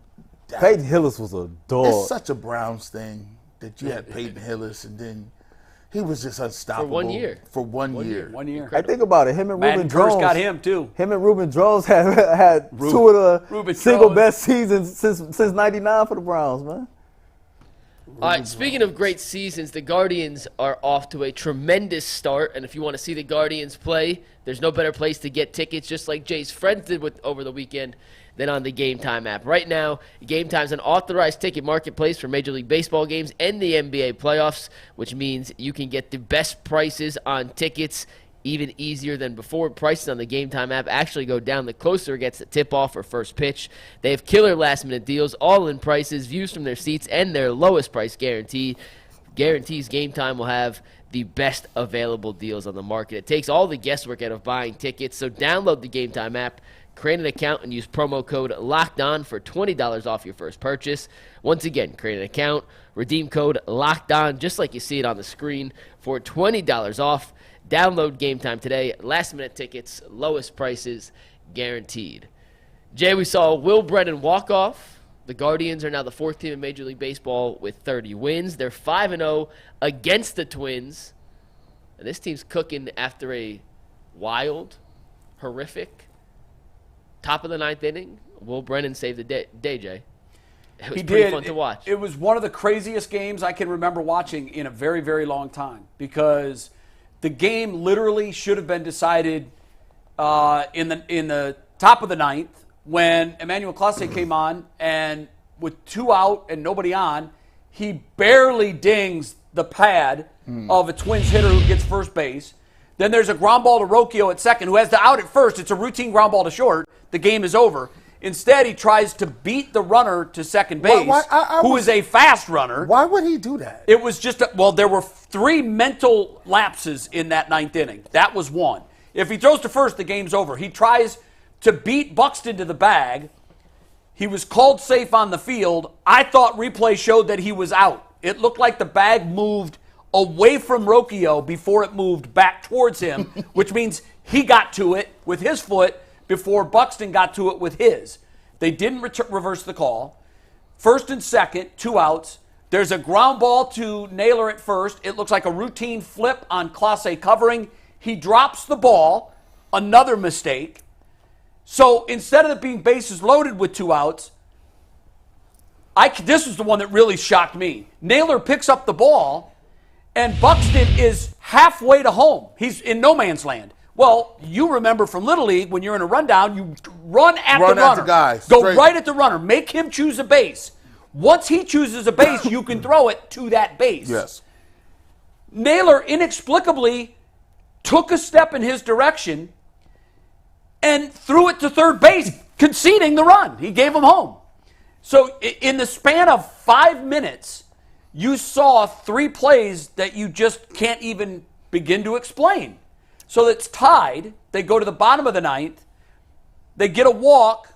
Speaker 3: Peyton Hillis was a dog.
Speaker 4: It's such a Browns thing that you had Peyton Hillis, and then he was just unstoppable.
Speaker 5: For 1 year.
Speaker 4: For one year.
Speaker 2: 1 year.
Speaker 3: I think about it. Him and
Speaker 2: Madden
Speaker 3: Reuben
Speaker 2: curse
Speaker 3: Jones
Speaker 2: got him, too.
Speaker 3: Him and Reuben Jones had 2 of the
Speaker 2: Reuben
Speaker 3: single
Speaker 2: Jones.
Speaker 3: best seasons since '99 for the Browns, man.
Speaker 5: All right, speaking of great seasons, the Guardians are off to a tremendous start. And if you want to see the Guardians play, there's no better place to get tickets, just like Jay's friends did over the weekend, than on the Game Time app. Right now, Game Time is an authorized ticket marketplace for Major League Baseball games and the NBA playoffs, which means you can get the best prices on tickets even easier than before. Prices on the Game Time app actually go down the closer it gets to tip-off or first pitch. They have killer last-minute deals, all-in prices, views from their seats, and their lowest price guarantee. Guarantees Game Time will have the best available deals on the market. It takes all the guesswork out of buying tickets, so download the Game Time app, create an account, and use promo code LOCKEDON for $20 off your first purchase. Once again, create an account, redeem code LOCKEDON, just like you see it on the screen, for $20 off. Download Game Time today. Last-minute tickets, lowest prices guaranteed. Jay, we saw Will Brennan walk off. The Guardians are now the 4th team in Major League Baseball with 30 wins. They're 5-0 against the Twins. And this team's cooking after a wild, horrific, top of the 9th inning. Will Brennan saved the day, Jay. It was pretty fun to watch.
Speaker 2: It was one of the craziest games I can remember watching in a very, very long time because the game literally should have been decided in the top of the 9th when Emmanuel Clase came on and with 2 out and nobody on, he barely dings the pad of a Twins hitter who gets first base. Then there's a ground ball to Rocchio at second, who has the out at first. It's a routine ground ball to short. The game is over. Instead, he tries to beat the runner to second base, who is a fast runner.
Speaker 4: Why would he do that?
Speaker 2: It was just, there were 3 mental lapses in that 9th inning. That was one. If he throws to first, the game's over. He tries to beat Buxton to the bag. He was called safe on the field. I thought replay showed that he was out. It looked like the bag moved away from Rocchio before it moved back towards him, which means he got to it with his foot before Buxton got to it with his. They didn't reverse the call. First and second, 2 outs. There's a ground ball to Naylor at first. It looks like a routine flip on Clase covering. He drops the ball. Another mistake. So instead of it being bases loaded with 2 outs, this was the one that really shocked me. Naylor picks up the ball, and Buxton is halfway to home. He's in no man's land. Well, you remember from Little League, when you're in a rundown, you run at the runner.
Speaker 4: Guy,
Speaker 2: go right at the runner. Make him choose a base. Once he chooses a base, you can throw it to that base.
Speaker 4: Yes.
Speaker 2: Naylor inexplicably took a step in his direction and threw it to third base, conceding the run. He gave him home. So in the span of 5 minutes, you saw 3 plays that you just can't even begin to explain. So it's tied. They go to the bottom of the 9th. They get a walk,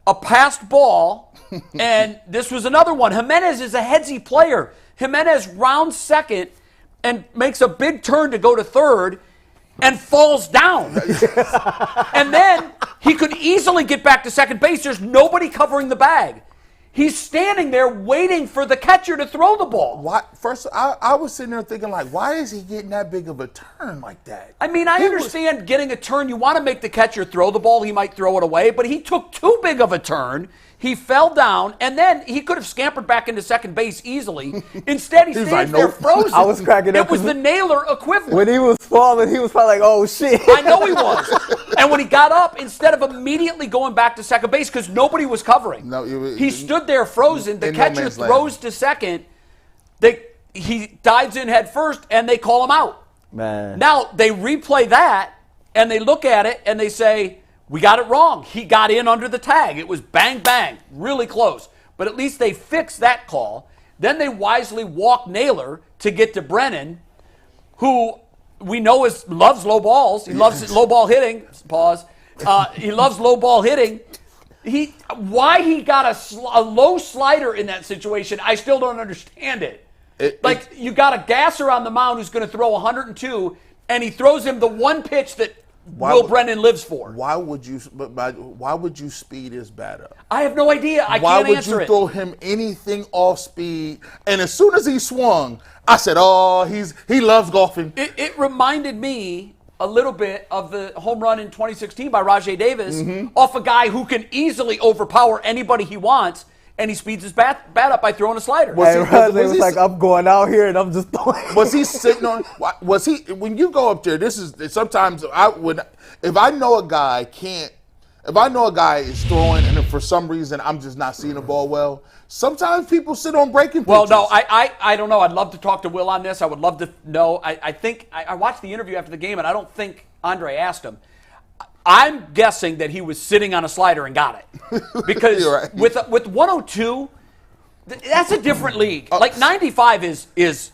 Speaker 2: a passed ball, and this was another one. Jimenez is a headsy player. Jimenez rounds second and makes a big turn to go to third and falls down. And then he could easily get back to second base. There's nobody covering the bag. He's standing there waiting for the catcher to throw the ball.
Speaker 4: Why? First, I was sitting there thinking, like, why is he getting that big of a turn like that?
Speaker 2: I mean, I understand getting a turn. You want to make the catcher throw the ball. He might throw it away, but he took too big of a turn. He fell down, and then he could have scampered back into second base easily. Instead, he stands there frozen.
Speaker 3: I was cracking up.
Speaker 2: It was the Naylor equivalent.
Speaker 3: When he was falling, he was probably like, oh, shit.
Speaker 2: I know he was. And when he got up, instead of immediately going back to second base because nobody was covering, he stood there frozen. The catcher throws to second. He dives in head first, and they call him out.
Speaker 3: Man.
Speaker 2: Now, they replay that, and they look at it, and they say, we got it wrong. He got in under the tag. It was bang, bang, really close. But at least they fixed that call. Then they wisely walk Naylor to get to Brennan, who we know loves low balls. He loves low ball hitting. Pause. He loves low ball hitting. Why he got a low slider in that situation, I still don't understand it. You got a gasser on the mound who's going to throw 102, and he throws him the one pitch that Brennan lives for.
Speaker 4: Why would you speed his bat up?
Speaker 2: I have no idea. I can't answer it.
Speaker 4: Why would you throw him anything off speed? And as soon as he swung, I said, "Oh, he loves golfing."
Speaker 2: It reminded me a little bit of the home run in 2016 by Rajai Davis off a guy who can easily overpower anybody he wants, and he speeds his bat up by throwing a slider.
Speaker 3: Was like, I'm going out here and I'm just throwing.
Speaker 4: Was he sitting on? Was he? When you go up there, this is sometimes if I know a guy is throwing and for some reason I'm just not seeing the ball well. Sometimes people sit on breaking pitches.
Speaker 2: Well, no, I don't know. I'd love to talk to Will on this. I would love to know. I think I watched the interview after the game, and I don't think Andre asked him. I'm guessing that he was sitting on a slider and got it. Because
Speaker 4: right.
Speaker 2: with 102, that's a different league. Like 95 is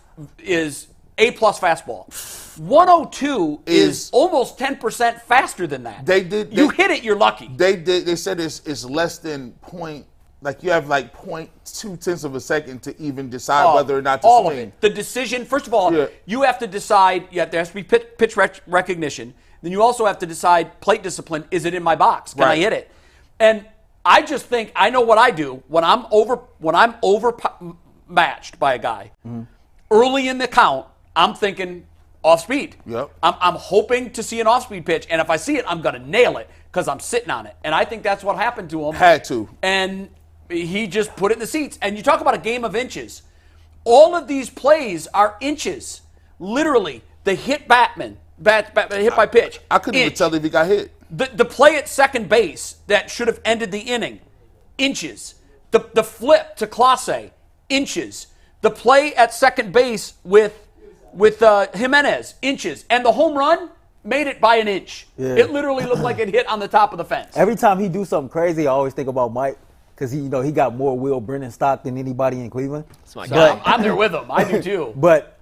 Speaker 2: A-plus fastball. 102 is almost 10% faster than that. You hit it, you're lucky.
Speaker 4: They said it's less than point. Like you have like 0.2 of a second to even decide whether or not to
Speaker 2: all
Speaker 4: swing.
Speaker 2: Of it. The decision, first of all, you have to decide. There has to be pitch recognition. Then you also have to decide plate discipline. Is it in my box? Can I hit it? And I just think I know what I do when I'm overmatched by a guy. Early in the count, I'm thinking off speed.
Speaker 4: Yep.
Speaker 2: I'm hoping to see an off speed pitch, and if I see it, I'm going to nail it because I'm sitting on it. And I think that's what happened to him.
Speaker 4: Had to.
Speaker 2: And he just put it in the seats. And you talk about a game of inches. All of these plays are inches. Literally, the hit Batman. Hit by pitch.
Speaker 4: I couldn't even tell if he got hit.
Speaker 2: The play at second base that should have ended the inning, inches. The flip to Clase, inches. The play at second base with Jimenez, inches. And the home run made it by an inch.
Speaker 3: Yeah.
Speaker 2: It literally looked like it hit on the top of the fence.
Speaker 3: Every time he do something crazy, I always think about Mike because he got more Will Brennan stock than anybody in Cleveland.
Speaker 5: That's my guy.
Speaker 2: I'm there with him. I do too.
Speaker 3: But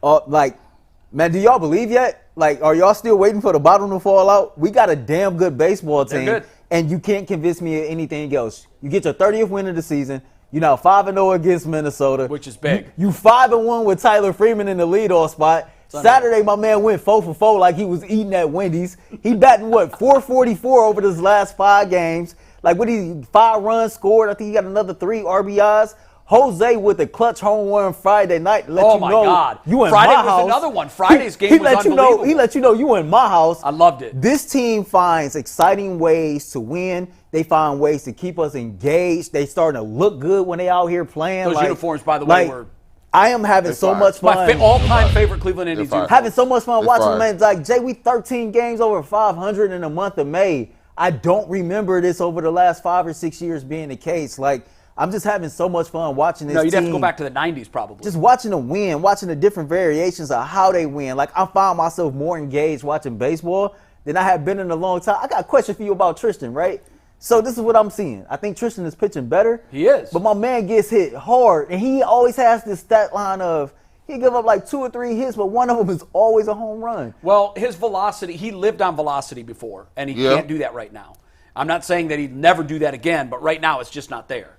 Speaker 3: man, do y'all believe yet? Like, are y'all still waiting for the bottom to fall out? We got a damn good baseball team,
Speaker 2: good.
Speaker 3: and you can't convince me of anything else. You get your 30th win of the season. You're now 5-0 against Minnesota,
Speaker 2: which is big.
Speaker 3: You 5-1 with Tyler Freeman in the leadoff spot. Saturday, my man went 4 for 4 like he was eating at Wendy's. He batting, 444 over his last 5 games. Like, 5 runs scored. I think he got another 3 RBIs. Jose with a clutch home run Friday night.
Speaker 2: Oh, my God.
Speaker 3: You in
Speaker 2: Friday
Speaker 3: my
Speaker 2: was
Speaker 3: house.
Speaker 2: another one. Friday's game was unbelievable.
Speaker 3: He let you know you in my house.
Speaker 2: I loved it.
Speaker 3: This team finds exciting ways to win. They find ways to keep us engaged. They starting to look good when they out here playing.
Speaker 2: Those uniforms, by the way, were...
Speaker 3: I am having so much fun.
Speaker 2: My all-time favorite Cleveland Indians uniform.
Speaker 3: Having so much fun watching them, man. Like, Jay, we 13 games over 500 in the month of May. I don't remember this over the last 5 or 6 years being the case. Like, I'm just having so much fun watching this team.
Speaker 2: No, you'd have to go back to the 90s probably.
Speaker 3: Just watching them win, watching the different variations of how they win. Like, I found myself more engaged watching baseball than I have been in a long time. I got a question for you about Tristan, right? So this is what I'm seeing. I think Tristan is pitching better.
Speaker 2: He is.
Speaker 3: But my man gets hit hard, and he always has this stat line of he give up like 2 or 3 hits, but one of them is always a home run.
Speaker 2: Well, his velocity, he lived on velocity before, and he can't do that right now. I'm not saying that he'd never do that again, but right now it's just not there.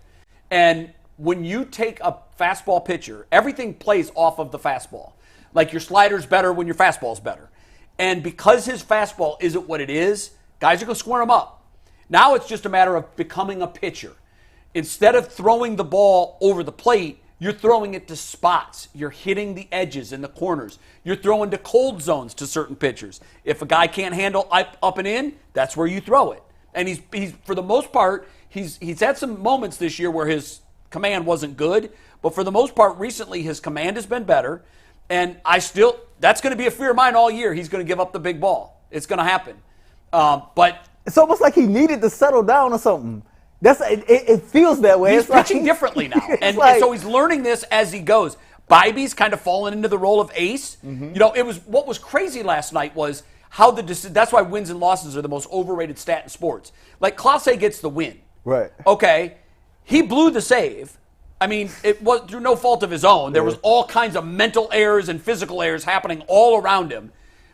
Speaker 2: And when you take a fastball pitcher, everything plays off of the fastball. Like your slider's better when your fastball's better. And because his fastball isn't what it is, guys are going to square him up. Now it's just a matter of becoming a pitcher. Instead of throwing the ball over the plate, you're throwing it to spots. You're hitting the edges and the corners. You're throwing to cold zones to certain pitchers. If a guy can't handle up and in, that's where you throw it. And he's for the most part, he's had some moments this year where his command wasn't good, but for the most part recently his command has been better. And that's going to be a fear of mine all year. He's going to give up the big ball. It's going to happen. But
Speaker 3: it's almost like he needed to settle down or something. It feels that way.
Speaker 2: He's pitching differently now. And so he's learning this as he goes. Bibby's kind of fallen into the role of ace. Mm-hmm. You know, what was crazy last night was how that's why wins and losses are the most overrated stat in sports. Like Clase gets the win.
Speaker 3: Right.
Speaker 2: Okay. He blew the save. I mean, it was through no fault of his own. There was all kinds of mental errors and physical errors happening all around him.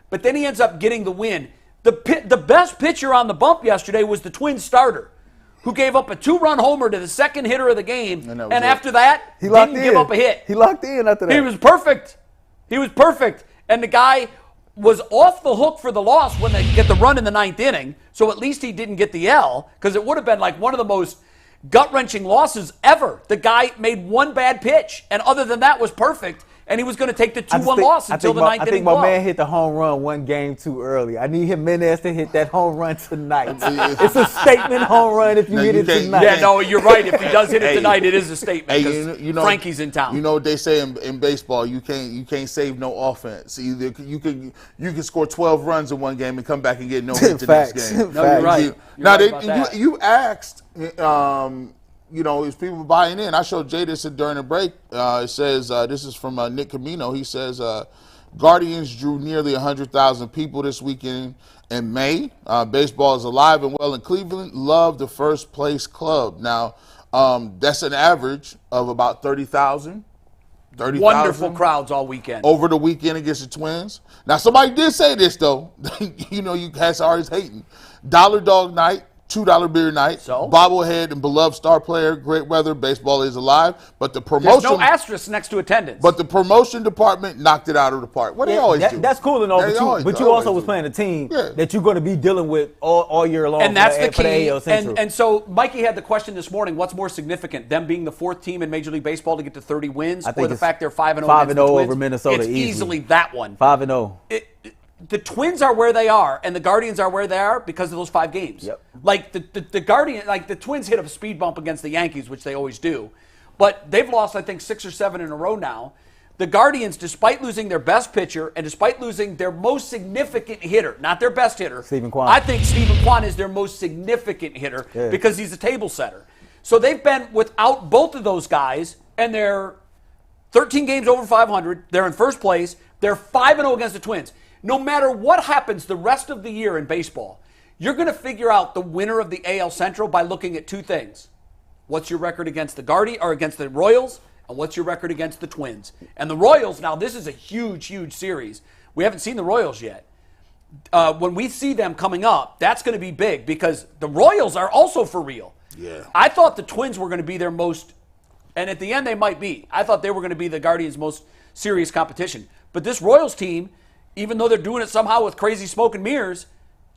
Speaker 2: But then he ends up getting the win. The best pitcher on the bump yesterday was the Twins starter, who gave up a 2-run homer to the second hitter of the game, and after that, he didn't give up a hit.
Speaker 3: He locked in after that.
Speaker 2: He was perfect. And the guy was off the hook for the loss when they get the run in the 9th inning, so at least he didn't get the L, because it would have been like one of the most gut-wrenching losses ever. The guy made one bad pitch, and other than that was perfect. And he was going to take the 2-1 loss until the 9th inning.
Speaker 3: I think my man hit the home run one game too early. I need Jimenez to hit that home run tonight. It's a statement home run if you hit it tonight.
Speaker 2: Yeah, no, you're right. If he does hit it tonight, it is a statement because Frankie's in town.
Speaker 4: You know what they say in baseball? You can't save no offense. Either you can score 12 runs in one game and come back and get no hits the next game.
Speaker 2: No, you're right.
Speaker 4: You asked. Is people buying in? I showed Jay this during the break. It says, this is from Nick Camino. He says, Guardians drew nearly 100,000 people this weekend in May. Baseball is alive and well in Cleveland. Love the first place club. Now, that's an average of about 30,000.
Speaker 2: Wonderful crowds all weekend.
Speaker 4: Over the weekend against the Twins. Now, somebody did say this, though. You guys are always hating. Dollar Dog Night. $2 beer night, bobblehead and beloved star player, great weather, baseball is alive, but the promotion...
Speaker 2: There's no asterisk next to attendance.
Speaker 4: But the promotion department knocked it out of the park. What they always do.
Speaker 3: That's cool and all, but you also was playing a team that you're going to be dealing with all year long.
Speaker 2: And that's the key. And so Mikey had the question this morning, what's more significant, them being the 4th team in Major League Baseball to get to 30 wins, or the fact they're 5-0
Speaker 3: over Minnesota?
Speaker 2: It's easily that one.
Speaker 3: 5-0.
Speaker 2: The Twins are where they are, and the Guardians are where they are because of those 5 games. Yep. Like the Twins hit a speed bump against the Yankees, which they always do, but they've lost I think 6 or 7 in a row now. The Guardians, despite losing their best pitcher and despite losing their most significant hitter, not their best hitter,
Speaker 3: Stephen Kwan.
Speaker 2: I think Stephen Kwan is their most significant hitter because he's a table setter. So they've been without both of those guys, and they're 13 games over 500. They're in first place. They're 5-0 against the Twins. No matter what happens the rest of the year in baseball, you're going to figure out the winner of the AL Central by looking at two things. What's your record against the Royals, and what's your record against the Twins? And the Royals, now this is a huge, huge series. We haven't seen the Royals yet. When we see them coming up, that's going to be big because the Royals are also for real.
Speaker 4: Yeah.
Speaker 2: I thought the Twins were going to be their most, and at the end they might be. I thought they were going to be the Guardians' most serious competition. But this Royals team, even though they're doing it somehow with crazy smoke and mirrors,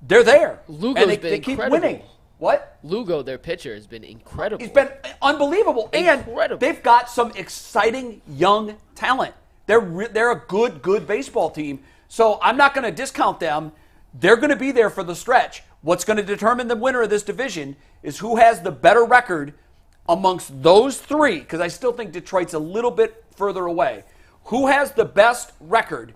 Speaker 2: they're there.
Speaker 5: Lugo's
Speaker 2: and they keep
Speaker 5: incredible.
Speaker 2: winning. What?
Speaker 5: Lugo, their pitcher, has been incredible.
Speaker 2: He's been unbelievable.
Speaker 5: Incredible.
Speaker 2: And they've got some exciting young talent. They're a good baseball team. So I'm not going to discount them. They're going to be there for the stretch. What's going to determine the winner of this division is who has the better record amongst those three, because I still think Detroit's a little bit further away. Who has the best record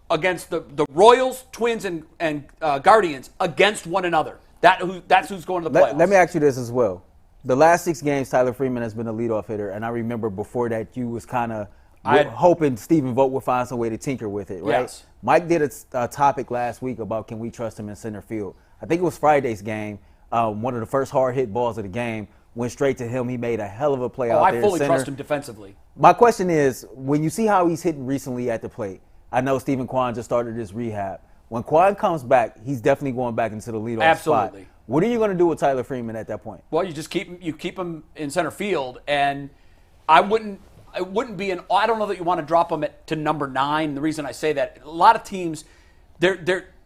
Speaker 2: against the Royals, Twins, and Guardians against one another? That's who's going to the playoffs.
Speaker 3: Let me ask you this as well. The last 6 games, Tyler Freeman has been a leadoff hitter, and I remember before that you was kind of hoping Stephen Vogt would find some way to tinker with it, right?
Speaker 2: Yes.
Speaker 3: Mike did a topic last week about can we trust him in center field. I think it was Friday's game. One of the first hard hit balls of the game went straight to him. He made a hell of a play out there.
Speaker 2: I fully
Speaker 3: center.
Speaker 2: trust him defensively.
Speaker 3: My question is, when you see how he's hitting recently at the plate, I know Stephen Kwan just started his rehab. When Kwan comes back, he's definitely going back into the leadoff spot.
Speaker 2: Absolutely.
Speaker 3: What are you going to do with Tyler Freeman at that point?
Speaker 2: Well, you just keep him in center field, and I wouldn't be I don't know that you want to drop him to number 9. The reason I say that, a lot of teams,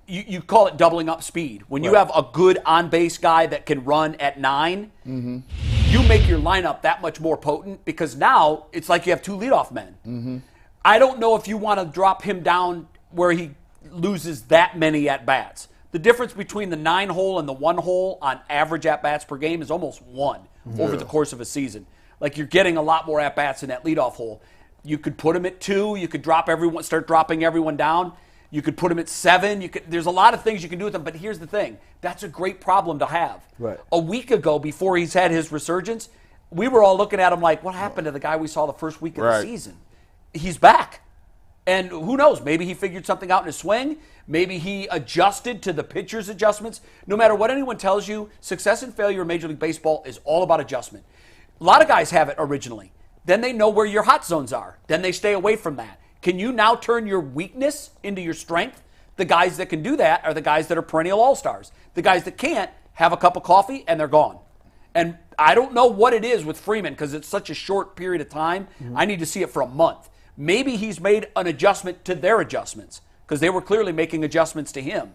Speaker 2: you call it doubling up speed. When you have a good on base guy that can run at 9, you make your lineup that much more potent because now it's like you have 2 leadoff men. I don't know if you want to drop him down where he loses that many at bats. The difference between the 9 hole and the 1 hole on average at bats per game is almost 1 over the course of a season. Like you're getting a lot more at bats in that leadoff hole. You could put him at 2. You could start dropping everyone down. You could put him at 7. There's a lot of things you can do with him. But here's the thing: that's a great problem to have.
Speaker 3: Right.
Speaker 2: A week ago, before he's had his resurgence, we were all looking at him like, what happened to the guy we saw the first week of the season? He's back. And who knows? Maybe he figured something out in his swing. Maybe he adjusted to the pitcher's adjustments. No matter what anyone tells you, success and failure in Major League Baseball is all about adjustment. A lot of guys have it originally. Then they know where your hot zones are. Then they stay away from that. Can you now turn your weakness into your strength? The guys that can do that are the guys that are perennial all-stars. The guys that can't have a cup of coffee and they're gone. And I don't know what it is with Freeman because it's such a short period of time. I need to see it for a month. Maybe he's made an adjustment to their adjustments because they were clearly making adjustments to him.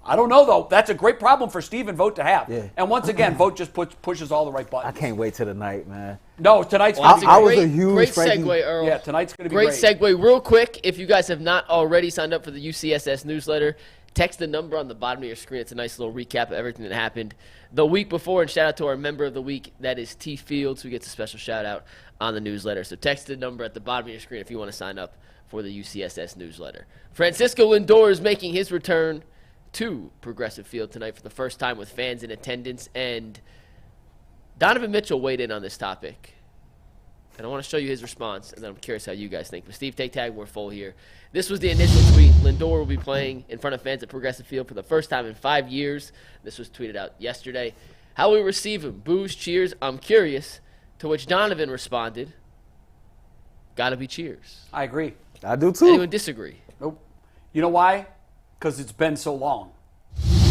Speaker 2: I don't know, though. That's a great problem for Stephen Vogt to have.
Speaker 3: Yeah.
Speaker 2: And once again, Vogt just pushes all the right buttons.
Speaker 3: I can't wait till the night, man.
Speaker 2: No, tonight's
Speaker 5: Well,
Speaker 2: going to be
Speaker 3: I
Speaker 2: great.
Speaker 3: was a huge
Speaker 5: great
Speaker 3: Frankie-
Speaker 5: segue, Earl.
Speaker 2: Yeah, tonight's going to be
Speaker 5: Great
Speaker 2: great.
Speaker 5: segue. Real quick, if you guys have not already signed up for the UCSS newsletter, text the number on the bottom of your screen. It's a nice little recap of everything that happened the week before. And shout out to our member of the week, that is T Fields, who gets a special shout out on the newsletter. So text the number at the bottom of your screen if you want to sign up for the UCSS newsletter. Francisco Lindor is making his return to Progressive Field tonight for the first time with fans in attendance. And Donovan Mitchell weighed in on this topic. And I want to show you his response, and then I'm curious how you guys think. But Steve, take tag, we're full here. This was the initial tweet. Lindor will be playing in front of fans at Progressive Field for the first time in 5 years. This was tweeted out yesterday. How will we receive him? Boos, cheers, I'm curious. To which Donovan responded, gotta be cheers.
Speaker 2: I agree.
Speaker 3: I do too.
Speaker 5: Anyone disagree?
Speaker 2: Nope. You know why? Because it's been so long.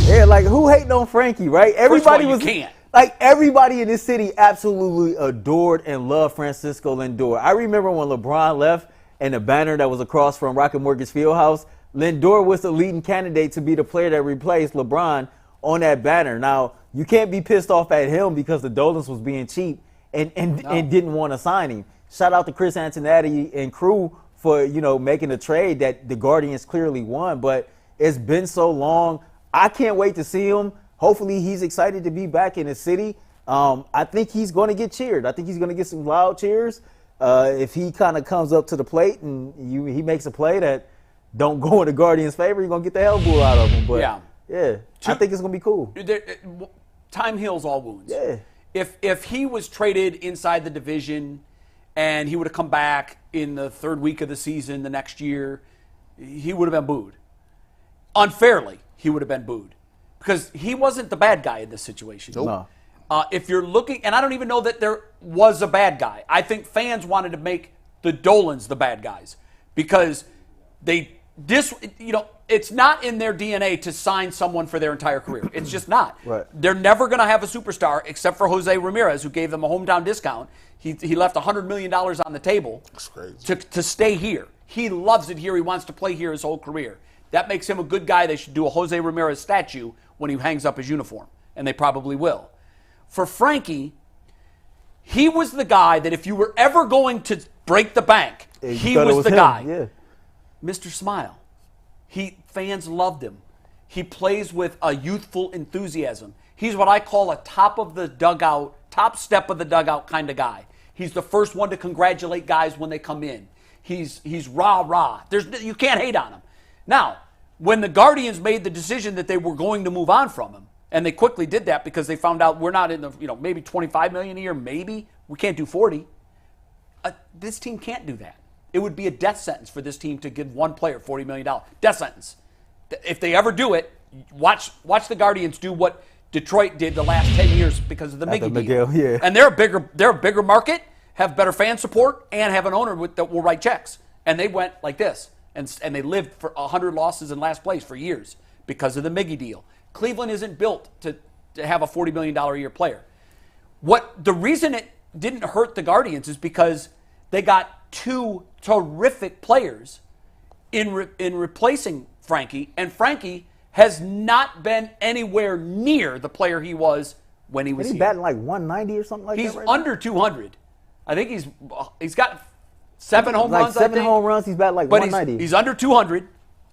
Speaker 3: Yeah, like who hating on Frankie, right? Everybody
Speaker 2: you
Speaker 3: was
Speaker 2: can't.
Speaker 3: like everybody in this city absolutely adored and loved Francisco Lindor. I remember when LeBron left and the banner that was across from Rocket Mortgage Fieldhouse, Lindor was the leading candidate to be the player that replaced LeBron on that banner. Now, you can't be pissed off at him because the Dolans was being cheap and didn't want to sign him. Shout out to Chris Antonetti and crew for, making a trade that the Guardians clearly won, but it's been so long. I can't wait to see him. Hopefully he's excited to be back in the city. I think he's going to get cheered. I think he's going to get some loud cheers. If he kind of comes up to the plate and he makes a play that don't go in the Guardians' favor, you're going to get the hell boo out of him. But, yeah I think it's going to be cool.
Speaker 2: Time heals all wounds.
Speaker 3: Yeah.
Speaker 2: if he was traded inside the division and he would have come back in the third week of the season the next year, he would have been booed. Unfairly, he would have been booed because he wasn't the bad guy in this situation.
Speaker 3: No.
Speaker 2: If you're looking, and I don't even know that there was a bad guy. I think fans wanted to make the Dolans the bad guys because it's not in their DNA to sign someone for their entire career. It's just not.
Speaker 3: Right.
Speaker 2: They're never going to have a superstar except for Jose Ramirez, who gave them a hometown discount. He left $100 million on the table to stay here. He loves it here. He wants to play here his whole career. That makes him a good guy. They should do a Jose Ramirez statue when he hangs up his uniform, and they probably will. For Frankie, he was the guy that if you were ever going to break the bank, he was the guy.
Speaker 3: Yeah.
Speaker 2: Mr. Smile. Fans loved him. He plays with a youthful enthusiasm. He's what I call a top step of the dugout kind of guy. He's the first one to congratulate guys when they come in. He's rah-rah. You can't hate on him. Now, when the Guardians made the decision that they were going to move on from him, and they quickly did that because they found out we're not in the, maybe $25 million a year, maybe. We can't do 40. This team can't do that. It would be a death sentence for this team to give one player $40 million. Death sentence. If they ever do it, watch the Guardians do what Detroit did the last 10 years because of the Miggy deal.
Speaker 3: Yeah.
Speaker 2: And they're a bigger market, have better fan support, and have an owner that will write checks. And they went like this. And they lived for 100 losses in last place for years because of the Miggy deal. Cleveland isn't built to have a $40 million a year player. The reason it didn't hurt the Guardians is because they got two terrific players in replacing Frankie, and Frankie has not been anywhere near the player he was when he was here.
Speaker 3: He's batting like 190 or something like
Speaker 2: He's
Speaker 3: that right
Speaker 2: under 200. I think he's got 7 home runs.
Speaker 3: Seven home runs. He's batting like 190.
Speaker 2: He's under 200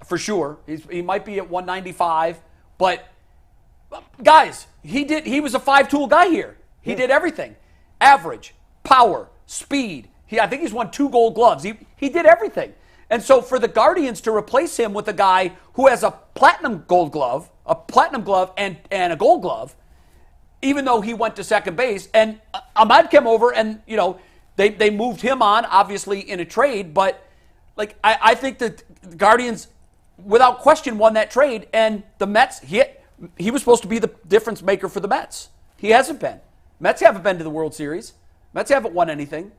Speaker 2: for sure. He might be at 195, but guys, he was a 5-tool guy here. He did everything. Average, power, speed. I think he's won 2 Gold Gloves. He did everything. And so for the Guardians to replace him with a guy who has a platinum Gold Glove, and a Gold Glove, even though he went to second base, and Ahmad came over and, they moved him on, obviously, in a trade, but I think that the Guardians, without question, won that trade, and the Mets, he was supposed to be the difference maker for the Mets. He hasn't been. Mets haven't been to the World Series. Mets haven't won anything.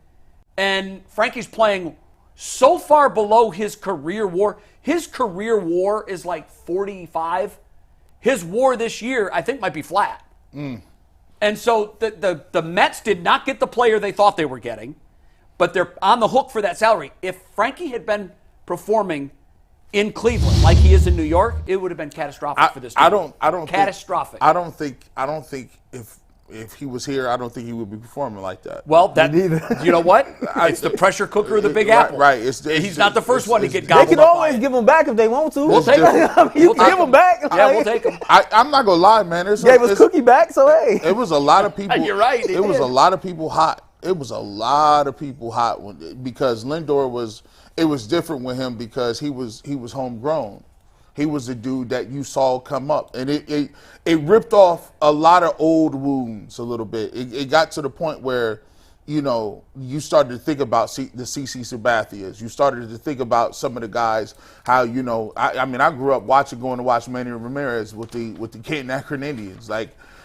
Speaker 2: And Frankie's playing so far below his career WAR. His career WAR is like 45. His WAR this year, I think, might be flat. And so the Mets did not get the player they thought they were getting, but they're on the hook for that salary. If Frankie had been performing in Cleveland like he is in New York, it would have been catastrophic for this team.
Speaker 4: I don't
Speaker 2: catastrophic.
Speaker 4: I don't think if he was here, I don't think he would be performing like that.
Speaker 2: Well, you know what? It's the pressure cooker of the Big Apple.
Speaker 4: Right.
Speaker 2: He's not the first one to get
Speaker 3: They
Speaker 2: gobbled
Speaker 3: can
Speaker 2: up
Speaker 3: always
Speaker 2: by it.
Speaker 3: give him back if they want to.
Speaker 2: We'll take him.
Speaker 3: You can give him back.
Speaker 2: Yeah, we'll take him.
Speaker 4: I'm not gonna lie, man.
Speaker 3: Gave us Cookie back, so hey.
Speaker 4: It was a lot of people.
Speaker 2: You're right.
Speaker 4: It was a lot of people hot. It was a lot of people hot because Lindor was. It was different with him because he was homegrown. He was a dude that you saw come up, and it ripped off a lot of old wounds a little bit. It got to the point where, you started to think about the CC Sabathias. You started to think about some of the guys. How I grew up going to watch Manny Ramirez with the Canton Akron Indians.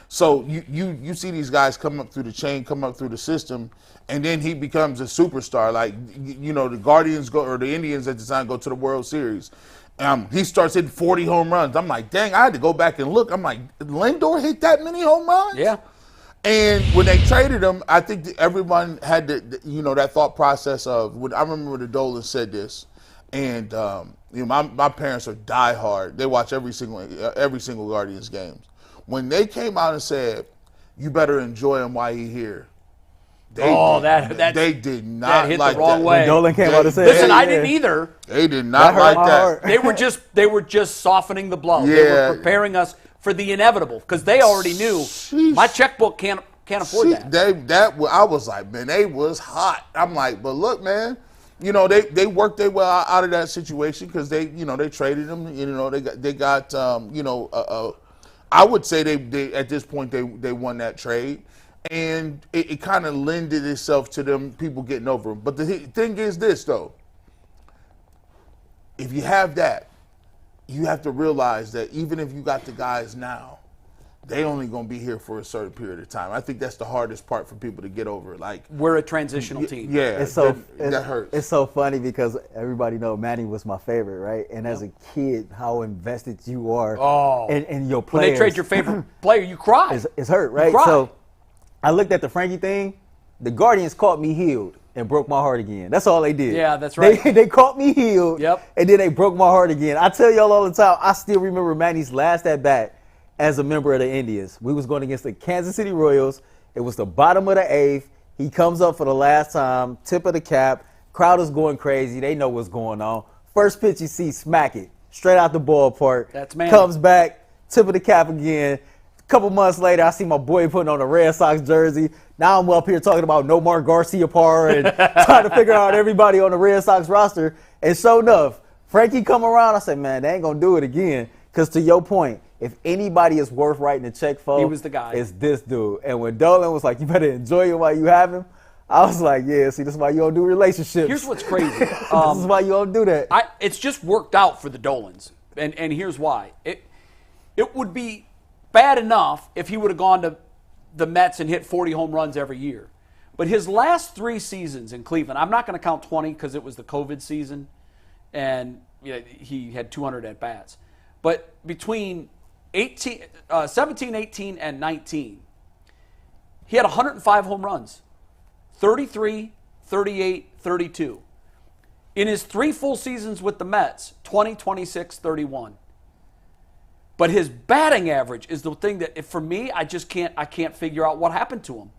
Speaker 4: So you see these guys come up through the chain, come up through the system, and then he becomes a superstar. The Guardians or the Indians at the time go to the World Series. He starts hitting 40 home runs. I'm like, dang, I had to go back and look. I'm like, Lindor hit that many home runs?
Speaker 2: Yeah.
Speaker 4: And when they traded him, I think that everyone had that thought process of, I remember when the Dolan said this, and my parents are diehard. They watch every single Guardians games. When they came out and said, you better enjoy him while he's here, they did not
Speaker 2: that hit
Speaker 4: like
Speaker 2: the wrong
Speaker 4: that.
Speaker 2: way.
Speaker 3: When Dolan came out and said,
Speaker 2: Listen, I didn't either.
Speaker 4: They did not like that.
Speaker 2: They were just softening the blow.
Speaker 4: Yeah.
Speaker 2: They were preparing us for the inevitable because they already knew my checkbook can't afford that.
Speaker 4: I was like, man, they was hot. I'm like, but look, man, they worked their way out of that situation because they traded him. They got I would say they at this point they won that trade. and it kind of lended itself to them people getting over him. But the thing is this, though. If you have that, you have to realize that even if you got the guys now, they only going to be here for a certain period of time. I think that's the hardest part for people to get over. Like,
Speaker 2: we're a transitional team.
Speaker 4: Yeah, that hurts.
Speaker 3: It's so funny because everybody know Manny was my favorite, right? And as a kid, how invested you are in your players.
Speaker 2: When they trade your favorite player, you cry.
Speaker 3: It's hurt, right? So I looked at the Frankie thing. The Guardians caught me healed and broke my heart again. That's all they did.
Speaker 2: Yeah, that's right.
Speaker 3: They caught me healed, and then they broke my heart again. I tell y'all all the time, I still remember Manny's last at-bat as a member of the Indians. We was going against the Kansas City Royals. It was the bottom of the 8th. He comes up for the last time, tip of the cap. Crowd is going crazy. They know what's going on. First pitch you see, smack it. Straight out the ballpark.
Speaker 2: That's Manny.
Speaker 3: Comes back, tip of the cap again. A couple months later, I see my boy putting on a Red Sox jersey. Now I'm up here talking about Nomar Garciaparra and trying to figure out everybody on the Red Sox roster. And sure enough, Frankie come around. I said, man, they ain't going to do it again. Because to your point, if anybody is worth writing a check for,
Speaker 2: he was the guy.
Speaker 3: It's this dude. And when Dolan was like, you better enjoy it while you have him, I was like, yeah, see, this is why you don't do relationships.
Speaker 2: Here's what's crazy.
Speaker 3: This is why you don't do that.
Speaker 2: It's just worked out for the Dolans. And here's why. It would be bad enough if he would have gone to the Mets and hit 40 home runs every year. But his last 3 seasons in Cleveland, I'm not going to count 20 because it was the COVID season, and he had 200 at-bats. But between 17, 18, and 19, he had 105 home runs, 33, 38, 32. In his 3 full seasons with the Mets, 20, 26, 31. But his batting average is the thing that, for me, I can't figure out what happened to him.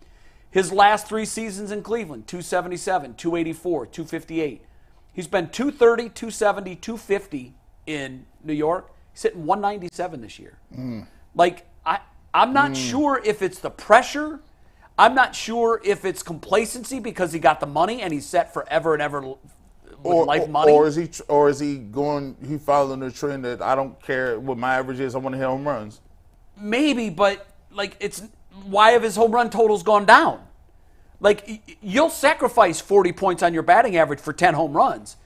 Speaker 2: His last 3 seasons in Cleveland, 277, 284, 258. He's been 230, 270, 250 in New York. He's hitting 197 this year. Like, I'm not sure if it's the pressure. I'm not sure if it's complacency because he got the money and he's set forever and ever with life money.
Speaker 4: Or is he following the trend that I don't care what my average is, I want to hit home runs?
Speaker 2: Maybe, but like why have his home run totals gone down? Like, you'll sacrifice 40 points on your batting average for 10 home runs.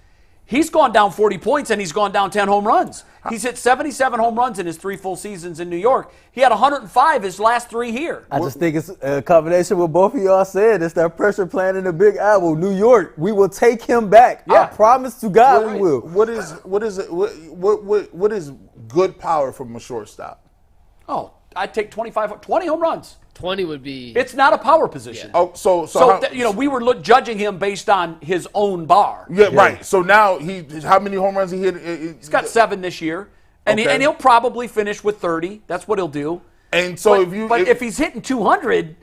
Speaker 2: He's gone down 40 points, and he's gone down 10 home runs. He's hit 77 home runs in his 3 full seasons in New York. He had 105 his last 3 here.
Speaker 3: I just think it's a combination of what both of y'all said. It's that pressure playing in the Big Apple. New York, we will take him back.
Speaker 2: Yeah.
Speaker 3: I promise to God we will.
Speaker 4: What is good power from a shortstop?
Speaker 2: Oh, I'd take 20 home runs.
Speaker 5: 20 would be.
Speaker 2: It's not a power position.
Speaker 4: Yeah. So
Speaker 2: we were judging him based on his own bar.
Speaker 4: Yeah, right. So now how many home runs he hit?
Speaker 2: He's got 7 this year, and he'll probably finish with 30. That's what he'll do.
Speaker 4: And so
Speaker 2: if he's hitting 200,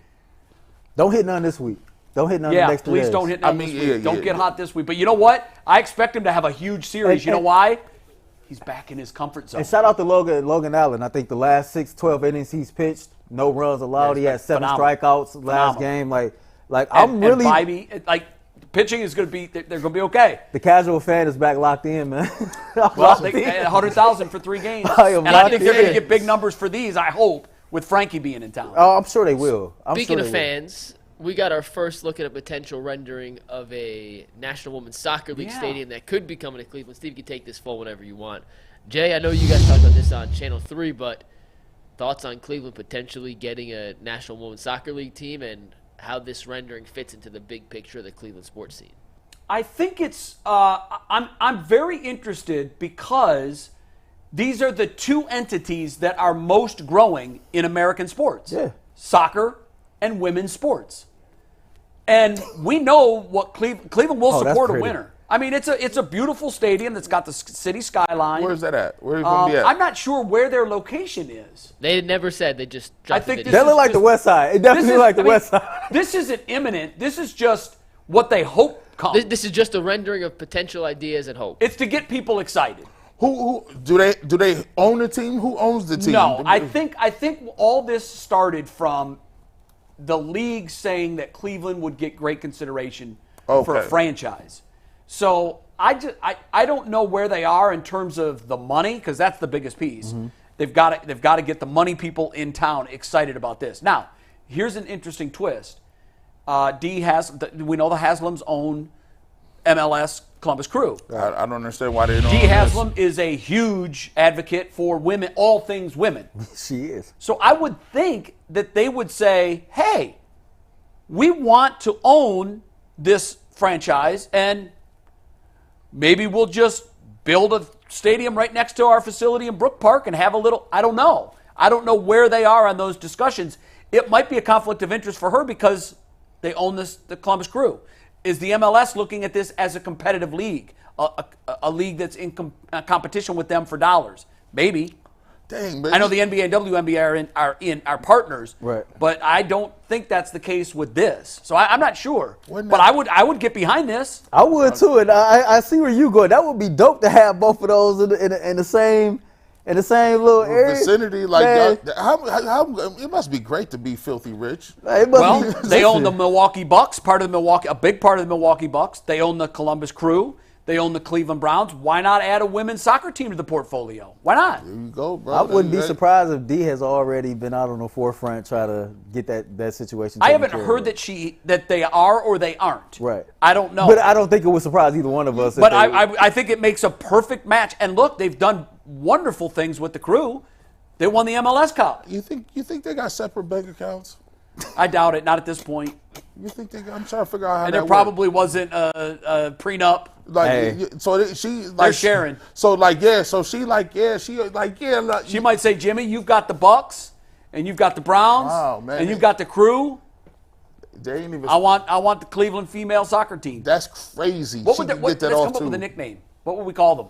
Speaker 3: don't hit none this week. Don't hit none the next 3 days.
Speaker 2: Please don't hit none this week. Don't get hot this week. But you know what? I expect him to have a huge series. You know why? He's back in his comfort zone.
Speaker 3: And shout out to Logan Allen. I think the last 12 innings he's pitched, no runs allowed. He had 7 strikeouts last game. Like I'm really.
Speaker 2: And Bybee, pitching is going to be. They're going to be okay.
Speaker 3: The casual fan is back locked in, man.
Speaker 2: They had 100,000 for 3 games.
Speaker 3: I
Speaker 2: think they're going to get big numbers for these. I hope with Frankie being in town.
Speaker 3: Oh, I'm sure they will.
Speaker 5: Speaking of fans, we got our first look at a potential rendering of a National Women's Soccer League stadium that could be coming to Cleveland. Steve, you can take this full whenever you want. Jay, I know you guys talked about this on Channel 3, but thoughts on Cleveland potentially getting a National Women's Soccer League team and how this rendering fits into the big picture of the Cleveland sports scene?
Speaker 2: I think it's I'm very interested because these are the 2 entities that are most growing in American sports.
Speaker 3: Yeah.
Speaker 2: Soccer and women's sports. And we know what Cleveland will support a winner. I mean, it's a beautiful stadium that's got the city skyline.
Speaker 4: Where's that at? Where's it going to be at?
Speaker 2: I'm not sure where their location is.
Speaker 5: They never said. They just dropped the video.
Speaker 3: They look like the West Side. It definitely like the West Side.
Speaker 2: This isn't imminent. This is just what they hope comes.
Speaker 5: This is just a rendering of potential ideas and hope.
Speaker 2: It's to get people excited.
Speaker 4: Who do they own the team? Who owns the team?
Speaker 2: No, I think all this started from the league saying that Cleveland would get great consideration for a franchise. So I don't know where they are in terms of the money, because that's the biggest piece. Mm-hmm. They've got to get the money people in town excited about this. Now, here's an interesting twist. We know the Haslams own MLS Columbus Crew.
Speaker 4: I don't understand why they don't.
Speaker 2: Dee Haslam is a huge advocate for women, all things women.
Speaker 3: She is.
Speaker 2: So I would think that they would say, hey, we want to own this franchise, and maybe we'll just build a stadium right next to our facility in Brook Park and have a little, I don't know. I don't know where they are on those discussions. It might be a conflict of interest for her because they own the Columbus Crew. Is the MLS looking at this as a competitive league, a league that's in competition with them for dollars? Maybe.
Speaker 4: Dang, man.
Speaker 2: I know the NBA and WNBA are partners,
Speaker 3: right?
Speaker 2: But I don't think that's the case with this. So I'm not sure. But I would get behind this.
Speaker 3: I would too, and I see where you going. That would be dope to have both of those in the same little area.
Speaker 4: Vicinity, like how it must be great to be filthy rich.
Speaker 2: They own the Milwaukee Bucks, a big part of the Milwaukee Bucks. They own the Columbus Crew. They own the Cleveland Browns. Why not add a women's soccer team to the portfolio? Why not?
Speaker 4: There you go, bro.
Speaker 3: I wouldn't be surprised if Dee has already been out on the forefront trying to get that situation.
Speaker 2: I haven't heard that they are or they aren't.
Speaker 3: Right.
Speaker 2: I don't know.
Speaker 3: But I don't think it would surprise either one of us.
Speaker 2: But I think it makes a perfect match. And look, they've done wonderful things with the Crew. They won the MLS Cup.
Speaker 4: You think they got separate bank accounts?
Speaker 2: I doubt it. Not at this point.
Speaker 4: You think I'm trying to figure out how.
Speaker 2: And there probably wasn't a prenup.
Speaker 4: They're
Speaker 2: sharing.
Speaker 4: She
Speaker 2: might say, Jimmy, you've got the Bucks, and you've got the Browns, and you've got the Crew.
Speaker 4: They ain't even.
Speaker 2: I want the Cleveland female soccer team.
Speaker 4: That's crazy.
Speaker 2: Let's come up with a nickname. What would we call them?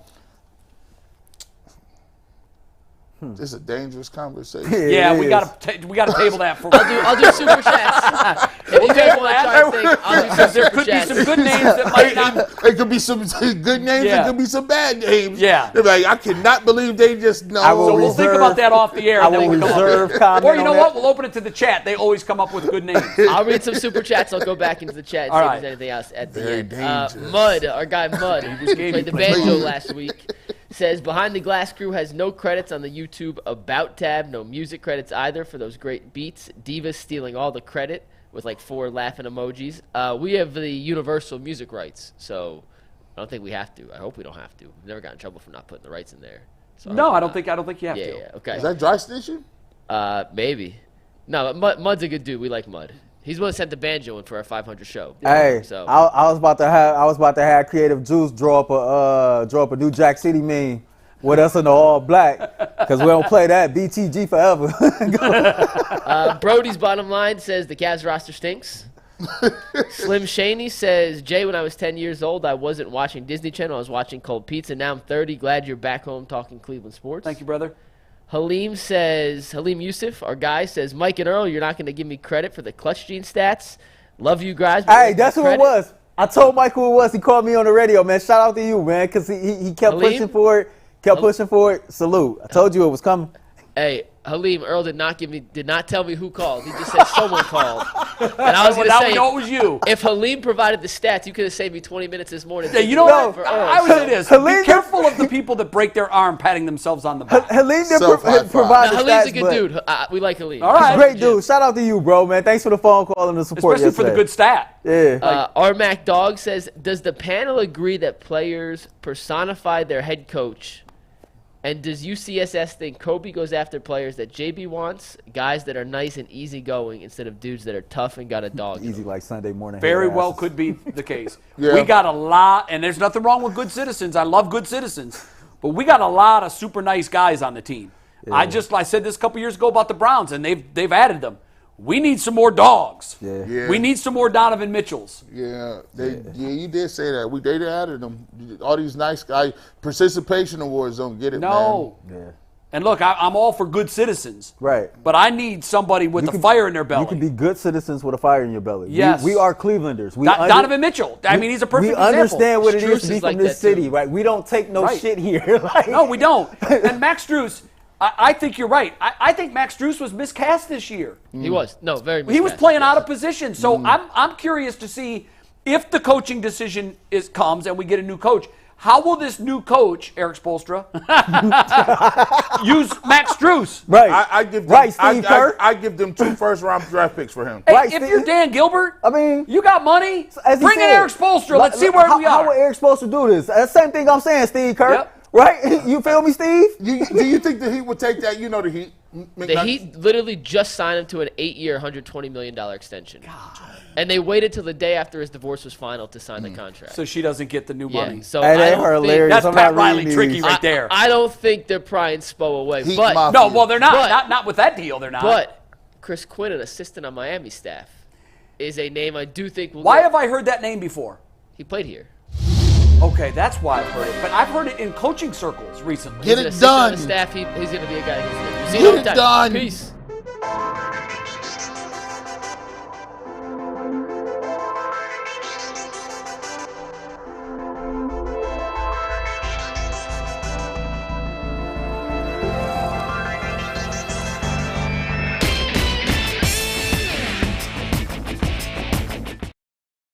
Speaker 4: This is a dangerous conversation.
Speaker 2: Yeah, we got to table that for.
Speaker 5: I'll do super chats. If you guys want to try to think, I'll do some
Speaker 2: there could be some good names that might not.
Speaker 4: It could be some good names.
Speaker 2: Yeah.
Speaker 4: It could be some bad names.
Speaker 2: Yeah.
Speaker 4: They're like, I cannot believe they just know.
Speaker 2: So we'll think about that off the air.
Speaker 3: I will reserve comment.
Speaker 2: Or you know what? We'll open it to the chat. They always come up with good names.
Speaker 5: I'll read some super chats. I'll go back into the chat and see if there's anything else at the end. Mud, our guy Mud, who just played the banjo last week, says Behind the Glass Crew has no credits on the YouTube About tab, no music credits either for those great beats. Divas stealing all the credit with like 4 laughing emojis. We have the universal music rights, so I don't think we have to. I hope we don't have to. We've never got in trouble for not putting the rights in there. So
Speaker 2: no, I don't think you have to.
Speaker 5: Yeah, okay.
Speaker 4: Is that dry snitching?
Speaker 5: Maybe. No, Mud's a good dude. We like Mud. He's the one that sent the banjo in for our 500 show.
Speaker 3: Hey,
Speaker 5: so
Speaker 3: I was about to have Creative Juice draw up a new Jack City meme with us in the all black because we don't play that BTG forever.
Speaker 5: Brody's bottom line says the Cavs roster stinks. Slim Shaney says, Jay, when I was 10 years old, I wasn't watching Disney Channel. I was watching Cold Pizza. Now I'm 30. Glad you're back home talking Cleveland sports.
Speaker 2: Thank you, brother.
Speaker 5: Halim Yusuf, our guy, says, Mike and Earl, you're not going to give me credit for the clutch gene stats. Love you guys.
Speaker 3: Hey, that's who it was. I told Mike who it was. He called me on the radio, man. Shout out to you, man, because he kept pushing for it. Pushing for it. Salute. I told you it was coming.
Speaker 5: Hey, Halim, Earl did not tell me who called. He just said someone called. And I was going to say,
Speaker 2: it was you.
Speaker 5: If Halim provided the stats, you could have saved me 20 minutes this morning.
Speaker 2: Yeah, you know what? I would say this. Be careful of the people that break their arm patting themselves on the back.
Speaker 3: Halim didn't provide the stats.
Speaker 5: Halim's a good dude. We like Halim.
Speaker 2: All right.
Speaker 3: Great dude. Shout out to you, bro, man. Thanks for the phone call and the support.
Speaker 2: Especially for the good stat.
Speaker 3: Yeah.
Speaker 5: Mac Dog says, does the panel agree that players personify their head coach? And does UCSS think Koby goes after players that JB wants, guys that are nice and easygoing instead of dudes that are tough and got a dog?
Speaker 3: Easy like Sunday morning.
Speaker 2: Very well could be the case. Yeah. We got a lot, and there's nothing wrong with good citizens. I love good citizens. But we got a lot of super nice guys on the team. Yeah. I said this a couple years ago about the Browns, and they've added them. We need some more dogs.
Speaker 3: Yeah.
Speaker 2: We need some more Donovan Mitchells.
Speaker 4: Yeah, you did say that. They added them. All these nice guys. Participation awards don't get it, man.
Speaker 3: Yeah.
Speaker 2: And look, I'm all for good citizens.
Speaker 3: Right.
Speaker 2: But I need somebody with a fire in their belly.
Speaker 3: You can be good citizens with a fire in your belly.
Speaker 2: Yes.
Speaker 3: We are Clevelanders.
Speaker 2: Donovan Mitchell. I mean, he's a perfect example.
Speaker 3: We understand what it is to be from this city, right? We don't take no shit here.
Speaker 2: No, we don't. And Max Strus, I think you're right. I think Max Strus was miscast this year.
Speaker 5: He was. No, very miscast.
Speaker 2: He was playing out of position. So I'm curious to see if the coaching decision comes and we get a new coach, How will this new coach, Eric Spoelstra, use Max Strus?
Speaker 3: Right.
Speaker 4: I give them,
Speaker 3: right, Steve Kerr.
Speaker 4: I give them 2 first-round draft picks for him.
Speaker 2: Hey,
Speaker 3: Right,
Speaker 2: if
Speaker 3: Steve.
Speaker 2: you're Dan Gilbert,
Speaker 3: I mean,
Speaker 2: you got money.
Speaker 3: as he
Speaker 2: Bring in
Speaker 3: said,
Speaker 2: Eric Spoelstra. Let's see where we
Speaker 3: How
Speaker 2: are.
Speaker 3: will Eric supposed to do this? That's the same thing I'm saying, Steve Kerr.
Speaker 2: Yep.
Speaker 3: Right? You feel me, Steve?
Speaker 4: Do you think the Heat would take that? You know the Heat.
Speaker 5: The Heat literally just signed him to an 8-year, $120 million extension. And they waited till the day after his divorce was final to sign the contract.
Speaker 2: So she doesn't get the new
Speaker 5: Yeah,
Speaker 2: money.
Speaker 5: so
Speaker 3: Hey,
Speaker 5: I
Speaker 3: they
Speaker 5: don't
Speaker 3: are
Speaker 5: think-
Speaker 3: hilarious.
Speaker 2: That's
Speaker 3: I'm
Speaker 2: Pat
Speaker 3: not reading
Speaker 2: Riley
Speaker 3: these.
Speaker 2: tricky right there.
Speaker 5: I don't think they're prying Spo away.
Speaker 4: Heat
Speaker 5: But
Speaker 4: Mafia.
Speaker 2: No, well, they're not.
Speaker 5: But-
Speaker 2: Not with that deal, they're not.
Speaker 5: But Chris Quinn, an assistant on Miami staff, is a name I do think will.
Speaker 2: Why have I heard that name before?
Speaker 5: He played here.
Speaker 2: Okay, that's why I've heard it. But I've heard it in coaching circles recently.
Speaker 4: Get
Speaker 5: He's an
Speaker 4: it
Speaker 5: assistant on
Speaker 4: done.
Speaker 5: the staff. He's going to be a guy. You see
Speaker 4: Get
Speaker 5: him
Speaker 4: it
Speaker 5: time.
Speaker 4: done.
Speaker 5: Peace.